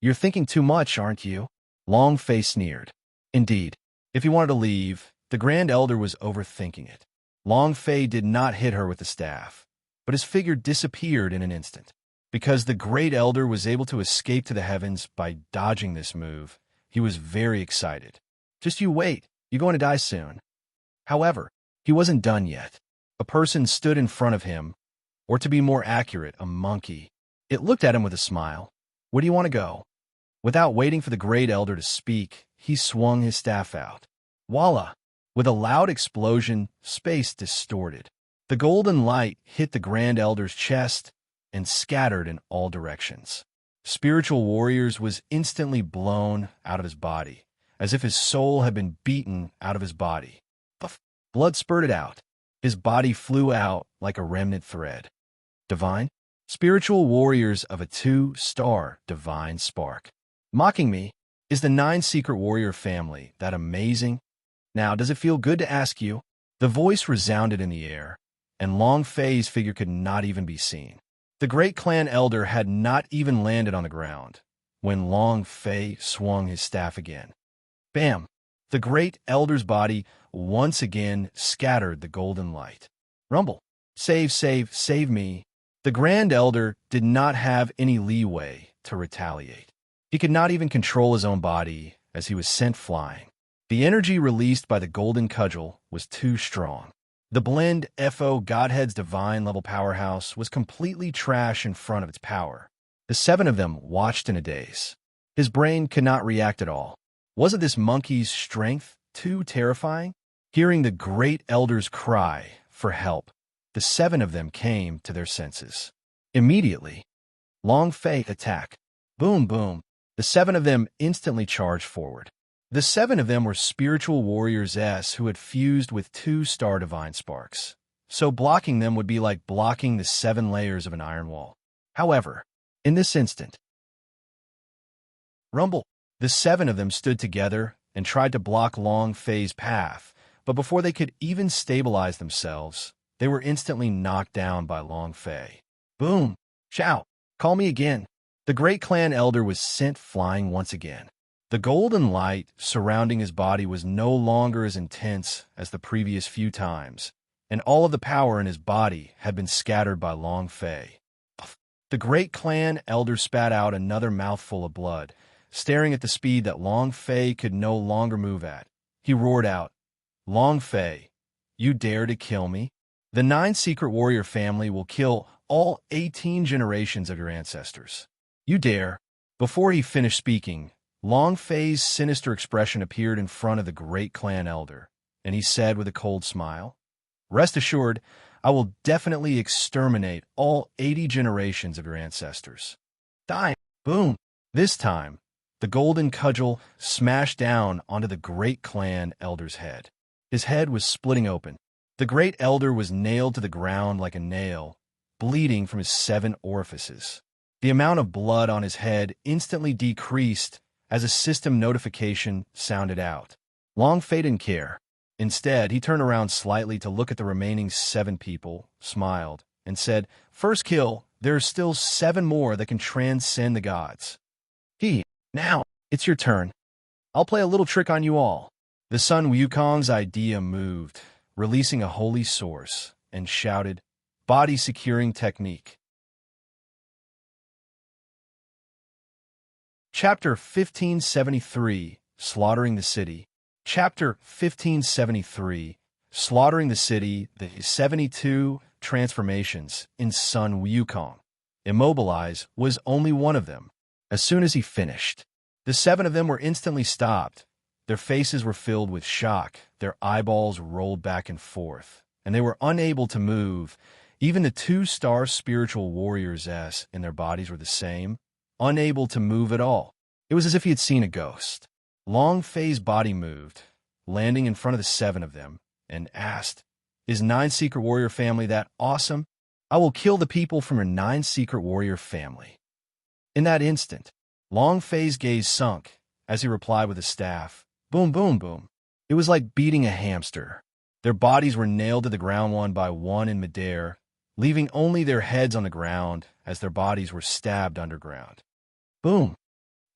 S1: You're thinking too much, aren't you? Long Fei sneered. Indeed, if he wanted to leave, the Grand Elder was overthinking it. Long Fei did not hit her with the staff, but his figure disappeared in an instant. Because the Great Elder was able to escape to the heavens by dodging this move, he was very excited. Just you wait, you're going to die soon. However, he wasn't done yet. A person stood in front of him, or to be more accurate, a monkey. It looked at him with a smile. Where do you want to go? Without waiting for the Great Elder to speak, he swung his staff out. Voila! With a loud explosion, space distorted. The golden light hit the Grand Elder's chest and scattered in all directions. Spiritual Warriors was instantly blown out of his body, as if his soul had been beaten out of his body. Puff! Blood spurted out. His body flew out like a remnant thread. Divine? Spiritual Warriors of a 2-star Divine Spark. Mocking me? Is the 9 Secret Warrior family that amazing? Now, does it feel good to ask you? The voice resounded in the air, and Long Fei's figure could not even be seen. The great clan elder had not even landed on the ground when Long Fei swung his staff again. Bam! The great elder's body once again scattered the golden light. Rumble! Save, save, save me! The Grand Elder did not have any leeway to retaliate. He could not even control his own body as he was sent flying. The energy released by the golden cudgel was too strong. The blend FO Godhead's divine level powerhouse was completely trash in front of its power. The 7 of them watched in a daze. His brain could not react at all. Wasn't this monkey's strength too terrifying? Hearing the great elder's cry for help, the 7 of them came to their senses. Immediately, Long Fei attack. Boom, boom. The 7 of them instantly charged forward. The 7 of them were spiritual warriors who had fused with 2-star divine sparks. So blocking them would be like blocking the 7 layers of an iron wall. However, in this instant, rumble! The 7 of them stood together and tried to block Long Fei's path, but before they could even stabilize themselves, they were instantly knocked down by Long Fei. Boom! Chow! Call me again. The great clan elder was sent flying once again. The golden light surrounding his body was no longer as intense as the previous few times, and all of the power in his body had been scattered by Long Fei. The great clan elder spat out another mouthful of blood, staring at the speed that Long Fei could no longer move at. He roared out, Long Fei, you dare to kill me? The 9 Secret Warrior family will kill all 18 generations of your ancestors. You dare. Before he finished speaking, Long Fei's sinister expression appeared in front of the great clan elder, and he said with a cold smile, "Rest assured, I will definitely exterminate all 80 generations of your ancestors." Die! Boom! This time, the golden cudgel smashed down onto the great clan elder's head. His head was splitting open. The great elder was nailed to the ground like a nail, bleeding from his 7 orifices. The amount of blood on his head instantly decreased as a system notification sounded out. Long Fei didn't care. Instead, he turned around slightly to look at the remaining 7 people, smiled, and said, "First kill, there are still 7 more that can transcend the gods. Now, it's your turn. I'll play a little trick on you all." The Sun Wukong's idea moved, releasing a holy source, and shouted, "Body securing technique." Chapter 1573, Slaughtering the City. Chapter 1573, Slaughtering the City, the 72 transformations in Sun Wukong. Immobilize was only one of them. As soon as he finished, the 7 of them were instantly stopped. Their faces were filled with shock, their eyeballs rolled back and forth, and they were unable to move. Even the 2-star spiritual warriors' in their bodies were the same, unable to move at all. It was as if he had seen a ghost. Long Fei's body moved, landing in front of the 7 of them, and asked, "Is 9 Secret Warrior family that awesome? I will kill the people from your 9 Secret Warrior family." In that instant, Long Fei's gaze sunk as he replied with a staff, "Boom, boom, boom." It was like beating a hamster. Their bodies were nailed to the ground one by one in midair, leaving only their heads on the ground as their bodies were stabbed underground. Boom,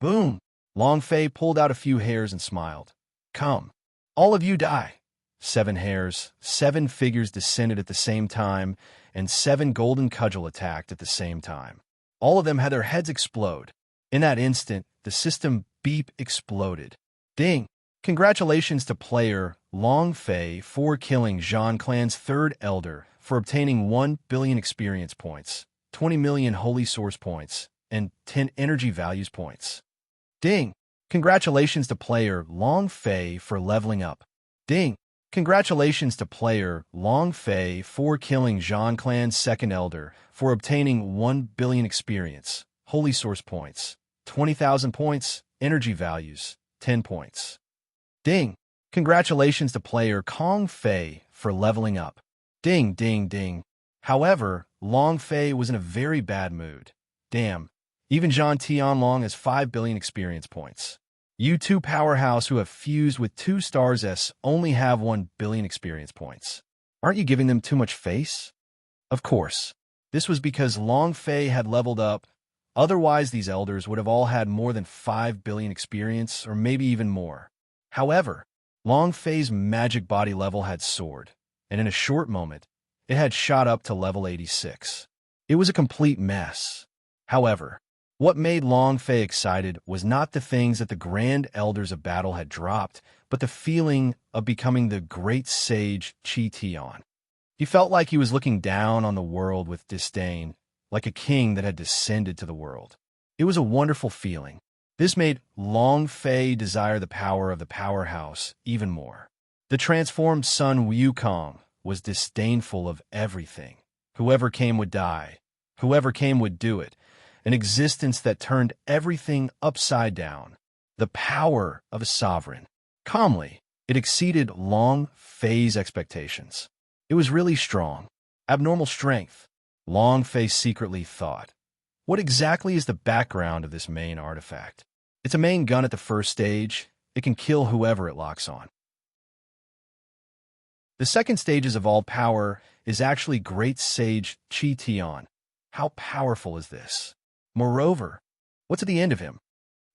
S1: boom. Long Fei pulled out a few hairs and smiled. "Come, all of you die." 7 hairs, 7 figures descended at the same time, and 7 golden cudgel attacked at the same time. All of them had their heads explode. In that instant, the system beep exploded. Ding! Congratulations to player Long Fei for killing Zhang Clan's 3rd elder for obtaining 1 billion experience points, 20 million holy source points, and 10 energy values points. Ding! Congratulations to player Long Fei for leveling up. Ding! Congratulations to player Long Fei for killing Zhang Clan's 2nd elder for obtaining 1 billion experience, holy source points, 20,000 points, energy values, 10 points. Ding! Congratulations to player Kong Fei for leveling up. Ding, ding, ding. However, Long Fei was in a very bad mood. Damn, even Zhang Tianlong has 5 billion experience points. You 2 powerhouse who have fused with 2 stars only have 1 billion experience points. Aren't you giving them too much face? Of course. This was because Long Fei had leveled up. Otherwise, these elders would have all had more than 5 billion experience, or maybe even more. However, Long Fei's magic body level had soared, and in a short moment, it had shot up to level 86. It was a complete mess. However, what made Long Fei excited was not the things that the Grand Elders of Battle had dropped, but the feeling of becoming the great sage Qi Tian. He felt like he was looking down on the world with disdain, like a king that had descended to the world. It was a wonderful feeling. This made Long Fei desire the power of the powerhouse even more. The transformed Sun Wukong was disdainful of everything. Whoever came would die. Whoever came would do it. An existence that turned everything upside down. The power of a sovereign. Calmly, it exceeded Long Fei's expectations. It was really strong. Abnormal strength. Long Fei secretly thought, what exactly is the background of this main artifact? It's a main gun at the first stage. It can kill whoever it locks on. The second stages of all power is actually Great Sage Qi Tian. How powerful is this? Moreover, what's at the end of him?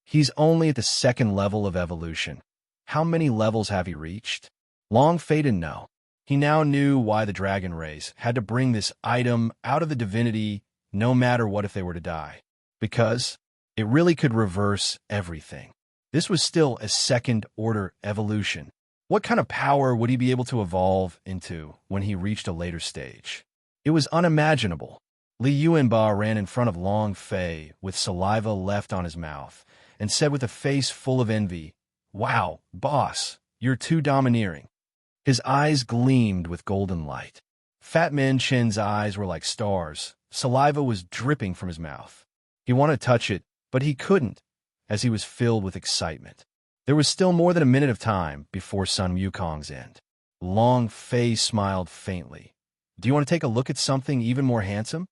S1: He's only at the 2nd level of evolution. How many levels have he reached? Long Fei didn't know. He now knew why the dragon race had to bring this item out of the divinity no matter what if they were to die. Because it really could reverse everything. This was still a 2nd-order evolution. What kind of power would he be able to evolve into when he reached a later stage? It was unimaginable. Li Yuanba ran in front of Long Fei with saliva left on his mouth and said with a face full of envy, "Wow, boss, you're too domineering." His eyes gleamed with golden light. Fat Man Chen's eyes were like stars. Saliva was dripping from his mouth. He wanted to touch it, but he couldn't, as he was filled with excitement. There was still more than a minute of time before Sun Wukong's end. Long Fei smiled faintly. "Do you want to take a look at something even more handsome?"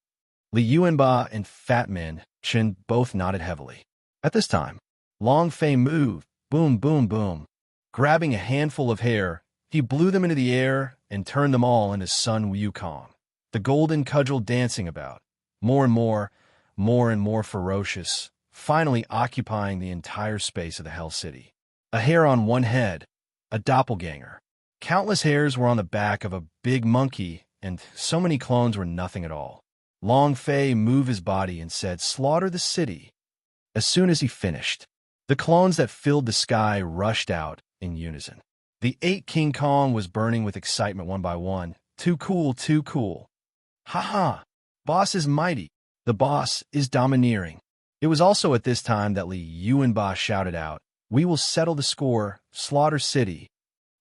S1: Li Yuanba and Fat Man Chen both nodded heavily. At this time, Long Fei moved, boom, boom, boom. Grabbing a handful of hair, he blew them into the air and turned them all into Sun Wukong, the golden cudgel dancing about, more and more ferocious, finally occupying the entire space of the Hell City. A hair on one head, a doppelganger. Countless hairs were on the back of a big monkey, and so many clones were nothing at all. Long Fei moved his body and said, "Slaughter the city." As soon as he finished, the clones that filled the sky rushed out in unison. The 8 King Kong was burning with excitement one by one. Too cool, too cool. Ha ha! Boss is mighty. The boss is domineering. It was also at this time that Li Yuanba shouted out, "We will settle the score, slaughter city."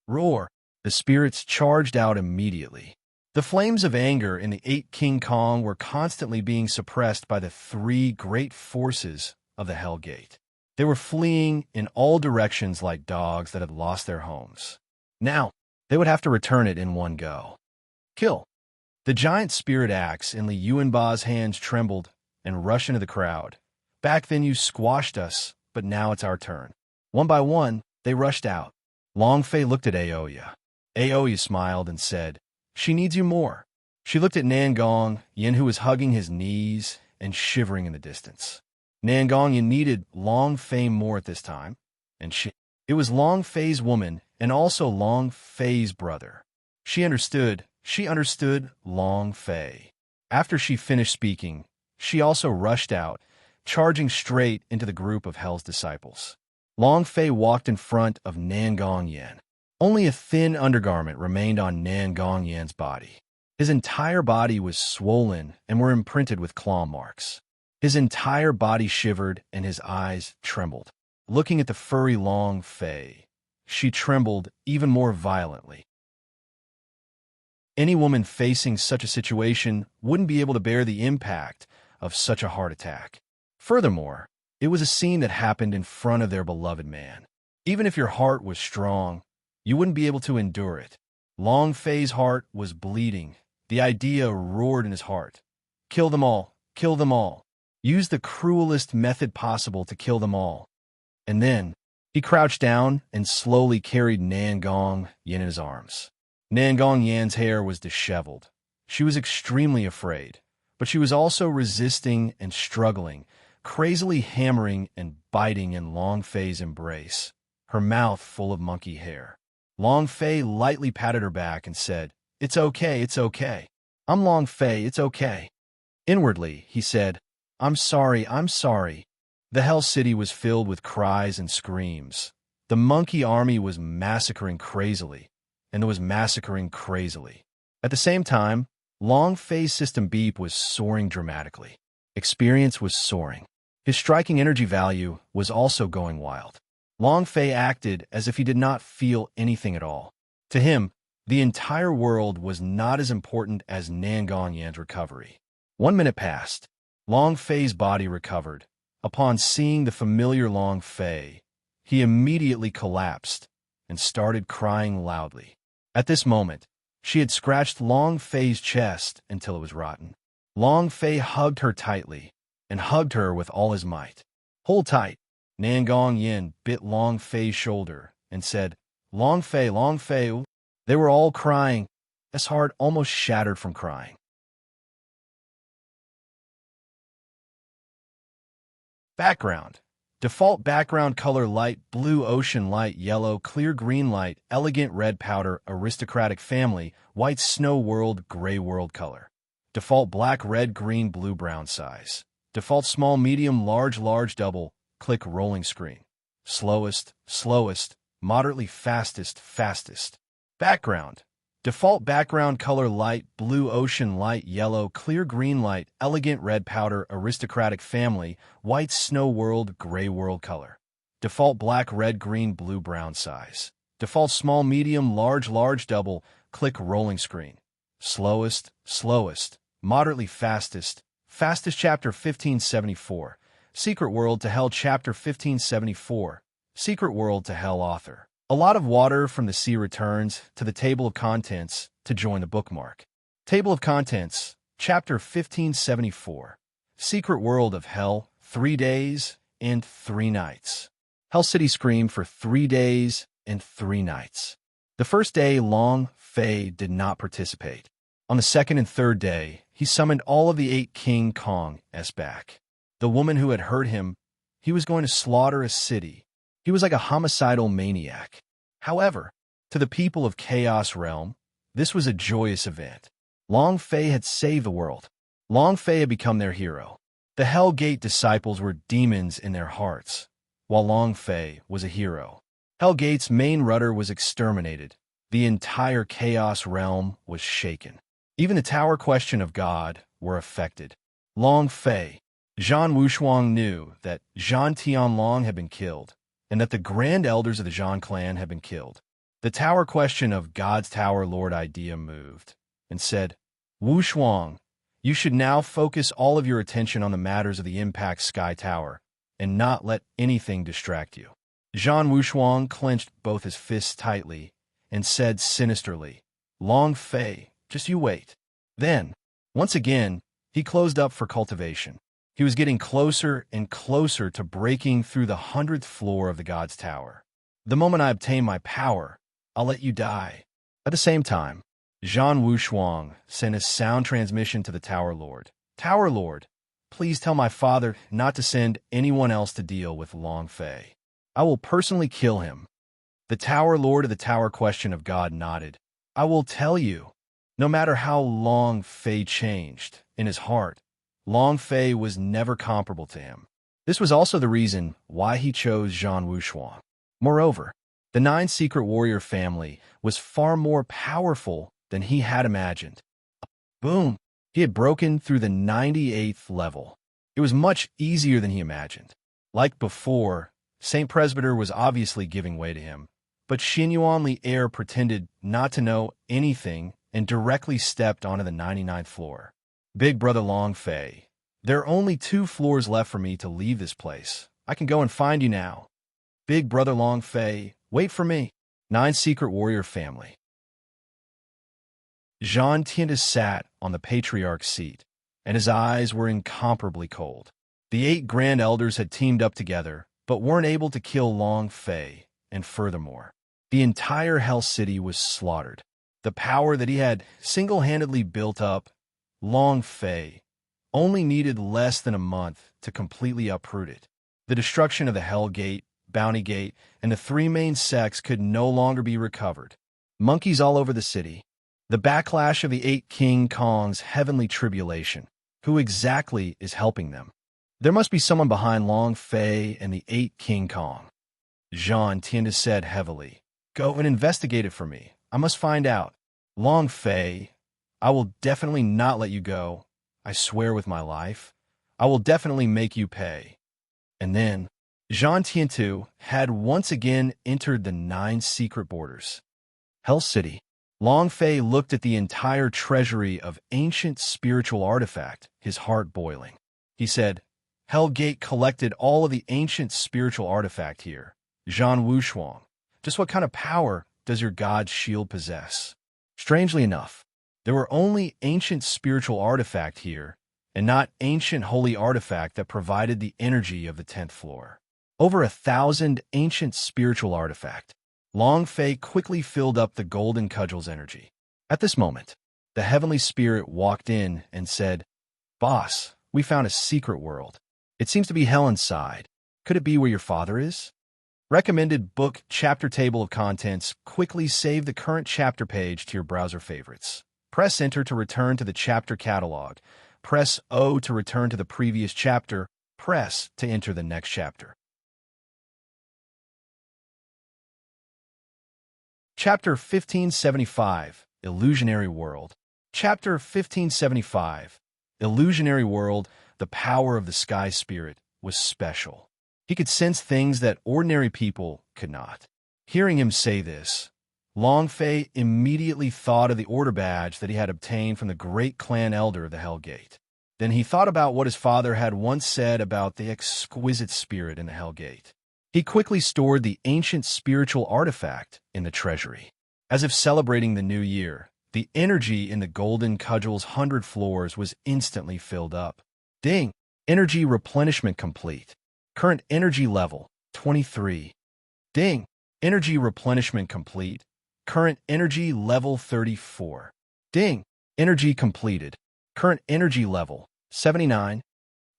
S1: Roar! The spirits charged out immediately. The flames of anger in the 8 King Kong were constantly being suppressed by the 3 great forces of the Hell Gate. They were fleeing in all directions like dogs that had lost their homes. Now, they would have to return it in one go. Kill! The giant spirit axe in Li Yuanba's hands trembled and rushed into the crowd. "Back then you squashed us, but now it's our turn." One by one, they rushed out. Long Fei looked at Aoya. Aoya smiled and said, "She needs you more." She looked at Nangong Yin, who was hugging his knees and shivering in the distance. Nangong Yin needed Long Fei more at this time, and it was Long Fei's woman and also Long Fei's brother. She understood Long Fei. After she finished speaking, she also rushed out, charging straight into the group of Hell's disciples. Long Fei walked in front of Nangong Yin. Only a thin undergarment remained on Nangong Yin's body. His entire body was swollen and were imprinted with claw marks. His entire body shivered and his eyes trembled. Looking at the furry Long Fei, she trembled even more violently. Any woman facing such a situation wouldn't be able to bear the impact of such a heart attack. Furthermore, it was a scene that happened in front of their beloved man. Even if your heart was strong, you wouldn't be able to endure it. Long Fei's heart was bleeding. The idea roared in his heart. Kill them all. Kill them all. Use the cruelest method possible to kill them all. And then, he crouched down and slowly carried Nangong Yin in his arms. Nangong Yan's hair was disheveled. She was extremely afraid, but she was also resisting and struggling, crazily hammering and biting in Long Fei's embrace, her mouth full of monkey hair. Long Fei lightly patted her back and said, "It's okay, it's okay. I'm Long Fei, it's okay." Inwardly, he said, I'm sorry. The Hell City was filled with cries and screams. The monkey army was massacring crazily, and it was massacring crazily. At the same time, Long Fei's system beep was soaring dramatically. Experience was soaring. His striking energy value was also going wild. Long Fei acted as if he did not feel anything at all. To him, the entire world was not as important as Nangong Yan's recovery. 1 minute passed. Long Fei's body recovered. Upon seeing the familiar Long Fei, he immediately collapsed and started crying loudly. At this moment, she had scratched Long Fei's chest until it was rotten. Long Fei hugged her tightly and hugged her with all his might. Hold tight. Nangong Yin bit Long Fei's shoulder and said, Long Fei, Long Fei. They were all crying. His heart almost shattered from crying. Background. Default background color light blue, ocean light yellow, clear green light, elegant red powder, aristocratic family, white snow world, gray world color. Default black, red, green, blue, brown size. Default small, medium, large, double, click rolling screen. Slowest, moderately fastest. Background. Default background color light blue, ocean light yellow, clear green light, elegant red powder, aristocratic family, white snow world, gray world color. Default black red green blue brown size. Default small medium large double, click rolling screen. Slowest, moderately fastest chapter 1574. Secret World to Hell chapter 1574. Secret World to Hell author. A lot of water from the sea returns to the table of contents to join the bookmark. Table of contents, chapter 1574. Secret World of Hell, 3 days and 3 nights. Hell City screamed for 3 days and 3 nights. The first day, Long Fei did not participate. On the second and third day, he summoned all of the 8 King Kong's back. The woman who had hurt him, he was going to slaughter a city. He was like a homicidal maniac. However, to the people of Chaos Realm, this was a joyous event. Long Fei had saved the world. Long Fei had become their hero. The Hell Gate disciples were demons in their hearts, while Long Fei was a hero. Hell Gate's main rudder was exterminated. The entire Chaos Realm was shaken. Even the Tower Question of God were affected. Long Fei. Zhan Wushuang knew that Zhan Tianlong had been killed, and that the Grand Elders of the Zhan clan had been killed. The Tower Question of God's Tower Lord idea moved, and said, Wushuang, you should now focus all of your attention on the matters of the Impact Sky Tower, and not let anything distract you. Zhan Wushuang clenched both his fists tightly, and said sinisterly, Long Fei, just you wait. Then, once again, he closed up for cultivation. He was getting closer and closer to breaking through the 100th floor of the God's Tower. The moment I obtain my power, I'll let you die. At the same time, Zhan Wushuang sent a sound transmission to the Tower Lord. Tower Lord, please tell my father not to send anyone else to deal with Long Fei. I will personally kill him. The Tower Lord of the Tower Question of God nodded. I will tell you, no matter how Long Fei changed in his heart, Long Fei was never comparable to him. This was also the reason why he chose Zhan Wushuang. Moreover, the 9 Secret Warrior family was far more powerful than he had imagined. Boom! He had broken through the 98th level. It was much easier than he imagined. Like before, Saint Presbyter was obviously giving way to him, but Xinyuan Li Heir pretended not to know anything and directly stepped onto the 99th floor. Big Brother Long Fei, there are only 2 floors left for me to leave this place. I can go and find you now. Big Brother Long Fei, wait for me. 9 Secret Warrior family. Zhan Tiantis sat on the patriarch's seat, and his eyes were incomparably cold. The 8 Grand Elders had teamed up together, but weren't able to kill Long Fei, and furthermore, the entire Hell City was slaughtered. The power that he had single-handedly built up, Long Fei, only needed less than a month to completely uproot it. The destruction of the Hell Gate, Bounty Gate, and the 3 main sects could no longer be recovered. Monkeys all over the city. The backlash of the 8 King Kong's heavenly tribulation. Who exactly is helping them? There must be someone behind Long Fei and the 8 King Kong. Zhan Tiantis said heavily, Go and investigate it for me. I must find out. Long Fei, I will definitely not let you go. I swear with my life. I will definitely make you pay. And then, Zhan Tiantis had once again entered the 9 secret borders. Hell City. Long Fei looked at the entire treasury of ancient spiritual artifact, his heart boiling. He said, Hell Gate collected all of the ancient spiritual artifact here. Zhan Wushuang, just what kind of power does your God's shield possess? Strangely enough, there were only ancient spiritual artifact here, and not ancient holy artifact that provided the energy of the 10th floor. Over 1,000 ancient spiritual artifact. Long Fei quickly filled up the golden cudgel's energy. At this moment, the heavenly spirit walked in and said, Boss, we found a secret world. It seems to be hell inside. Could it be where your father is? Recommended book chapter table of contents. Quickly save the current chapter page to your browser favorites. Press Enter to return to the chapter catalog. Press O to return to the previous chapter. Press to enter the next chapter. Chapter 1575, Illusionary World. Chapter 1575. Illusionary World, the power of the sky spirit, was special. He could sense things that ordinary people could not. Hearing him say this, Long Fei immediately thought of the order badge that he had obtained from the great clan elder of the Hell Gate. Then he thought about what his father had once said about the exquisite spirit in the Hell Gate. He quickly stored the ancient spiritual artifact in the treasury. As if celebrating the new year, the energy in the golden cudgel's 100 floors was instantly filled up. Ding! Energy replenishment complete. Current energy level, 23. Ding! Energy replenishment complete. Current energy level, 34. Ding! Energy completed. Current energy level, 79.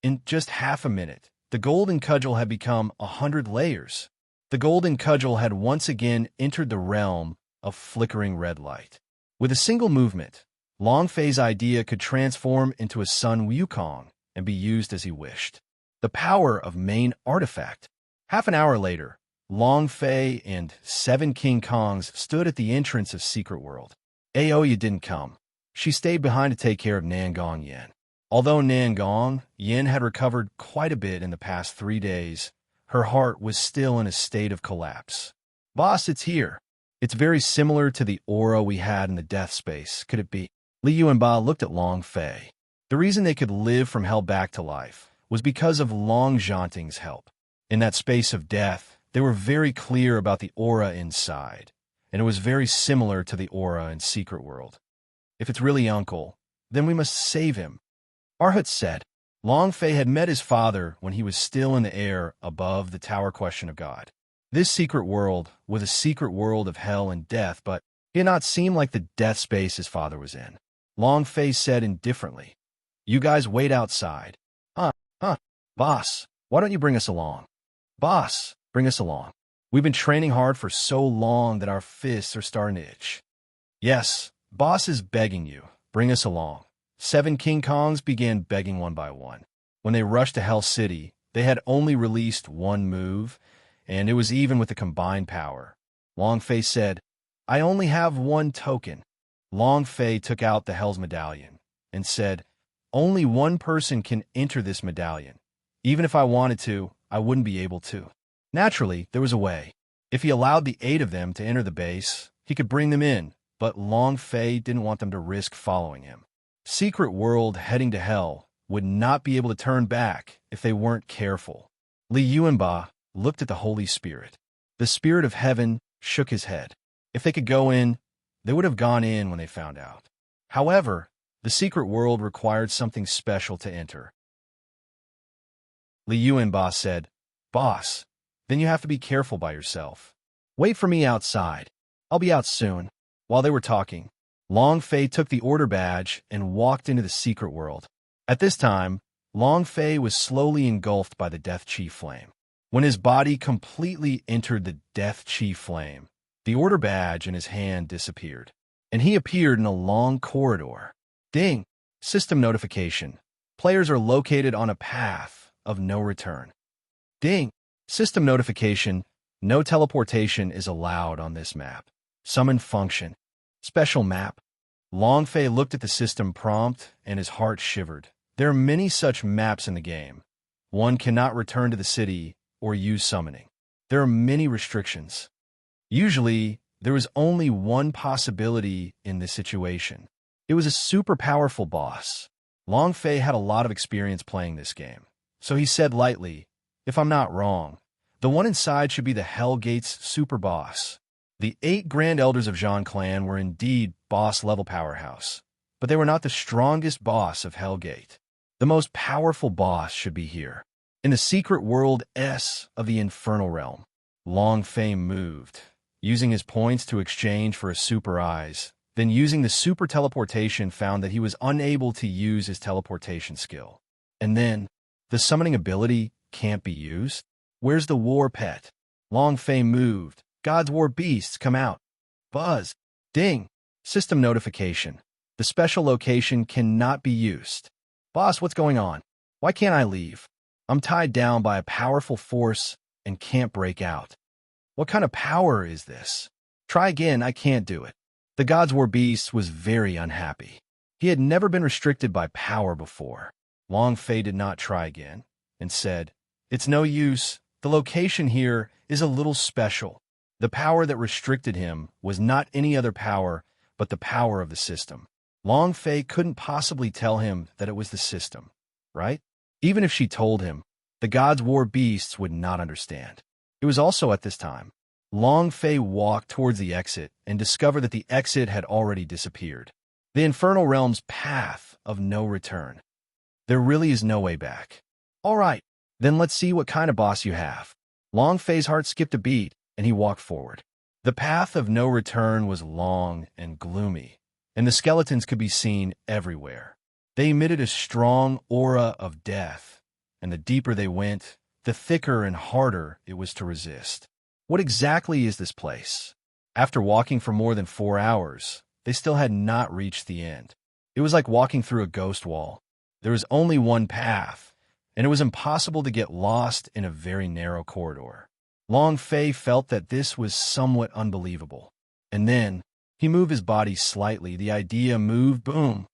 S1: In just half a minute, the golden cudgel had become 100 layers. The golden cudgel had once again entered the realm of flickering red light. With a single movement, Long Fei's idea could transform into a Sun Wukong and be used as he wished. The power of main artifact. Half an hour later, Long Fei and 7 King Kongs stood at the entrance of Secret World. Aoya didn't come. She stayed behind to take care of Nangong Yin. Although Nangong Yin had recovered quite a bit in the past 3 days, her heart was still in a state of collapse. Boss, it's here. It's very similar to the aura we had in the death space. Could it be? Li Yuanba looked at Long Fei. The reason they could live from hell back to life was because of Long Zhanting's help. In that space of death, they were very clear about the aura inside, and it was very similar to the aura in Secret World. If it's really Uncle, then we must save him. Arhut said. Long Fei had met his father when he was still in the air above the Tower Question of God. This secret world was a secret world of hell and death, but it did not seem like the death space his father was in. Long Fei said indifferently, "You guys wait outside." Boss, why don't you bring us along? Boss, bring us along. We've been training hard for so long that our fists are starting to itch. Yes, boss is begging you. Bring us along. 7 King Kongs began begging one by one. When they rushed to Hell City, they had only released one move, and it was even with the combined power. Long Fei said, "I only have one token." Long Fei took out the Hell's Medallion and said, "Only one person can enter this medallion. Even if I wanted to, I wouldn't be able to." Naturally, there was a way. If he allowed the 8 of them to enter the base, he could bring them in, but Long Fei didn't want them to risk following him. Secret World heading to hell would not be able to turn back if they weren't careful. Li Yuanba looked at the Holy Spirit. The Spirit of Heaven shook his head. If they could go in, they would have gone in when they found out. However, the Secret World required something special to enter. Li Yuanba said, "Boss, then you have to be careful by yourself. Wait for me outside. I'll be out soon." While they were talking, Long Fei took the order badge and walked into the Secret World. At this time, Long Fei was slowly engulfed by the Death Chi flame. When his body completely entered the Death Chi flame, the order badge in his hand disappeared, and he appeared in a long corridor. Ding! System notification. Players are located on a path of no return. Ding! System notification. No teleportation is allowed on this map. Summon function. Special map. Long Fei looked at the system prompt and his heart shivered. There are many such maps in the game. One cannot return to the city or use summoning. There are many restrictions. Usually, there was only one possibility in this situation. It was a super powerful boss. Long Fei had a lot of experience playing this game, so he said lightly, "If I'm not wrong, the one inside should be the Hell Gate's super boss." The 8 Grand Elders of Zhan Clan were indeed boss-level powerhouse, but they were not the strongest boss of Hell Gate. The most powerful boss should be here. In the secret world S of the Infernal Realm, Long Fei moved, using his points to exchange for a super eyes, then using the super teleportation found that he was unable to use his teleportation skill. And then, the summoning ability can't be used? Where's the war pet? Long Fei moved. God's War Beasts come out. Buzz. Ding. System notification. The special location cannot be used. Boss, what's going on? Why can't I leave? I'm tied down by a powerful force and can't break out. What kind of power is this? Try again, I can't do it. The God's War Beast was very unhappy. He had never been restricted by power before. Long Fei did not try again and said, "It's no use. The location here is a little special." The power that restricted him was not any other power but the power of the system. Long Fei couldn't possibly tell him that it was the system, right? Even if she told him, the God's War Beasts would not understand. It was also at this time. Long Fei walked towards the exit and discovered that the exit had already disappeared. The Infernal Realm's path of no return. There really is no way back. All right, then let's see what kind of boss you have. Long Fei's heart skipped a beat, and he walked forward. The path of no return was long and gloomy, and the skeletons could be seen everywhere. They emitted a strong aura of death, and the deeper they went, the thicker and harder it was to resist. What exactly is this place? After walking for more than 4 hours, they still had not reached the end. It was like walking through a ghost wall. There was only one path, and it was impossible to get lost in a very narrow corridor. Long Fei felt that this was somewhat unbelievable. And then, he moved his body slightly. The idea moved, boom.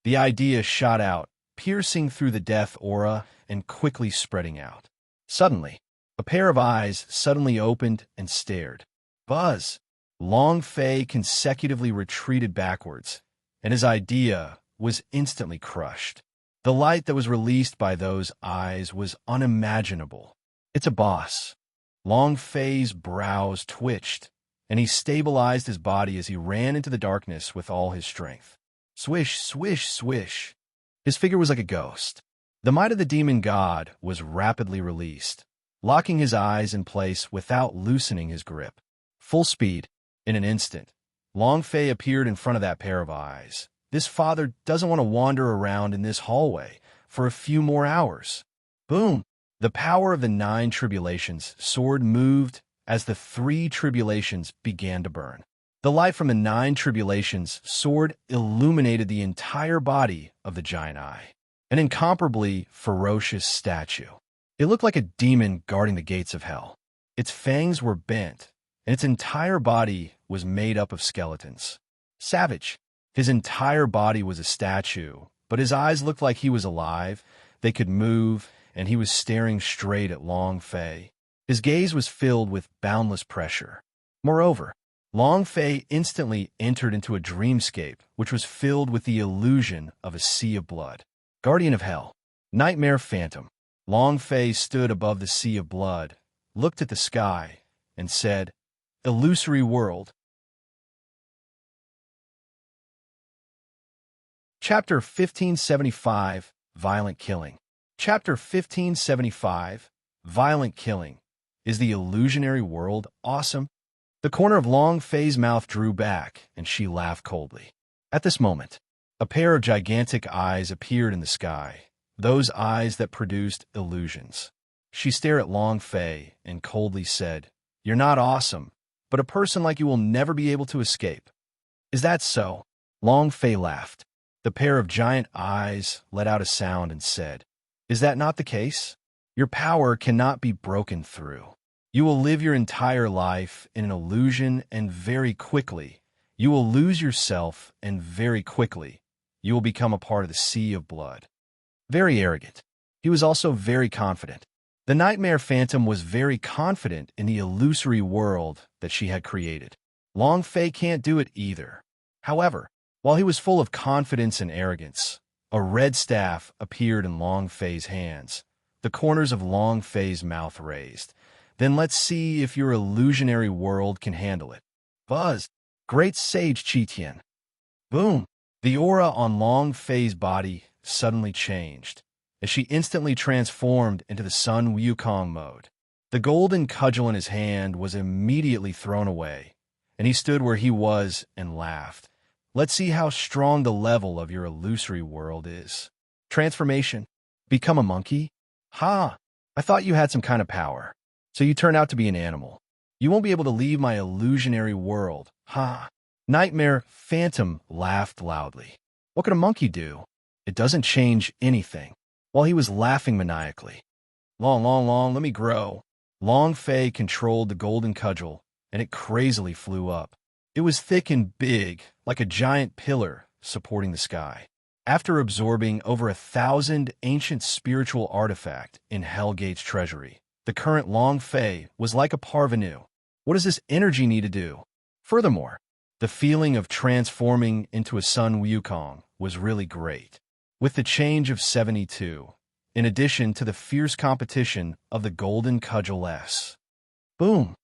S1: The idea shot out, piercing through the death aura and quickly spreading out. Suddenly, a pair of eyes suddenly opened and stared. Buzz! Long Fei consecutively retreated backwards, and his idea was instantly crushed. The light that was released by those eyes was unimaginable. It's a boss. Long Fei's brows twitched, and he stabilized his body as he ran into the darkness with all his strength. Swish, swish, swish. His figure was like a ghost. The might of the demon god was rapidly released, locking his eyes in place without loosening his grip. Full speed, in an instant, Long Fei appeared in front of that pair of eyes. This father doesn't want to wander around in this hallway for a few more hours. Boom! The power of the 9 tribulations sword moved as the 3 tribulations began to burn. The light from the 9 tribulations sword illuminated the entire body of the giant eye, an incomparably ferocious statue. It looked like a demon guarding the gates of hell. Its fangs were bent, and its entire body was made up of skeletons. Savage. His entire body was a statue, but his eyes looked like he was alive. They could move, and he was staring straight at Long Fei. His gaze was filled with boundless pressure. Moreover, Long Fei instantly entered into a dreamscape which was filled with the illusion of a sea of blood. Guardian of Hell. Nightmare Phantom. Long Fei stood above the sea of blood, looked at the sky, and said, "Illusory world." Chapter 1575, Violent Killing. Chapter 1575, Violent Killing. Is the illusionary world awesome? The corner of Long Fei's mouth drew back, and she laughed coldly. At this moment, a pair of gigantic eyes appeared in the sky, those eyes that produced illusions. She stared at Long Fei and coldly said, "You're not awesome, but a person like you will never be able to escape." "Is that so?" Long Fei laughed. The pair of giant eyes let out a sound and said, "Is that not the case? Your power cannot be broken through. You will live your entire life in an illusion, and very quickly, you will lose yourself, and very quickly, you will become a part of the sea of blood." Very arrogant. He was also very confident. The Nightmare Phantom was very confident in the illusory world that she had created. Long Fei can't do it either. However, while he was full of confidence and arrogance, a red staff appeared in Long Fei's hands. The corners of Long Fei's mouth raised. "Then let's see if your illusionary world can handle it." Buzz! Great Sage Qi-Tian. Boom! The aura on Long Fei's body suddenly changed, as she instantly transformed into the Sun Wukong mode. The golden cudgel in his hand was immediately thrown away, and he stood where he was and laughed. "Let's see how strong the level of your illusory world is." Transformation. Become a monkey? Ha! I thought you had some kind of power. So you turn out to be an animal. You won't be able to leave my illusionary world. Ha! Nightmare Phantom laughed loudly. What could a monkey do? It doesn't change anything. While he was laughing maniacally. Long, let me grow. Long Fei controlled the golden cudgel, and it crazily flew up. It was thick and big, like a giant pillar supporting the sky. After absorbing over 1,000 ancient spiritual artifact in Hellgate's treasury, the current Long Fei was like a parvenu. What does this energy need to do? Furthermore, the feeling of transforming into a Sun Wukong was really great. With the change of 72, in addition to the fierce competition of the Golden Cudgel S. Boom,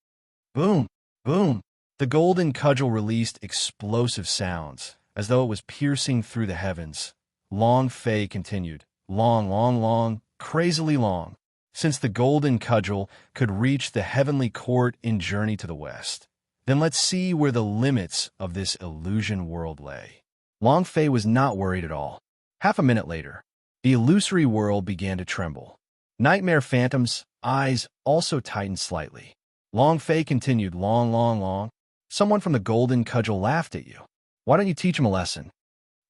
S1: boom, boom. The Golden Cudgel released explosive sounds, as though it was piercing through the heavens. Long Fei continued, long, long, long, crazily long. Since the Golden Cudgel could reach the heavenly court in Journey to the West, then let's see where the limits of this illusion world lay. Long Fei was not worried at all. Half a minute later, the illusory world began to tremble. Nightmare Phantom's eyes also tightened slightly. Long Fei continued, long, long, long. Someone from the Golden Cudgel laughed at you. Why don't you teach him a lesson?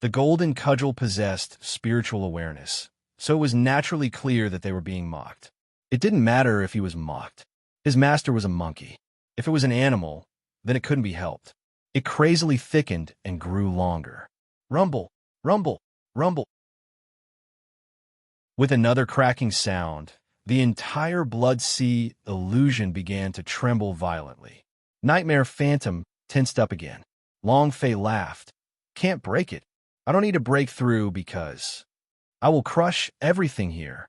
S1: The Golden Cudgel possessed spiritual awareness, so it was naturally clear that they were being mocked. It didn't matter if he was mocked. His master was a monkey. If it was an animal, then it couldn't be helped. It crazily thickened and grew longer. Rumble, rumble, rumble. With another cracking sound, the entire Blood Sea illusion began to tremble violently. Nightmare Phantom tensed up again. Long Fei laughed. Can't break it. I don't need to break through because I will crush everything here.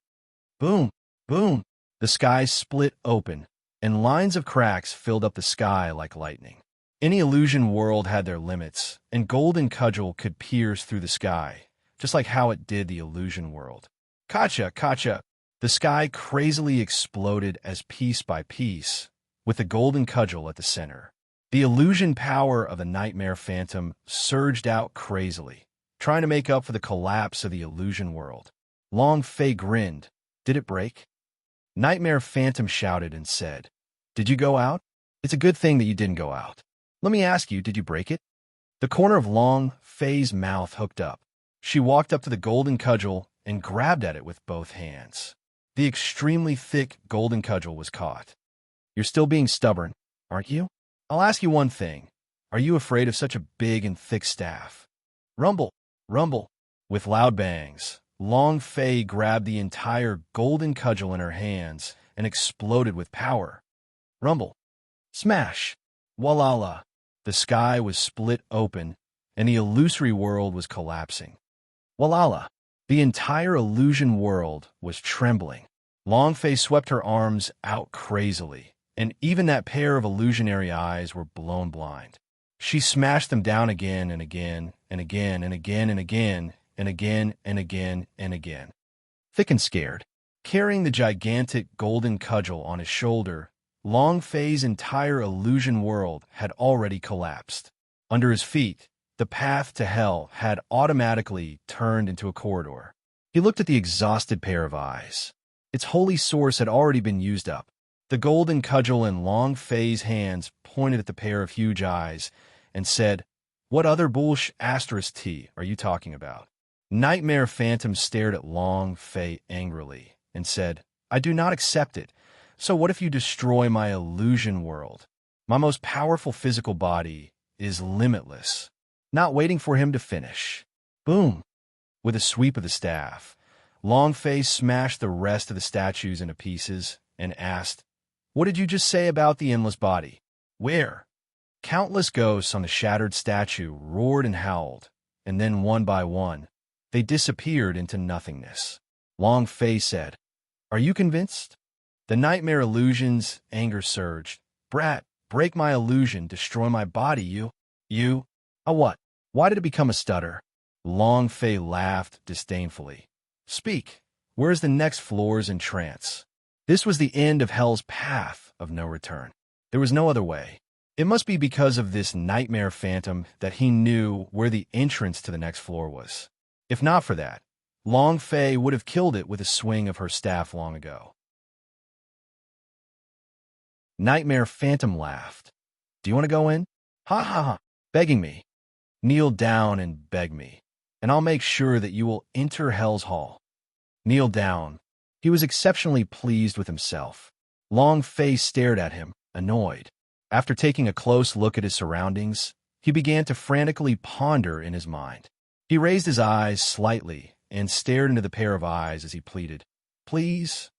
S1: Boom, boom. The sky split open, and lines of cracks filled up the sky like lightning. Any illusion world had their limits, and Golden Cudgel could pierce through the sky, just like how it did the illusion world. Kacha, kacha. The sky crazily exploded as piece by piece, with the Golden Cudgel at the center. The illusion power of the Nightmare Phantom surged out crazily, trying to make up for the collapse of the illusion world. Long Fei grinned. Did it break? Nightmare Phantom shouted and said, Did you go out? It's a good thing that you didn't go out. Let me ask you, did you break it? The corner of Long Fei's mouth hooked up. She walked up to the Golden Cudgel and grabbed at it with both hands. The extremely thick Golden Cudgel was caught. You're still being stubborn, aren't you? I'll ask you one thing. Are you afraid of such a big and thick staff? Rumble, rumble. With loud bangs, Long Fei grabbed the entire Golden Cudgel in her hands and exploded with power. Rumble. Smash. Walala. The sky was split open, and the illusory world was collapsing. Walala. The entire illusion world was trembling. Long Fei swept her arms out crazily, and even that pair of illusionary eyes were blown blind. She smashed them down again and again and again and again and again and again and again and again. Thick and scared, carrying the gigantic Golden Cudgel on his shoulder, Long Fei's entire illusion world had already collapsed. Under his feet, the path to hell had automatically turned into a corridor. He looked at the exhausted pair of eyes. Its holy source had already been used up. The Golden Cudgel in Long Fei's hands pointed at the pair of huge eyes and said, What other bullsh** *T are you talking about? Nightmare Phantom stared at Long Fei angrily and said, I do not accept it. So what if you destroy my illusion world? My most powerful physical body is limitless. Not waiting for him to finish. Boom. With a sweep of the staff, Long Fei smashed the rest of the statues into pieces and asked, What did you just say about the endless body? Where? Countless ghosts on the shattered statue roared and howled, and then one by one, they disappeared into nothingness. Long Fei said, Are you convinced? The nightmare illusion's anger surged. Brat, break my illusion, destroy my body, you. A what? Why did it become a stutter? Long Fei laughed disdainfully. Speak. Where's the next floors in trance? This was the end of hell's path of no return. There was no other way. It must be because of this Nightmare Phantom that he knew where the entrance to the next floor was. If not for that, Long Fei would have killed it with a swing of her staff long ago. Nightmare Phantom laughed. Do you want to go in? Ha ha ha. Begging me. Kneel down and beg me, and I'll make sure that you will enter Hell's Hall. Kneel down. He was exceptionally pleased with himself. Long Fei stared at him, annoyed. After taking a close look at his surroundings, he began to frantically ponder in his mind. He raised his eyes slightly and stared into the pair of eyes as he pleaded, "Please,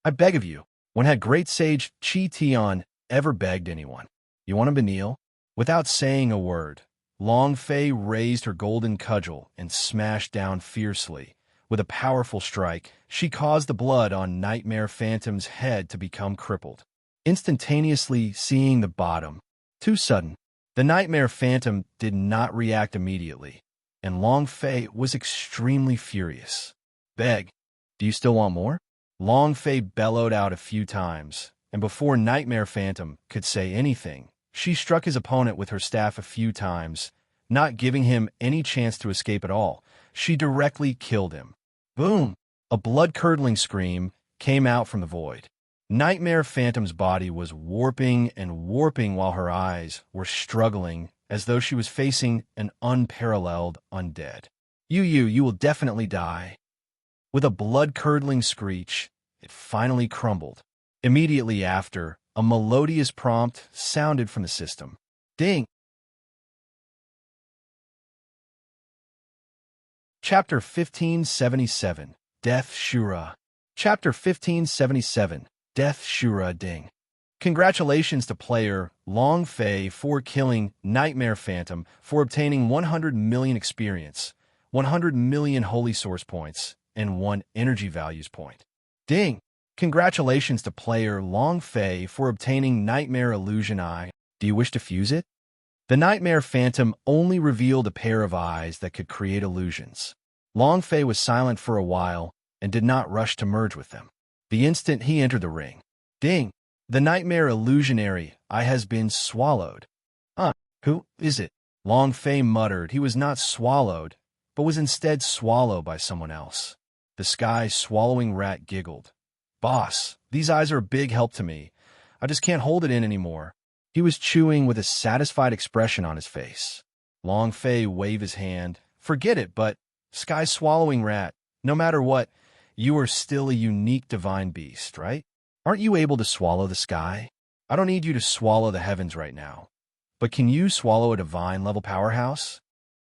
S1: I beg of you." When had great sage Chi Tian ever begged anyone? You want him to kneel? Without saying a word, Long Fei raised her golden cudgel and smashed down fiercely. With a powerful strike, she caused the blood on Nightmare Phantom's head to become crippled, instantaneously seeing the bottom. Too sudden, the Nightmare Phantom did not react immediately, and Long Fei was extremely furious. "Beg, do you still want more?" Long Fei bellowed out a few times, and before Nightmare Phantom could say anything, she struck his opponent with her staff a few times, not giving him any chance to escape at all. She directly killed him. Boom! A blood-curdling scream came out from the void. Nightmare Phantom's body was warping and warping while her eyes were struggling as though she was facing an unparalleled undead. You will definitely die." With a blood-curdling screech, it finally crumbled. Immediately after, a melodious prompt sounded from the system. Ding! Chapter 1577, Death Shura. Chapter 1577, Death Shura Ding. Congratulations to player Long Fei for killing Nightmare Phantom for obtaining 100 million experience, 100 million holy source points, and 1 energy values point. Ding! Congratulations to player Long Fei for obtaining Nightmare Illusion Eye. Do you wish to fuse it? The Nightmare Phantom only revealed a pair of eyes that could create illusions. Long Fei was silent for a while and did not rush to merge with them. The instant he entered the ring, ding! The Nightmare Illusionary Eye has been swallowed. Who is it? Long Fei muttered he was not swallowed, but was instead swallowed by someone else. The sky swallowing rat giggled. "Boss, these eyes are a big help to me. I just can't hold it in anymore." He was chewing with a satisfied expression on his face. Long Fei waved his hand. "Forget it, but sky swallowing rat, no matter what, you are still a unique divine beast, right? Aren't you able to swallow the sky? I don't need you to swallow the heavens right now. But can you swallow a divine-level powerhouse?"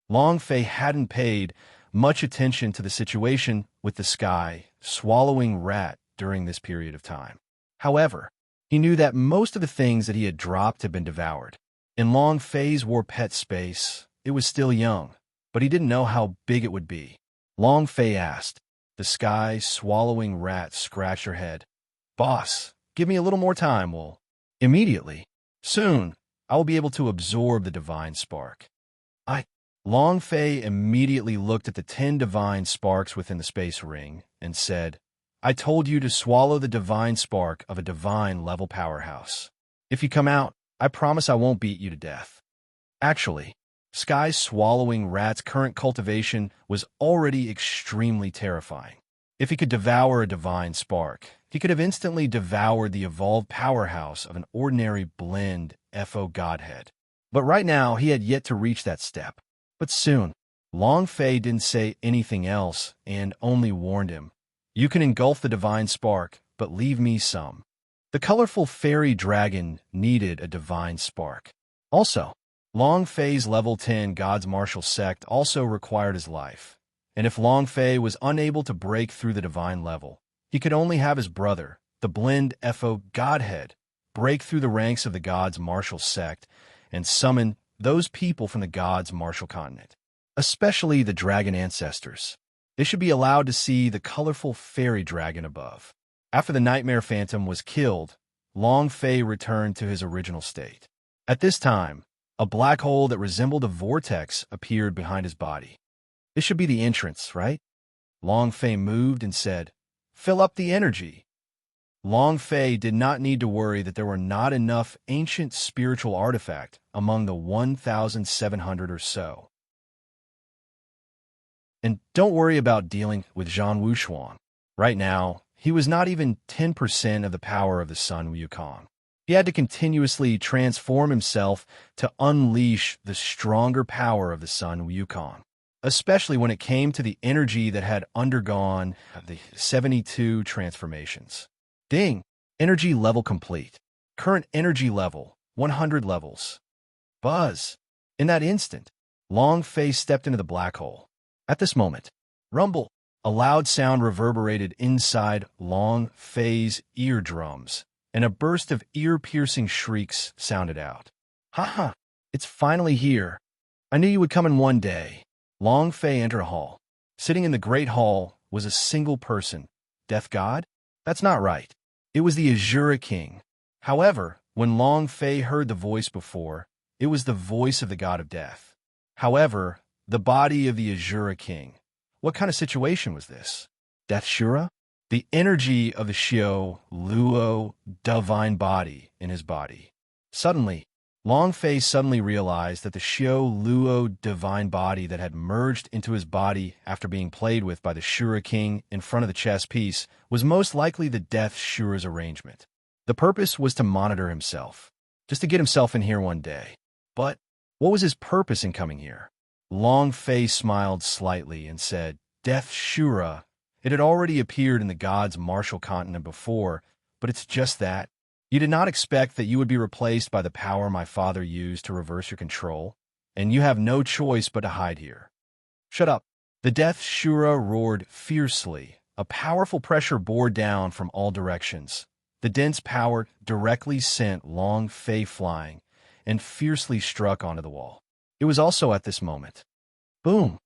S1: Long Fei hadn't paid much attention to the situation with the sky swallowing rat during this period of time. However, he knew that most of the things that he had dropped had been devoured. In Long Fei's war pet space, it was still young, but he didn't know how big it would be. Long Fei asked. The sky swallowing rat scratched her head. "Boss, give me a little more time, Will." "Immediately. Soon, I will be able to absorb the divine spark." Long Fei immediately looked at the 10 divine sparks within the space ring and said, "I told you to swallow the divine spark of a divine-level powerhouse. If you come out, I promise I won't beat you to death." Actually, Sky swallowing rat's current cultivation was already extremely terrifying. If he could devour a divine spark, he could have instantly devoured the evolved powerhouse of an ordinary blend FO godhead. But right now, he had yet to reach that step. But soon, Long Fei didn't say anything else and only warned him, "You can engulf the divine spark, but leave me some." The colorful fairy dragon needed a divine spark. Also, Long Fei's level 10 God's Martial Sect also required his life. And if Long Fei was unable to break through the divine level, he could only have his brother, the blend FO Godhead, break through the ranks of the God's Martial Sect and summon those people from the God's Martial Continent, especially the dragon ancestors. They should be allowed to see the colorful fairy dragon above. After the Nightmare Phantom was killed, Long Fei returned to his original state. At this time, a black hole that resembled a vortex appeared behind his body. This should be the entrance, right? Long Fei moved and said, "Fill up the energy." Long Fei did not need to worry that there were not enough ancient spiritual artifact among the 1,700 or so. And don't worry about dealing with Zhang Wuxuan. Right now, he was not even 10% of the power of the Sun Wukong. He had to continuously transform himself to unleash the stronger power of the Sun Wukong, especially when it came to the energy that had undergone the 72 transformations. Ding! Energy level complete. Current energy level, 100 levels. Buzz! In that instant, Long Fei stepped into the black hole. At this moment, rumble, a loud sound reverberated inside Long Fei's eardrums, and a burst of ear-piercing shrieks sounded out. "Ha ha! It's finally here. I knew you would come in one day." Long Fei entered a hall. Sitting in the great hall was a single person. Death God? That's not right. It was the Azura King. However, when Long Fei heard the voice before, it was the voice of the god of death. However, the body of the Azura King. What kind of situation was this? Death Shura? The energy of the Xiao Luo divine body in his body. Suddenly, Long Fei suddenly realized that the Xiao Luo divine body that had merged into his body after being played with by the Shura King in front of the chess piece was most likely the Death Shura's arrangement. The purpose was to monitor himself, just to get himself in here one day. But what was his purpose in coming here? Long Fei smiled slightly and said, "Death Shura." It had already appeared in the gods' martial continent before, but it's just that. You did not expect that you would be replaced by the power my father used to reverse your control, and you have no choice but to hide here. Shut up. The Death Shura roared fiercely. A powerful pressure bore down from all directions. The dense power directly sent Long Fei flying and fiercely struck onto the wall. It was also at this moment. Boom!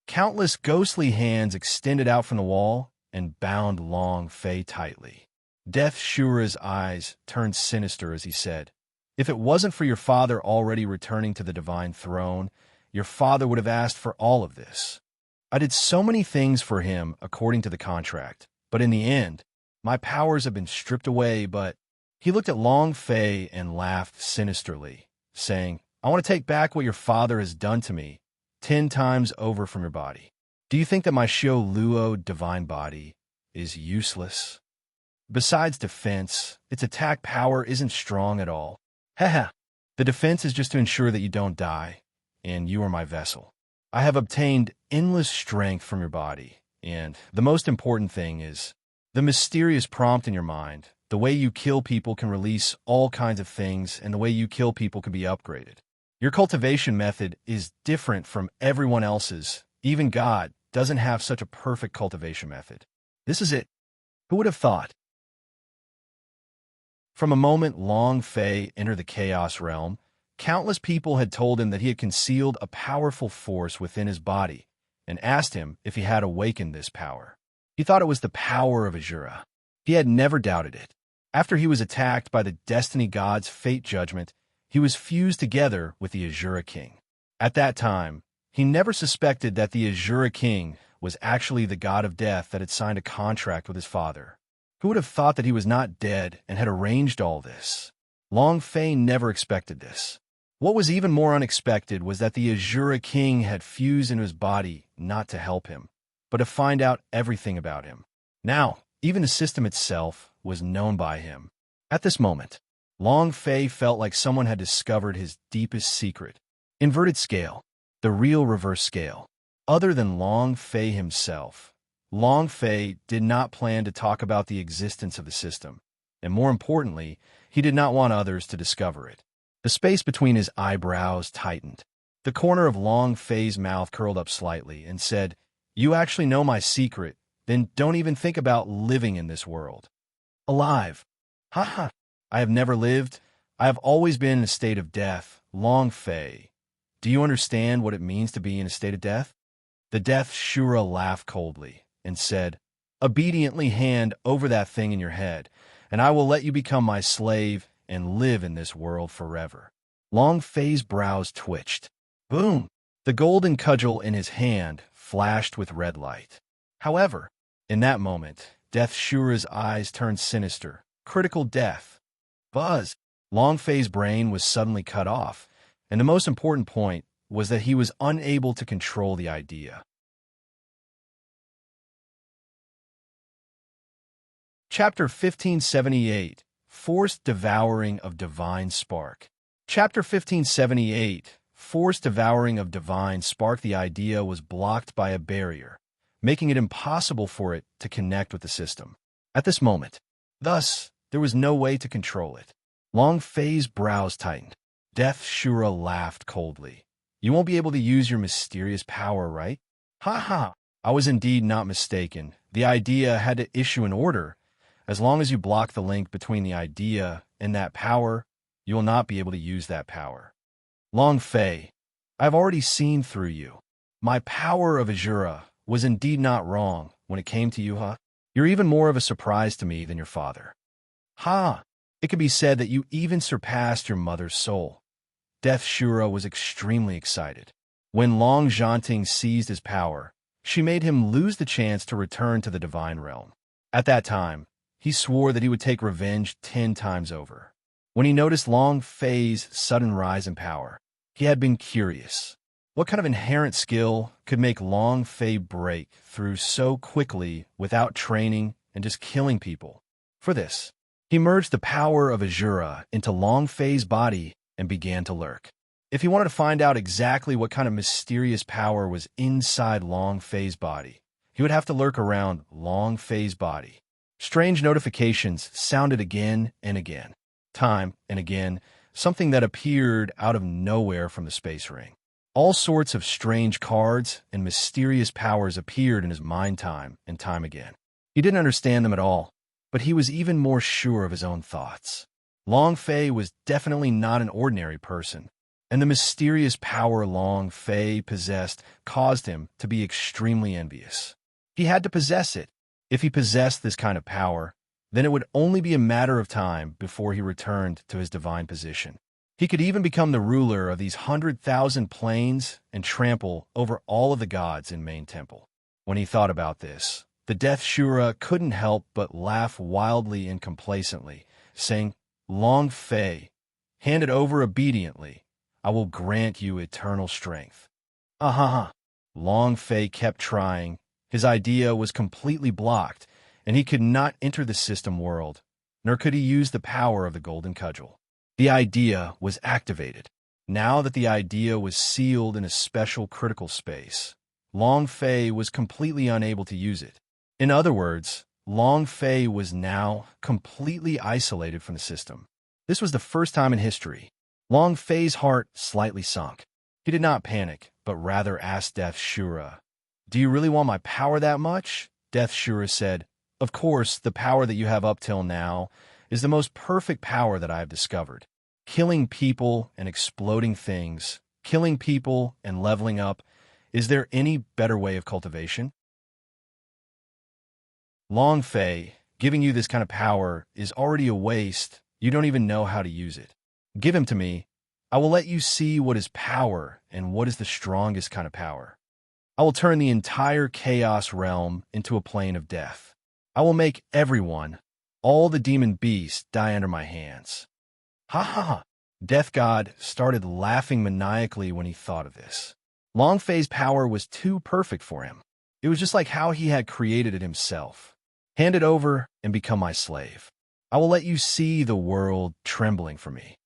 S1: Countless ghostly hands extended out from the wall and bound Long Fei tightly. Death Shura's eyes turned sinister as he said, "If it wasn't for your father already returning to the divine throne, your father would have asked for all of this. I did so many things for him according to the contract, but in the end, my powers have been stripped away, but..." He looked at Long Fei and laughed sinisterly, saying, "I want to take back what your father has done to me 10 times over from your body. Do you think that my Xiao Luo divine body is useless? Besides defense, its attack power isn't strong at all. Haha, the defense is just to ensure that you don't die, and you are my vessel. I have obtained endless strength from your body, and the most important thing is the mysterious prompt in your mind. The way you kill people can release all kinds of things, and the way you kill people can be upgraded. Your cultivation method is different from everyone else's. Even God doesn't have such a perfect cultivation method. This is it. Who would have thought?" From a moment Long Fei entered the Chaos Realm, countless people had told him that he had concealed a powerful force within his body and asked him if he had awakened this power. He thought it was the power of Azura. He had never doubted it. After he was attacked by the Destiny God's fate judgment, he was fused together with the Azura King. At that time, he never suspected that the Azura King was actually the god of death that had signed a contract with his father. Who would have thought that he was not dead and had arranged all this? Long Fei never expected this. What was even more unexpected was that the Azura King had fused into his body not to help him, but to find out everything about him. Now, even the system itself was known by him. At this moment, Long Fei felt like someone had discovered his deepest secret. Inverted scale, the real reverse scale. Other than Long Fei himself, Long Fei did not plan to talk about the existence of the system, and more importantly, he did not want others to discover it. The space between his eyebrows tightened. The corner of Long Fei's mouth curled up slightly and said, "You actually know my secret, then don't even think about living in this world." Alive. Ha ha. I have never lived. I have always been in a state of death. Long Fei, do you understand what it means to be in a state of death? The Death Shura laughed coldly and said, "Obediently hand over that thing in your head, and I will let you become my slave and live in this world forever." Long Fei's brows twitched. Boom! The golden cudgel in his hand flashed with red light. However, in that moment, Death Shura's eyes turned sinister. Critical death. Buzz! Long Fei's brain was suddenly cut off, and the most important point was that he was unable to control the idea. Chapter 1578, Forced Devouring of Divine Spark. Chapter 1578, Forced Devouring of Divine Spark. The idea was blocked by a barrier, making it impossible for it to connect with the system. At this moment, thus, there was no way to control it. Long Fei's brows tightened. Death Shura laughed coldly You won't be able to use your mysterious power, right? Ha ha! I was indeed not mistaken. The idea had to issue an order. As long as you block the link between the idea and that power, you will not be able to use that power. Long Fei, I've already seen through you. My power of Azura was indeed not wrong when it came to you, huh? You're even more of a surprise to me than your father. Ha! It could be said that you even surpassed your mother's soul. Death Shura was extremely excited. When Long Zhanting seized his power, she made him lose the chance to return to the divine realm. At that time, he swore that he would take revenge 10 times over. When he noticed Long Fei's sudden rise in power, he had been curious. What kind of inherent skill could make Long Fei break through so quickly without training and just killing people? For this, he merged the power of Azura into Long Fei's body and began to lurk. If he wanted to find out exactly what kind of mysterious power was inside Long Fei's body, he would have to lurk around Long Fei's body. Strange notifications sounded again and again, time and again, something that appeared out of nowhere from the space ring. All sorts of strange cards and mysterious powers appeared in his mind time and time again. He didn't understand them at all, but he was even more sure of his own thoughts. Long Fei was definitely not an ordinary person, and the mysterious power Long Fei possessed caused him to be extremely envious. He had to possess it. If he possessed this kind of power, then it would only be a matter of time before he returned to his divine position. He could even become the ruler of these 100,000 planes and trample over all of the gods in Main Temple. When he thought about this, the Death Shura couldn't help but laugh wildly and complacently, saying, Long Fei, hand it over obediently. I will grant you eternal strength. Ah. Long Fei kept trying. His idea was completely blocked, and he could not enter the system world, nor could he use the power of the golden cudgel. The idea was activated. Now that the idea was sealed in a special critical space, Long Fei was completely unable to use it. In other words, Long Fei was now completely isolated from the system. This was the first time in history. Long Fei's heart slightly sunk. He did not panic, but rather asked Death Shura, Do you really want my power that much? Death Shura said, Of course, the power that you have up till now is the most perfect power that I have discovered. Killing people and exploding things, killing people and leveling up. Is there any better way of cultivation? Long Fei, giving you this kind of power is already a waste. You don't even know how to use it. Give him to me. I will let you see what is power and what is the strongest kind of power. I will turn the entire chaos realm into a plane of death. I will make everyone, all the demon beasts, die under my hands. Ha ha ha! Death God started laughing maniacally when he thought of this. Long Fei's power was too perfect for him. It was just like how he had created it himself. Hand it over and become my slave. I will let you see the world trembling for me.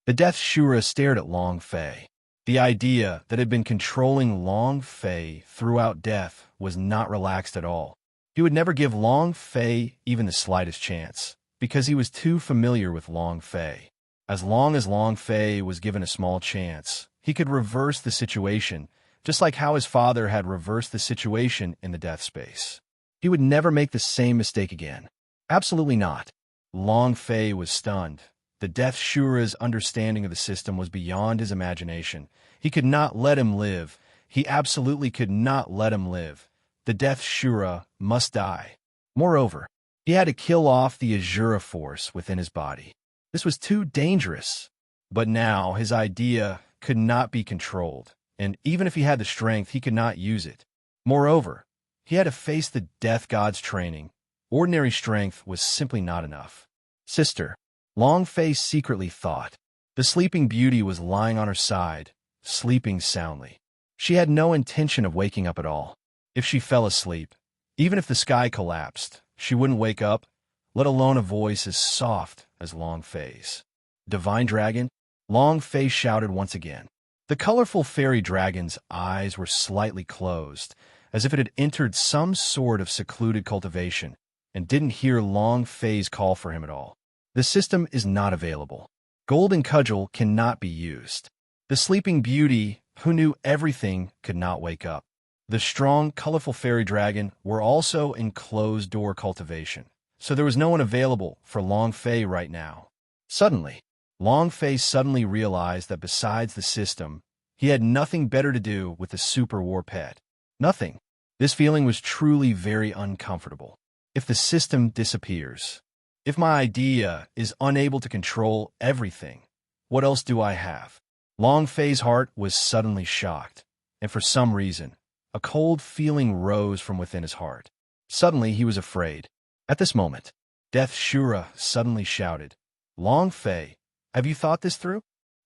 S1: The Death Shura stared at Long Fei. The idea that had been controlling Long Fei throughout death was not relaxed at all. He would never give Long Fei even the slightest chance, because he was too familiar with Long Fei. As long as Long Fei was given a small chance, he could reverse the situation, just like how his father had reversed the situation in the death space. He would never make the same mistake again. Absolutely not. Long Fei was stunned. The Death Shura's understanding of the system was beyond his imagination. He could not let him live. He absolutely could not let him live. The Death Shura must die. Moreover, he had to kill off the Azura force within his body. This was too dangerous. But now his idea could not be controlled, and even if he had the strength, he could not use it. Moreover, he had to face the Death God's training. Ordinary strength was simply not enough. Sister, Long Fei secretly thought. The Sleeping Beauty was lying on her side, sleeping soundly. She had no intention of waking up at all. If she fell asleep, even if the sky collapsed, she wouldn't wake up, let alone a voice as soft as Long Fei's. Divine Dragon? Long Fei shouted once again. The colorful fairy dragon's eyes were slightly closed, as if it had entered some sort of secluded cultivation, and didn't hear Long Fei's call for him at all. The system is not available. Golden Cudgel cannot be used. The Sleeping Beauty who knew everything could not wake up. The strong, colorful fairy dragon were also in closed-door cultivation, so there was no one available for Long Fei right now. Suddenly, Long Fei suddenly realized that besides the system, he had nothing better to do with the super war pet. Nothing. This feeling was truly very uncomfortable. If the system disappears, if my idea is unable to control everything, what else do I have? Long Fei's heart was suddenly shocked, and for some reason, a cold feeling rose from within his heart. Suddenly, he was afraid. At this moment, Death Shura suddenly shouted, "Long Fei, have you thought this through?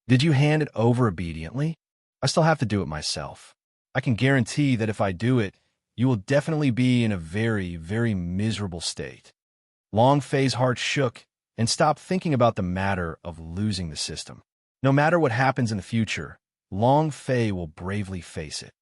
S1: Did you hand it over obediently? I still have to do it myself. I can guarantee that if I do it, you will definitely be in a very, very miserable state." Long Fei's heart shook and stopped thinking about the matter of losing the system. No matter what happens in the future, Long Fei will bravely face it.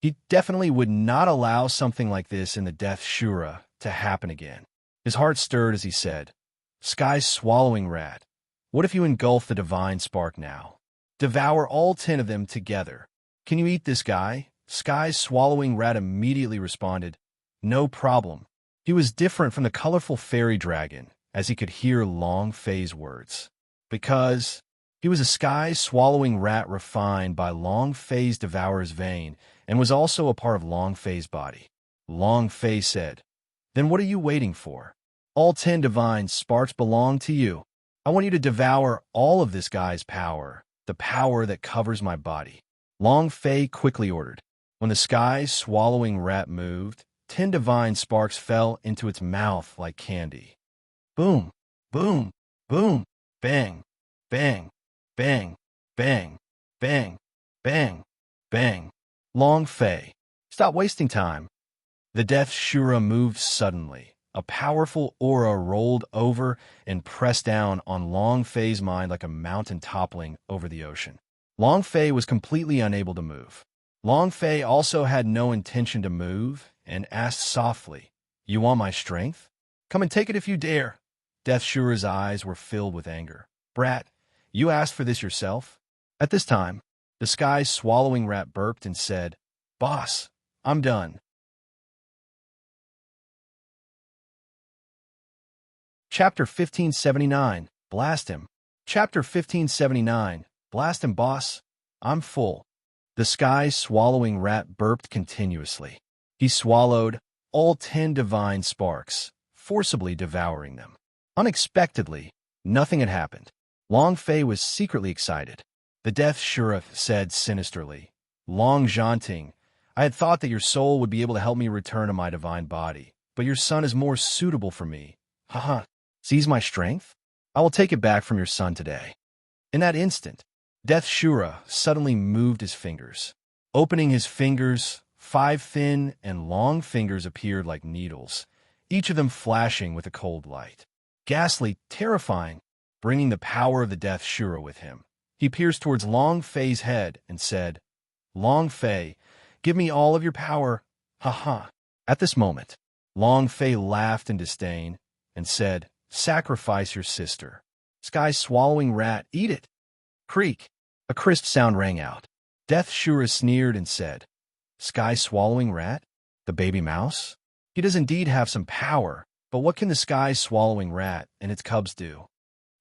S1: He definitely would not allow something like this in the Death Shura to happen again. His heart stirred as he said, "Sky's swallowing rat, what if you engulf the divine spark now? Devour all 10 of them together. Can you eat this guy?" Sky's swallowing rat immediately responded, "No problem." He was different from the colorful fairy dragon, as he could hear Long Fei's words. Because he was a sky-swallowing rat refined by Long Fei's devourer's vein and was also a part of Long Fei's body. Long Fei said, "Then what are you waiting for? All 10 divine sparks belong to you. I want you to devour all of this guy's power, the power that covers my body." Long Fei quickly ordered. When the sky-swallowing rat moved, 10 divine sparks fell into its mouth like candy. Boom, boom, boom, bang, bang, bang, bang, bang, bang, bang. Long Fei, stop wasting time. The Death Shura moved suddenly. A powerful aura rolled over and pressed down on Long Fei's mind like a mountain toppling over the ocean. Long Fei was completely unable to move. Long Fei also had no intention to move and asked softly, "You want my strength? Come and take it if you dare." Death Shura's eyes were filled with anger. "Brat, you asked for this yourself?" At this time, the sky-swallowing rat burped and said, "Boss, I'm done." Chapter 1579, Blast Him. Chapter 1579, Blast Him, boss. I'm full. The sky-swallowing rat burped continuously. He swallowed all 10 divine sparks, forcibly devouring them. Unexpectedly, nothing had happened. Long Fei was secretly excited. The Death Shura said sinisterly, "Long Zhanting, I had thought that your soul would be able to help me return to my divine body, but your son is more suitable for me. Haha. Seize my strength? I will take it back from your son today." In that instant, Death Shura suddenly moved his fingers. Opening his fingers, 5 thin and long fingers appeared like needles, each of them flashing with a cold light. Ghastly, terrifying, bringing the power of the Death Shura with him. He pierced towards Long Fei's head and said, "Long Fei, give me all of your power. Ha." At this moment, Long Fei laughed in disdain and said, "Sacrifice your sister. Sky-swallowing rat, eat it." Creak. A crisp sound rang out. Death Shura sneered and said, "Sky-swallowing rat? The baby mouse? He does indeed have some power, but what can the sky-swallowing rat and its cubs do?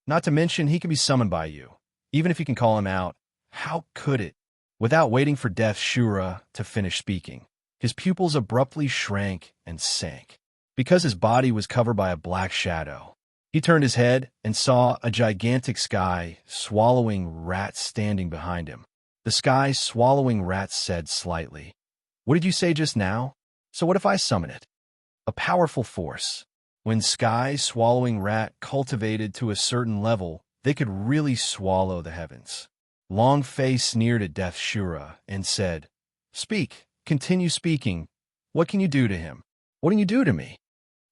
S1: Not to mention he can be summoned by you. Even if you can call him out, how could it?" Without waiting for Death Shura to finish speaking, his pupils abruptly shrank and sank. Because his body was covered by a black shadow, he turned his head and saw a gigantic sky-swallowing rat standing behind him. The sky-swallowing rat said slightly, "What did you say just now? So what if I summon it?" A powerful force. When sky-swallowing rat cultivated to a certain level, they could really swallow the heavens. Long Fei sneered at Death Shura and said, "Speak, continue speaking. What can you do to him? What can you do to me?"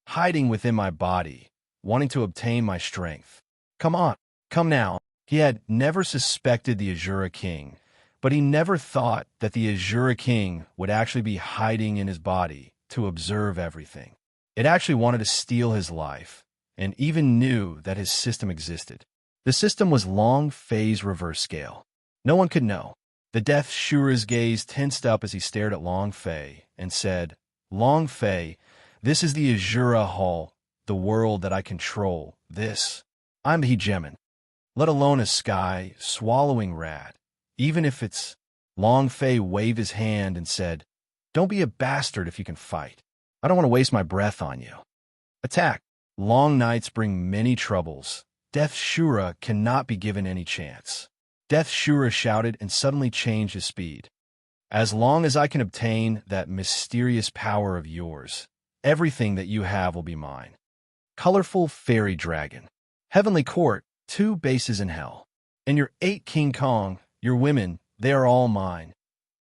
S1: "Hiding within my body, wanting to obtain my strength. Come on, come now." He had never suspected the Azura King, but he never thought that the Azura King would actually be hiding in his body to observe everything. It actually wanted to steal his life, and even knew that his system existed. The system was Long Fei's reverse scale. No one could know. The Death Shura's gaze tensed up as he stared at Long Fei and said, Long Fei, this is the Azura Hall, the world that I control. I'm the hegemon, let alone a sky swallowing rat, even if it's... Long Fei waved his hand and said, don't be a bastard if you can fight. I don't want to waste my breath on you. Attack. Long nights bring many troubles. Death Shura cannot be given any chance. Death Shura shouted and suddenly changed his speed. As long as I can obtain that mysterious power of yours, everything that you have will be mine. Colorful Fairy Dragon. Heavenly Court, 2 bases in hell. And your 8 King Kong, your women, they are all mine.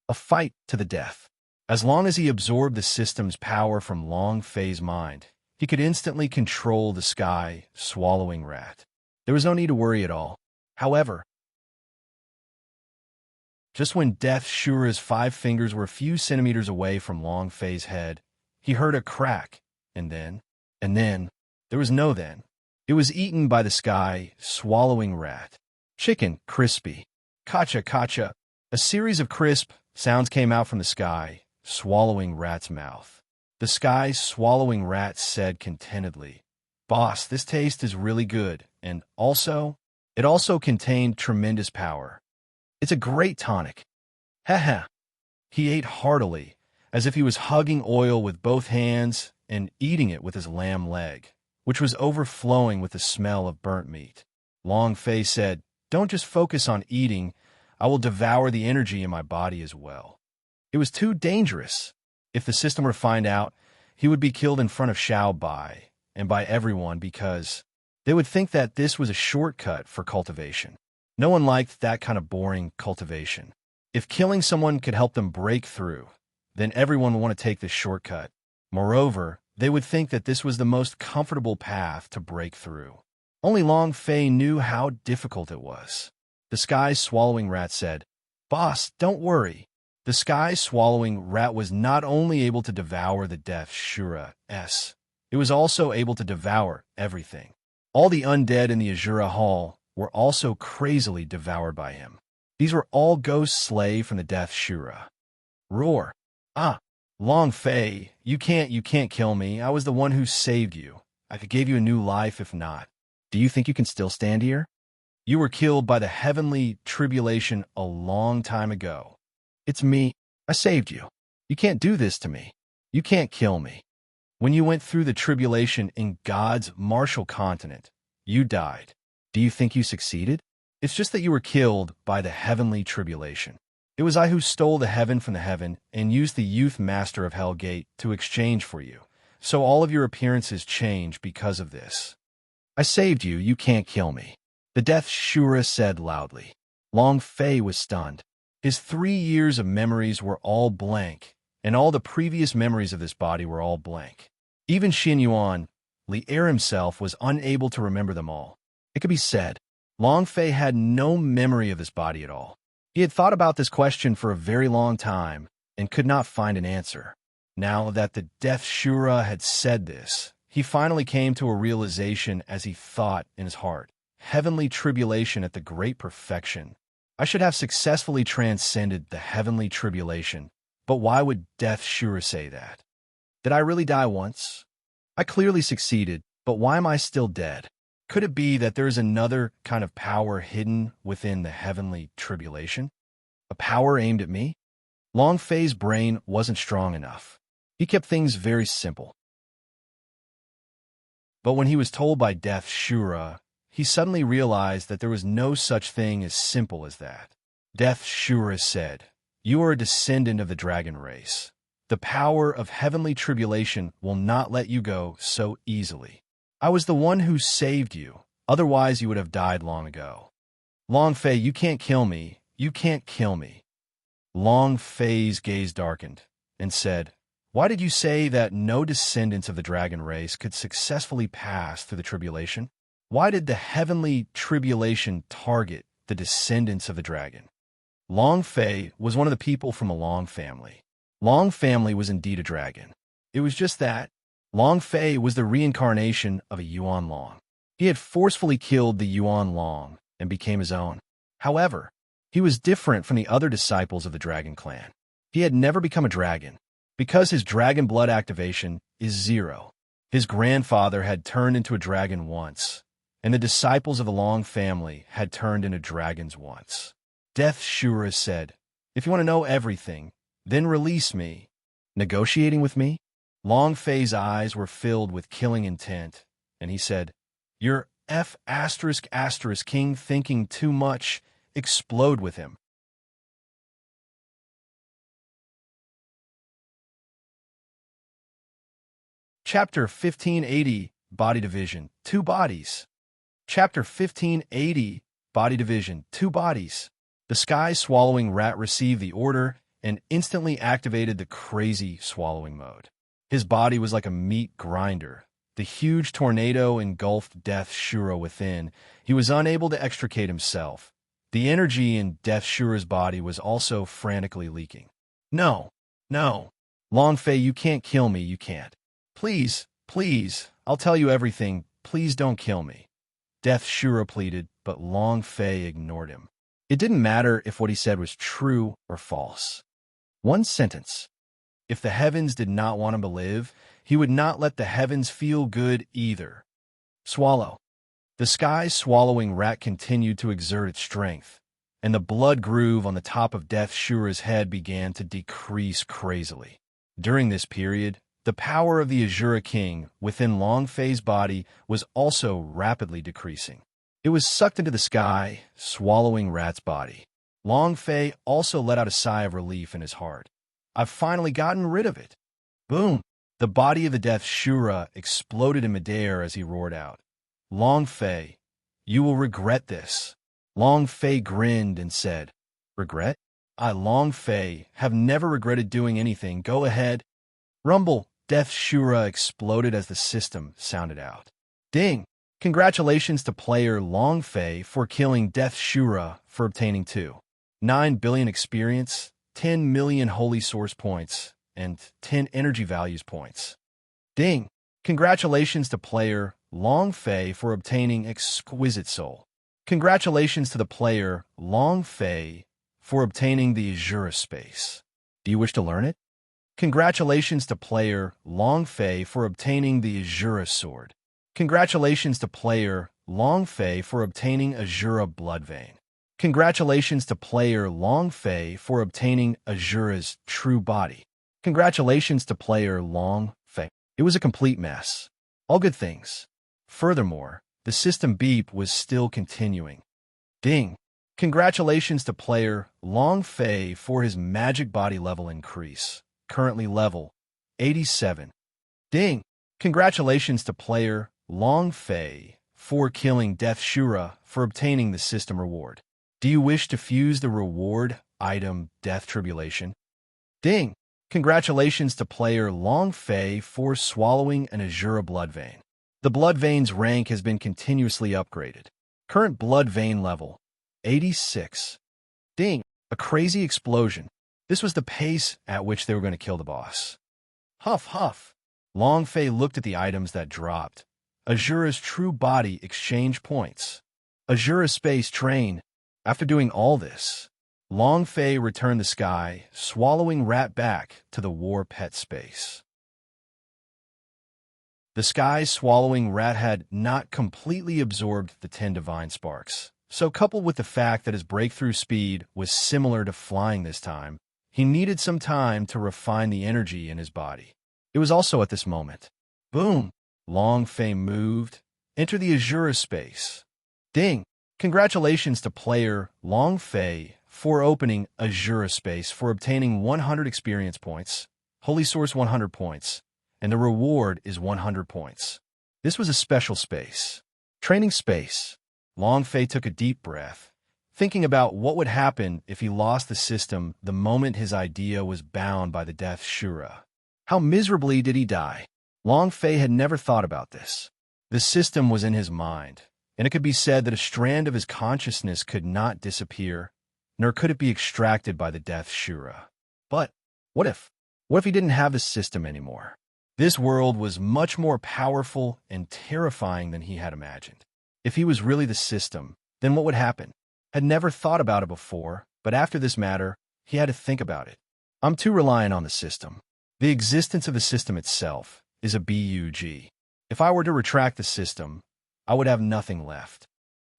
S1: A fight to the death. As long as he absorbed the system's power from Long Fei's mind, he could instantly control the sky swallowing rat. There was no need to worry at all. However, just when Death Shura's 5 fingers were a few centimeters away from Long Fei's head, he heard a crack, and then, there was no then. It was eaten by the sky swallowing rat. Chicken, crispy. Kacha, kacha. A series of crisp sounds came out from the sky swallowing rat's mouth. The sky swallowing rat said contentedly, Boss, this taste is really good, and it also contained tremendous power. It's a great tonic. Heh. He ate heartily, as if he was hugging oil with both hands and eating it with his lamb leg, which was overflowing with the smell of burnt meat. Long Fei said, don't just focus on eating, I will devour the energy in my body as well. It was too dangerous. If the system were to find out, he would be killed in front of Xiao Bai and by everyone because they would think that this was a shortcut for cultivation. No one liked that kind of boring cultivation. If killing someone could help them break through, then everyone would want to take this shortcut. Moreover, they would think that this was the most comfortable path to break through. Only Long Fei knew how difficult it was. The sky swallowing rat said, Boss, don't worry. The sky swallowing rat was not only able to devour the Death Shura, it was also able to devour everything. All the undead in the Azura Hall were also crazily devoured by him. These were all ghosts slain from the Death Shura. Roar. Long Fei, you can't kill me. I was the one who saved you. I could give you a new life if not. Do you think you can still stand here? You were killed by the heavenly tribulation a long time ago. It's me. I saved you. You can't do this to me. You can't kill me. When you went through the tribulation in God's martial continent, you died. Do you think you succeeded? It's just that you were killed by the heavenly tribulation. It was I who stole the heaven from the heaven and used the youth master of Hellgate to exchange for you. So all of your appearances change because of this. I saved you. You can't kill me. The Death Shura said loudly. Long Fei was stunned. His 3 years of memories were all blank, and all the previous memories of this body were all blank. Even Xin Yuan, Li Er himself, was unable to remember them all. It could be said, Long Fei had no memory of this body at all. He had thought about this question for a very long time and could not find an answer. Now that the Death Shura had said this, he finally came to a realization as he thought in his heart. Heavenly tribulation at the great perfection. I should have successfully transcended the heavenly tribulation, but why would Death Shura say that? Did I really die once? I clearly succeeded, but why am I still dead? Could it be that there is another kind of power hidden within the heavenly tribulation? A power aimed at me? Long Fei's brain wasn't strong enough. He kept things very simple. But when he was told by Death Shura, he suddenly realized that there was no such thing as simple as that. Death Shura said, You are a descendant of the dragon race. The power of heavenly tribulation will not let you go so easily. I was the one who saved you, otherwise you would have died long ago. Long Fei, you can't kill me. You can't kill me. Long Fei's gaze darkened and said, Why did you say that no descendants of the dragon race could successfully pass through the tribulation? Why did the heavenly tribulation target the descendants of the dragon? Long Fei was one of the people from a Long family. Long family was indeed a dragon. It was just that Long Fei was the reincarnation of a Yuan Long. He had forcefully killed the Yuan Long and became his own. However, he was different from the other disciples of the Dragon Clan. He had never become a dragon, because his dragon blood activation is 0. His grandfather had turned into a dragon once, and the disciples of the Long family had turned into dragons once. Death Shura said, "If you want to know everything, then release me." Negotiating with me? Long Fei's eyes were filled with killing intent, and he said, "Your king thinking too much, explode with him." Chapter 1580, Body Division, 2 Bodies. Chapter 1580, Body Division, 2 Bodies. The sky-swallowing rat received the order and instantly activated the crazy swallowing mode. His body was like a meat grinder. The huge tornado engulfed Death Shura within. He was unable to extricate himself. The energy in Death Shura's body was also frantically leaking. "No, no. Long Fei, you can't kill me, you can't. Please, please, I'll tell you everything. Please don't kill me." Death Shura pleaded, but Long Fei ignored him. It didn't matter if what he said was true or false. One sentence. If the heavens did not want him to live, he would not let the heavens feel good either. Swallow. The sky-swallowing rat continued to exert its strength, and the blood groove on the top of Death Shura's head began to decrease crazily. During this period, the power of the Azura King within Long Fei's body was also rapidly decreasing. It was sucked into the sky, swallowing rat's body. Long Fei also let out a sigh of relief in his heart. "I've finally gotten rid of it." Boom! The body of the Death Shura exploded in midair as he roared out, "Long Fei, you will regret this." Long Fei grinned and said, "Regret? I, Long Fei, have never regretted doing anything. Go ahead." Rumble! Death Shura exploded as the system sounded out. Ding! Congratulations to player Long Fei for killing Death Shura for obtaining 2.9 billion experience, 10 million holy source points, and 10 energy values points. Ding! Congratulations to player Long Fei for obtaining Exquisite Soul. Congratulations to the player Long Fei for obtaining the Azura Space. Do you wish to learn it? Congratulations to player Long Fei for obtaining the Azura Sword. Congratulations to player Long Fei for obtaining Azura Blood Vein. Congratulations to player Long Fei for obtaining Azura's True Body. Congratulations to player Long Fei. It was a complete mess. All good things. Furthermore, the system beep was still continuing. Ding! Congratulations to player Long Fei for his magic body level increase. Currently level 87. Ding! Congratulations to player Long Fei for killing Death Shura for obtaining the system reward. Do you wish to fuse the reward item Death Tribulation? Ding! Congratulations to player Long Fei for swallowing an Azura blood vein. The blood vein's rank has been continuously upgraded. Current blood vein level 86. Ding! A crazy explosion. This was the pace at which they were going to kill the boss. Huff, huff. Long Fei looked at the items that dropped. Azura's True Body exchange points. Azura Space Train. After doing all this, Long Fei returned the sky, swallowing rat back to the war pet space. The sky-swallowing rat had not completely absorbed the 10 divine sparks, so coupled with the fact that his breakthrough speed was similar to flying this time, he needed some time to refine the energy in his body. It was also at this moment. Boom! Long Fei moved. Enter the Azura Space. Ding! Congratulations to player Long Fei for opening Azura Space for obtaining 100 experience points, Holy Source 100 points, and the reward is 100 points. This was a special space. Training space. Long Fei took a deep breath, thinking about what would happen if he lost the system the moment his idea was bound by the Death Shura. How miserably did he die? Long Fei had never thought about this. The system was in his mind, and it could be said that a strand of his consciousness could not disappear, nor could it be extracted by the Death Shura. But what if? What if he didn't have the system anymore? This world was much more powerful and terrifying than he had imagined. If he was really the system, then what would happen? Had never thought about it before, but after this matter, he had to think about it. I'm too reliant on the system. The existence of the system itself is a bug. If I were to retract the system, I would have nothing left.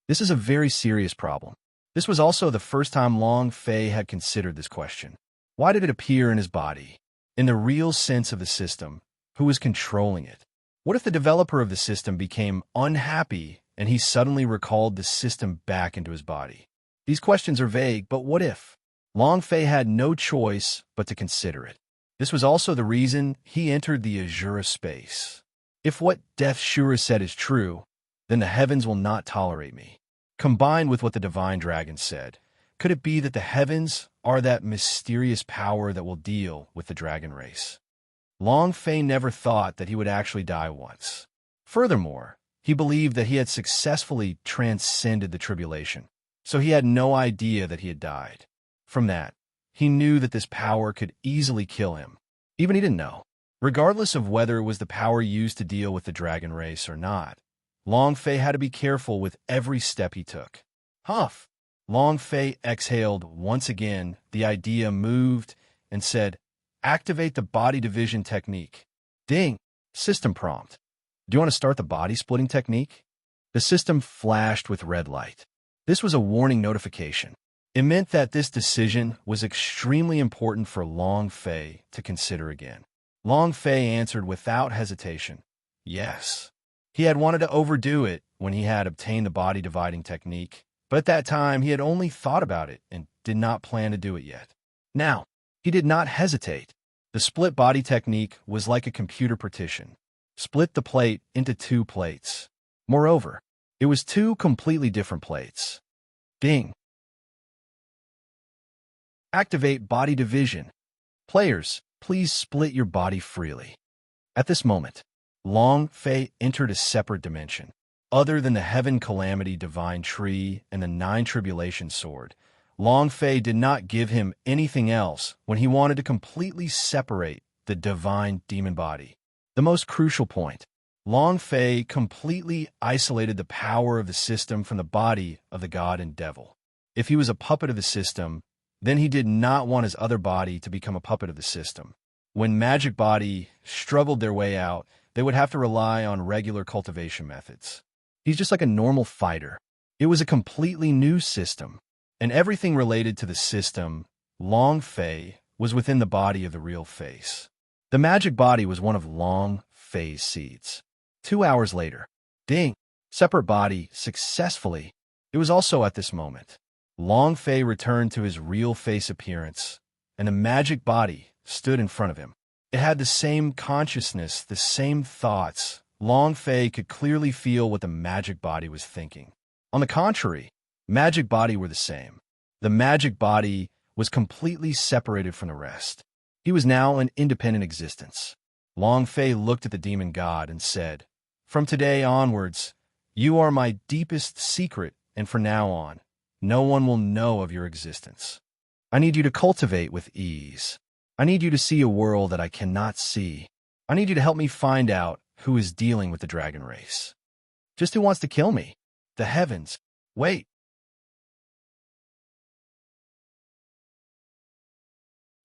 S1: This is a very serious problem. This was also the first time Long Fei had considered this question. Why did it appear in his body? In the real sense of the system, who was controlling it? What if the developer of the system became unhappy and he suddenly recalled the system back into his body? These questions are vague, but what if? Long Fei had no choice but to consider it. This was also the reason he entered the Azura space. If what Death Shura said is true, then the heavens will not tolerate me. Combined with what the divine dragon said, could it be that the heavens are that mysterious power that will deal with the dragon race? Long Fei never thought that he would actually die once. Furthermore, he believed that he had successfully transcended the tribulation, so he had no idea that he had died. From that, he knew that this power could easily kill him. Even he didn't know. Regardless of whether it was the power used to deal with the dragon race or not, Long Fei had to be careful with every step he took. Huff! Long Fei exhaled once again. The idea moved and said, "Activate the body division technique." Ding! System prompt. Do you want to start the body splitting technique? The system flashed with red light. This was a warning notification. It meant that this decision was extremely important for Long Fei to consider again. Long Fei answered without hesitation, yes. He had wanted to overdo it when he had obtained the body dividing technique, but at that time he had only thought about it and did not plan to do it yet. Now, he did not hesitate. The split body technique was like a computer partition. Split the plate into 2 plates. Moreover, it was 2 completely different plates. Ding! Activate body division. Players, please split your body freely. At this moment, Long Fei entered a separate dimension. Other than the Heaven Calamity Divine Tree and the 9 Tribulation Sword, Long Fei did not give him anything else when he wanted to completely separate the Divine Demon Body. The most crucial point, Long Fei completely isolated the power of the system from the body of the God and Devil. If he was a puppet of the system, then he did not want his other body to become a puppet of the system. When Magic Body struggled their way out, they would have to rely on regular cultivation methods. He's just like a normal fighter. It was a completely new system, and everything related to the system, Long Fei, was within the body of the real face. The magic body was one of Long Fei's seeds. 2 hours later, ding, separate body successfully. It was also at this moment. Long Fei returned to his real face appearance, and the magic body stood in front of him. It had the same consciousness, the same thoughts. Long Fei could clearly feel what the magic body was thinking. On the contrary, magic body were the same. The magic body was completely separated from the rest. He was now an independent existence. Long Fei looked at the demon god and said, "From today onwards, you are my deepest secret, and from now on, no one will know of your existence. I need you to cultivate with ease. I need you to see a world that I cannot see. I need you to help me find out who is dealing with the dragon race. Just who wants to kill me? The heavens. Wait."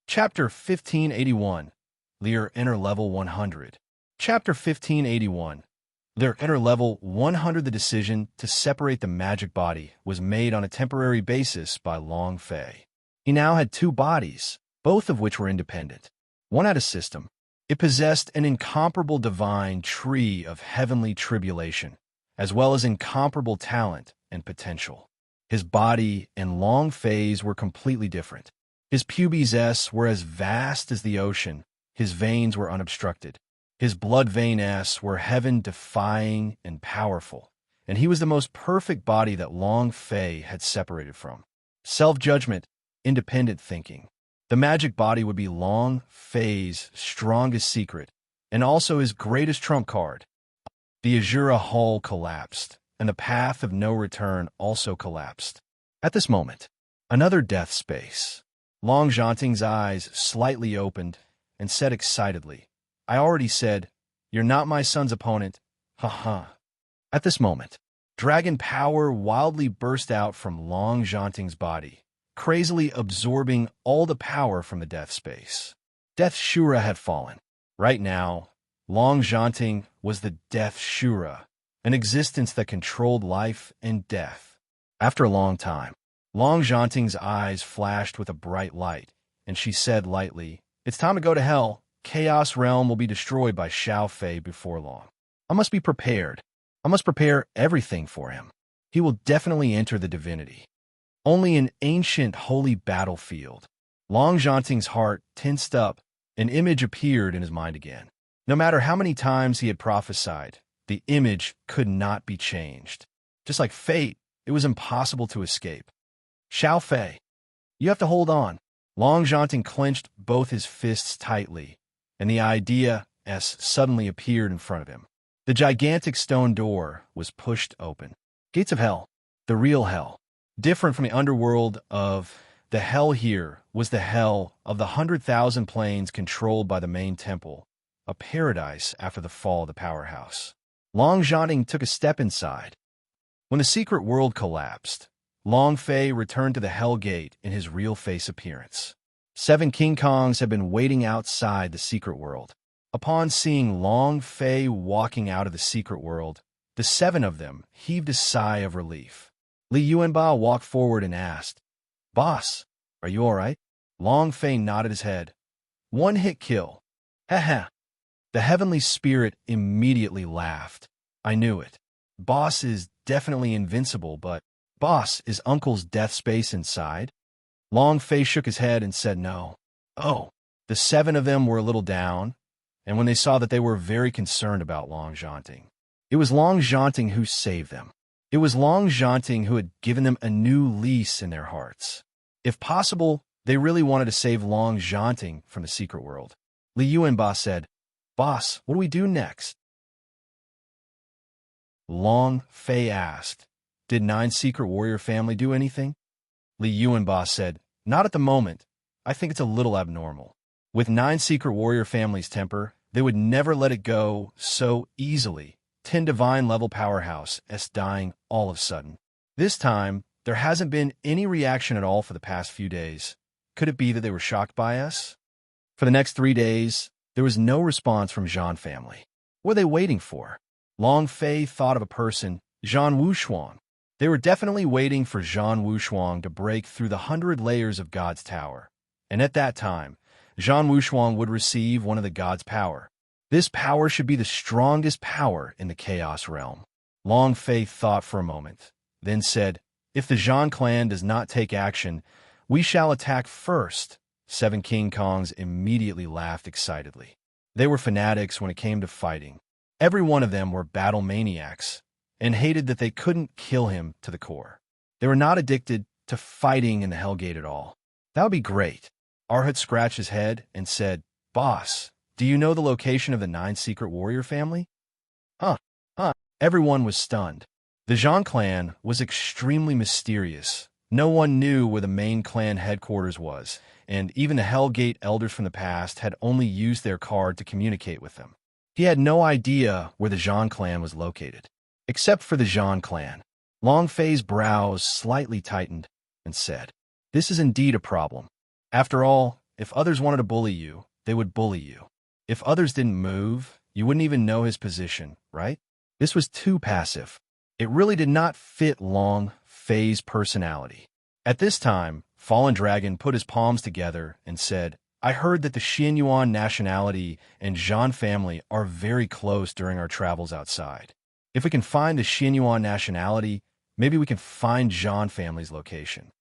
S1: Chapter 1581, Lear Enter Level 100. Chapter 1581, Lear Enter Level 100. The decision to separate the magic body was made on a temporary basis by Long Fei. He now had 2 bodies, both of which were independent. One had a system. It possessed an incomparable divine tree of heavenly tribulation, as well as incomparable talent and potential. His body and Long Fei's were completely different. His pubes were as vast as the ocean. His veins were unobstructed. His blood veins were heaven-defying and powerful, and he was the most perfect body that Long Fei had separated from. Self-judgment, independent thinking. The magic body would be Long Fei's strongest secret, and also his greatest trump card. The Azura hull collapsed, and the path of no return also collapsed. At this moment, another death space. Long Zhanting's eyes slightly opened and said excitedly, "I already said, you're not my son's opponent. Ha ha." At this moment, Dragon power wildly burst out from Long Zhanting's body, crazily absorbing all the power from the death space. Death Shura had fallen. Right now, Long Zhanting was the Death Shura, an existence that controlled life and death. After a long time, Long Zhanting's eyes flashed with a bright light, and she said lightly, "It's time to go to hell. Chaos Realm will be destroyed by Xiao Fei before long. I must be prepared. I must prepare everything for him. He will definitely enter the divinity." Only an ancient holy battlefield. Long Zhanting's heart tensed up. An image appeared in his mind again. No matter how many times he had prophesied, the image could not be changed. Just like fate, it was impossible to escape. Xiao Fei, you have to hold on. Long Zhanting clenched both his fists tightly, and the idea suddenly appeared in front of him. The gigantic stone door was pushed open. Gates of hell, the real hell. Different from the underworld of the hell here was the hell of the 100,000 planes controlled by the main temple, a paradise after the fall of the powerhouse. Long Zhanting took a step inside. When the secret world collapsed, Long Fei returned to the Hell Gate in his real face appearance. 7 King Kongs had been waiting outside the secret world. Upon seeing Long Fei walking out of the secret world, the 7 of them heaved a sigh of relief. Li Yuanba walked forward and asked, "Boss, are you all right?" Long Fei nodded his head. "One hit kill." "Heh." The heavenly spirit immediately laughed. "I knew it. Boss is definitely invincible, but Boss, is Uncle's death space inside?" Long Fei shook his head and said no. Oh, the 7 of them were a little down, and when they saw that they were very concerned about Long Zhanting. It was Long Zhanting who saved them. It was Long Zhanting who had given them a new lease in their hearts. If possible, they really wanted to save Long Zhanting from the secret world. Li Yuanba said, "Boss, what do we do next?" Long Fei asked, "Did 9 Secret Warrior family do anything?" Li Yuanba said, "Not at the moment. I think it's a little abnormal. With 9 Secret Warrior family's temper, they would never let it go so easily. 10 divine-level powerhouse dying all of a sudden. This time, there hasn't been any reaction at all for the past few days. Could it be that they were shocked by us?" For the next 3 days, there was no response from Zhan family. What were they waiting for? Long Fei thought of a person, Zhan Wushuang. They were definitely waiting for Zhan Wushuang to break through the 100 layers of God's tower. And at that time, Zhan Wushuang would receive one of the God's power. This power should be the strongest power in the Chaos Realm. Long Fei thought for a moment, then said, "If the Zhan clan does not take action, we shall attack first." 7 King Kongs immediately laughed excitedly. They were fanatics when it came to fighting. Every one of them were battle maniacs, and hated that they couldn't kill him to the core. They were not addicted to fighting in the Hellgate at all. That would be great. Arhat scratched his head and said, "Boss, do you know the location of the 9 Secret Warrior family?" Huh. Everyone was stunned. The Zhan clan was extremely mysterious. No one knew where the main clan headquarters was, and even the Hellgate elders from the past had only used their card to communicate with them. He had no idea where the Zhan clan was located. Except for the Zhan clan. Long Fei's brows slightly tightened and said, "This is indeed a problem. After all, if others wanted to bully you, they would bully you. If others didn't move, you wouldn't even know his position, right?" This was too passive. It really did not fit Long Fei's personality. At this time, Fallen Dragon put his palms together and said, "I heard that the Xianyuan nationality and Zhan family are very close during our travels outside. If we can find the Xianyuan nationality, maybe we can find Zhan family's location."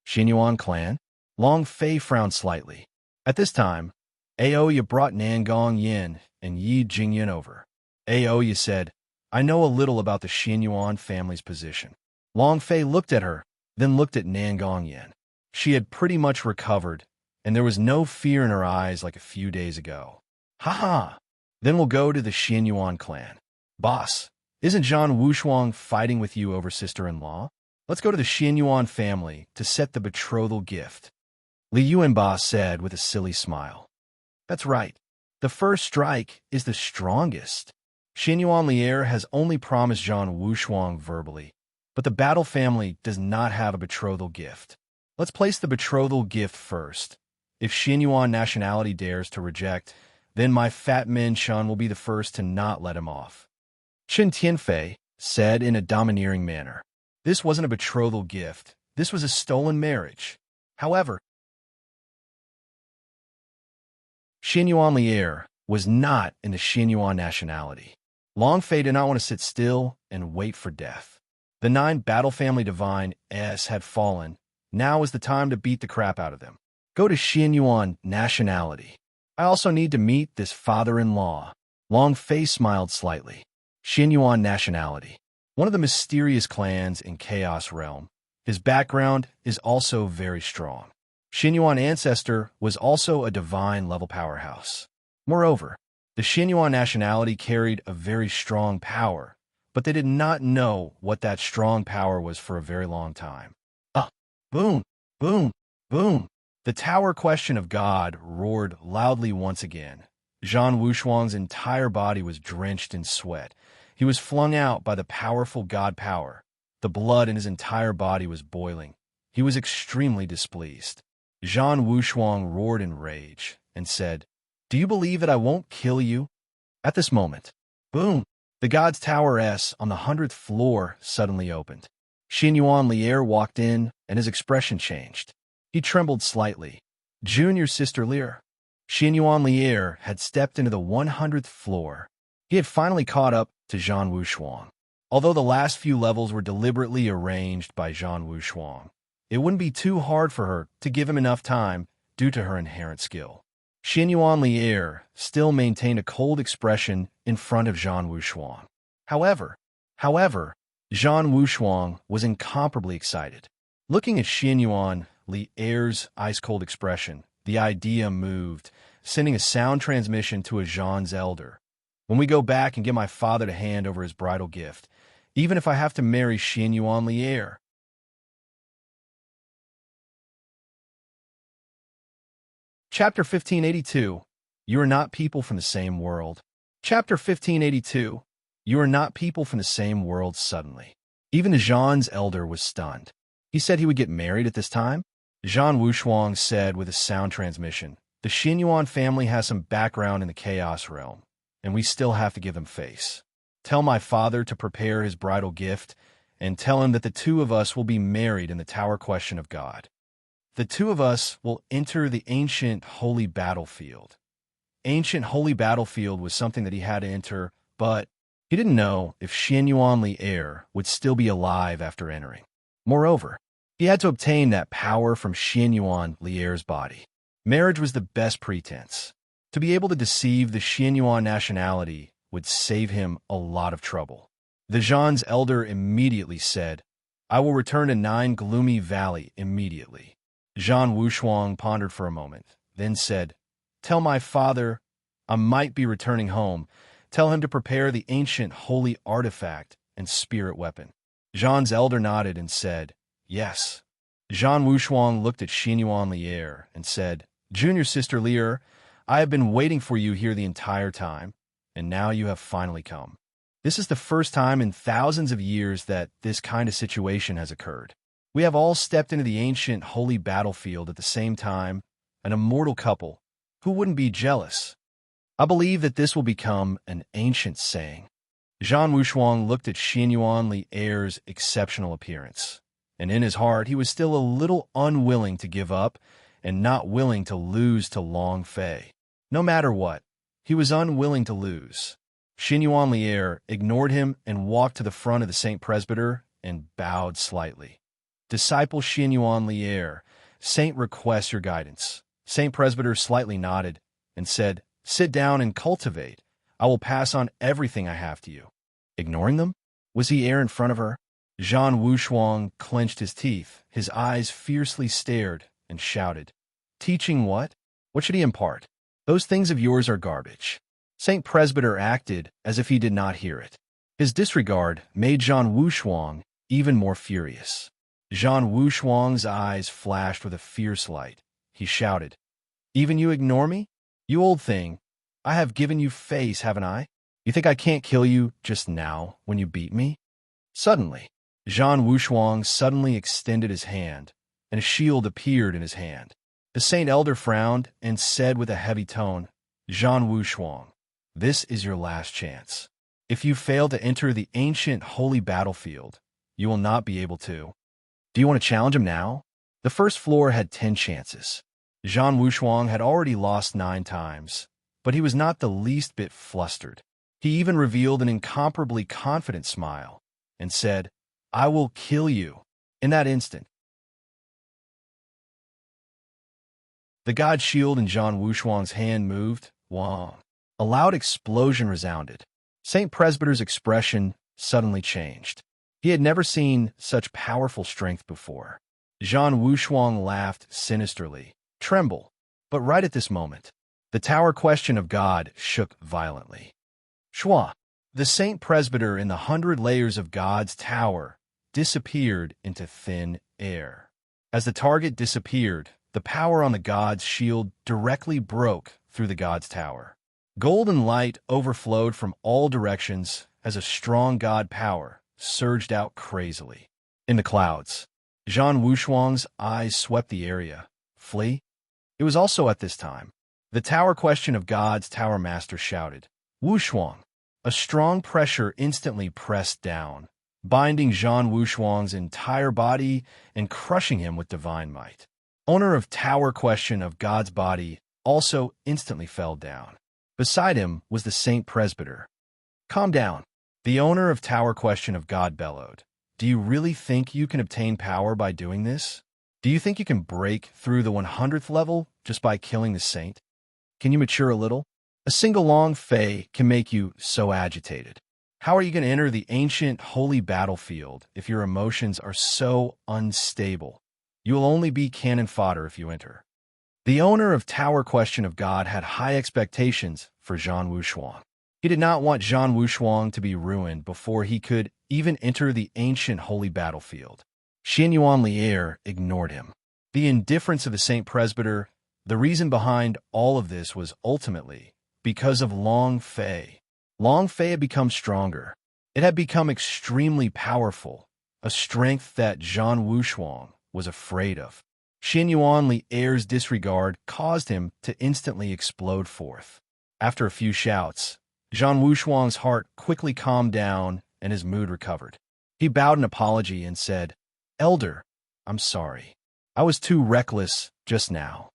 S1: Xianyuan clan? Long Fei frowned slightly. At this time, Aoya brought Nangong Yin and Yi Jingyan over. Aoya said, "I know a little about the Xianyuan family's position." Long Fei looked at her, then looked at Nangong Yin. She had pretty much recovered, and there was no fear in her eyes like a few days ago. "Ha! Then we'll go to the Xianyuan clan. Boss, isn't Zhan Wushuang fighting with you over sister-in-law? Let's go to the Xianyuan family to set the betrothal gift." Li Yuanba said with a silly smile. "That's right. The first strike is the strongest. Xin Yuan Lier has only promised Zhang Wushuang verbally, but the battle family does not have a betrothal gift. Let's place the betrothal gift first. If Xin Yuan nationality dares to reject, then my fat Min Shun will be the first to not let him off. Qin Tianfei said in a domineering manner. This wasn't a betrothal gift. This was a stolen marriage. However, Xin Yuan Lier was not in the Xin Yuan nationality. Long Fei did not want to sit still and wait for death. The 9 battle family divine S had fallen. Now is the time to beat the crap out of them. Go to Xin Yuan nationality. I also need to meet this father-in-law. Long Fei smiled slightly. Xin Yuan nationality. One of the mysterious clans in Chaos Realm. His background is also very strong. Xin Yuan ancestor was also a divine-level powerhouse. Moreover, the Xin Yuan nationality carried a very strong power, but they did not know what that strong power was for a very long time. Boom, boom, boom. The tower question of God roared loudly once again. Zhang Wushuang's entire body was drenched in sweat. He was flung out by the powerful God power. The blood in his entire body was boiling. He was extremely displeased. Zhang Wushuang roared in rage and said, "Do you believe that I won't kill you?" At this moment, boom, the God's Tower S on the 100th floor suddenly opened. Xin Yuan Lier walked in, and his expression changed. He trembled slightly. Junior Sister Lier. Xin Yuan Lier had stepped into the 100th floor. He had finally caught up to Zhang Wushuang. Although the last few levels were deliberately arranged by Zhang Wushuang, it wouldn't be too hard for her to give him enough time due to her inherent skill. Xin Yuan Lier still maintained a cold expression in front of Zhang Wushuang. However, Zhang Wushuang was incomparably excited. Looking at Xin Yuan Lier's ice-cold expression, the idea moved, sending a sound transmission to a Zhang's elder. When we go back and get my father to hand over his bridal gift, even if I have to marry Xin Yuan Lier. Chapter 1582. You are not people from the same world. Chapter 1582. You are not people from the same world suddenly. Even Zhang's elder was stunned. He said he would get married at this time? Zhang Wushuang said with a sound transmission, the Xin Yuan family has some background in the Chaos Realm, and we still have to give them face. Tell my father to prepare his bridal gift, and tell him that the 2 of us will be married in the Tower Question of God. The 2 of us will enter the ancient holy battlefield. Ancient holy battlefield was something that he had to enter, but he didn't know if Xin Yuan Lier would still be alive after entering. Moreover, he had to obtain that power from Xin Yuan Lier's body. Marriage was the best pretense. To be able to deceive the Xin Yuan nationality would save him a lot of trouble. The Zhang's elder immediately said, I will return to 9 Gloomy Valley immediately. Zhang Wushuang pondered for a moment, then said, Tell my father I might be returning home. Tell him to prepare the ancient holy artifact and spirit weapon. Zhang's elder nodded and said, Yes. Zhang Wushuang looked at Xin Yuan Lier and said, Junior Sister Lier, I have been waiting for you here the entire time, and now you have finally come. This is the first time in thousands of years that this kind of situation has occurred. We have all stepped into the ancient holy battlefield at the same time, an immortal couple. Who wouldn't be jealous? I believe that this will become an ancient saying. Zhang Wushuang looked at Xin Yuan Lier's exceptional appearance, and in his heart he was still a little unwilling to give up and not willing to lose to Long Fei. No matter what, he was unwilling to lose. Xin Yuan Lier ignored him and walked to the front of the Saint Presbyter and bowed slightly. Disciple Xin Yuan Lier, Saint requests your guidance. Saint Presbyter slightly nodded and said, Sit down and cultivate. I will pass on everything I have to you. Ignoring them? Was he air in front of her? Zhang Wushuang clenched his teeth. His eyes fiercely stared and shouted, Teaching what? What should he impart? Those things of yours are garbage. Saint Presbyter acted as if he did not hear it. His disregard made Zhang Wushuang even more furious. Zhang Wushuang's eyes flashed with a fierce light. He shouted, Even you ignore me? You old thing, I have given you face, haven't I? You think I can't kill you just now when you beat me? Suddenly, Zhan Wushuang suddenly extended his hand, and a shield appeared in his hand. The Saint Elder frowned and said with a heavy tone, Zhan Wushuang, this is your last chance. If you fail to enter the ancient holy battlefield, you will not be able to. Do you want to challenge him now? The first floor had 10 chances. Zhan Wushuang had already lost 9 times, but he was not the least bit flustered. He even revealed an incomparably confident smile and said, I will kill you. In that instant, the god shield in Zhan Wushuang's hand moved. Wang. A loud explosion resounded. Saint Presbyter's expression suddenly changed. He had never seen such powerful strength before. Zhan Wushuang laughed sinisterly. Tremble. But right at this moment, the tower question of God shook violently. Shua, the Saint Presbyter in the 100 layers of God's tower, disappeared into thin air. As the target disappeared, the power on the god's shield directly broke through the god's tower. Golden light overflowed from all directions as a strong god power surged out crazily. In the clouds, Zhan Wushuang's eyes swept the area. Flee? It was also at this time. The tower question of God's tower master shouted, Wushuang. A strong pressure instantly pressed down, binding Zhan Wushuang's entire body and crushing him with divine might. Owner of tower question of God's body also instantly fell down. Beside him was the Saint Presbyter. Calm down. The owner of tower question of God bellowed. Do you really think you can obtain power by doing this? Do you think you can break through the 100th level just by killing the saint? Can you mature a little? A single long fei can make you so agitated. How are you going to enter the ancient holy battlefield if your emotions are so unstable? You will only be cannon fodder if you enter. The owner of tower question of God had high expectations for Zhan Wushuang. He did not want Zhan Wushuang to be ruined before he could even enter the ancient holy battlefield. Xianyuan Lier ignored him. The indifference of the Saint Presbyter, the reason behind all of this was ultimately because of Long Fei. Long Fei had become stronger. It had become extremely powerful, a strength that Zhan Wushuang was afraid of. Xianyuan Lier's disregard caused him to instantly explode forth. After a few shouts, Zhan Wushuang's heart quickly calmed down and his mood recovered. He bowed an apology and said, Elder, I'm sorry. I was too reckless just now.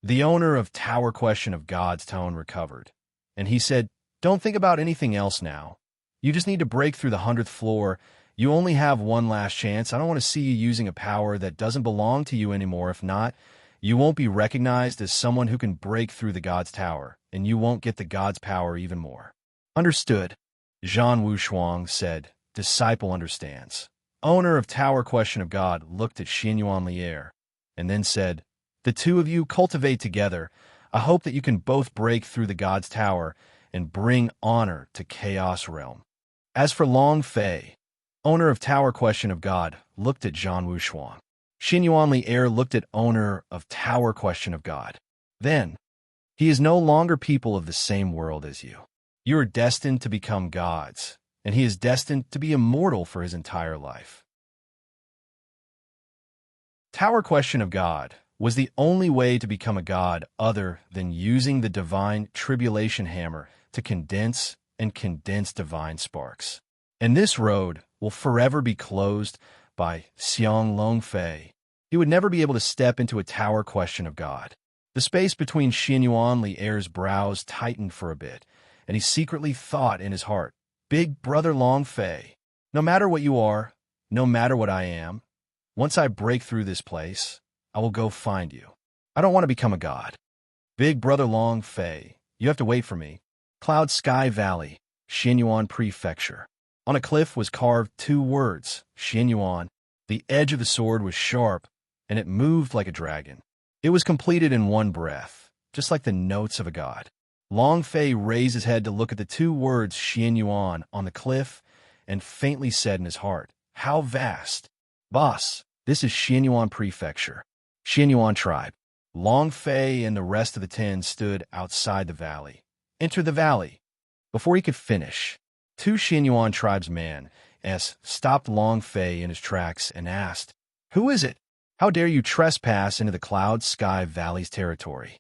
S1: The owner of tower question of God's tone recovered, and he said, Don't think about anything else now. You just need to break through the 100th floor. You only have one last chance. I don't want to see you using a power that doesn't belong to you anymore. If not, you won't be recognized as someone who can break through the god's tower, and you won't get the god's power even more. Understood, Zhan Wushuang said. Disciple understands. Owner of tower question of God looked at Xianyuan Lier and then said, The two of you cultivate together. I hope that you can both break through the god's tower and bring honor to Chaos Realm. As for Long Fei, owner of tower question of God, looked at Zhan Wushuang. Xianyuan Lier looked at owner of tower question of God. Then, he is no longer people of the same world as you. You are destined to become gods, and he is destined to be immortal for his entire life. Tower question of God was the only way to become a god other than using the divine tribulation hammer to condense divine sparks. And this road will forever be closed by Xiang Long Fei. He would never be able to step into a tower question of God. The space between Xianyuan Lier's brows tightened for a bit, and he secretly thought in his heart, Big brother Long Fei, no matter what you are, no matter what I am, once I break through this place, I will go find you. I don't want to become a god. Big brother Long Fei, you have to wait for me. Cloud Sky Valley, Xianyuan Prefecture. On a cliff was carved 2 words, Xianyuan. The edge of the sword was sharp, and it moved like a dragon. It was completed in one breath, just like the notes of a god. Long Fei raised his head to look at the 2 words Xianyuan on the cliff and faintly said in his heart, How vast! Boss, this is Xianyuan Prefecture. Xianyuan tribe. Long Fei and the rest of the 10 stood outside the valley. Enter the valley. Before he could finish, two Xinyuan tribesmen stopped Long Fei in his tracks and asked, "Who is it? How dare you trespass into the Cloud Sky Valley's territory?"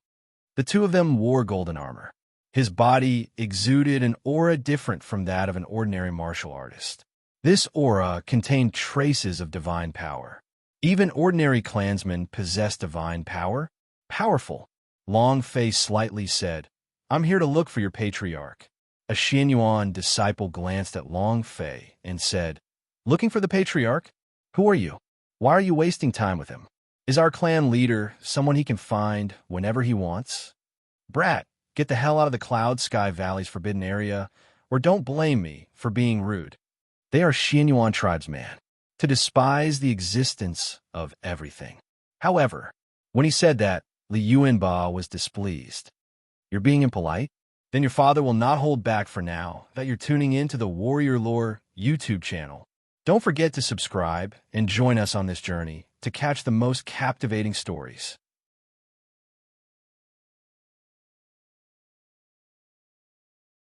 S1: The two of them wore golden armor. His body exuded an aura different from that of an ordinary martial artist. This aura contained traces of divine power. Even ordinary clansmen possess divine power. Powerful. Long Fei slightly said, "I'm here to look for your patriarch." A Xianyuan disciple glanced at Long Fei and said, "Looking for the patriarch? Who are you? Why are you wasting time with him? Is our clan leader someone he can find whenever he wants? Brat, get the hell out of the Cloud Sky Valley's forbidden area, or don't blame me for being rude." They are Xianyuan tribesmen, to despise the existence of everything. However, when he said that, Li Yuanba was displeased. "You're being impolite? Then your father will not hold back for now that you're tuning in to the Warrior Lore YouTube channel. Don't forget to subscribe and join us on this journey to catch the most captivating stories.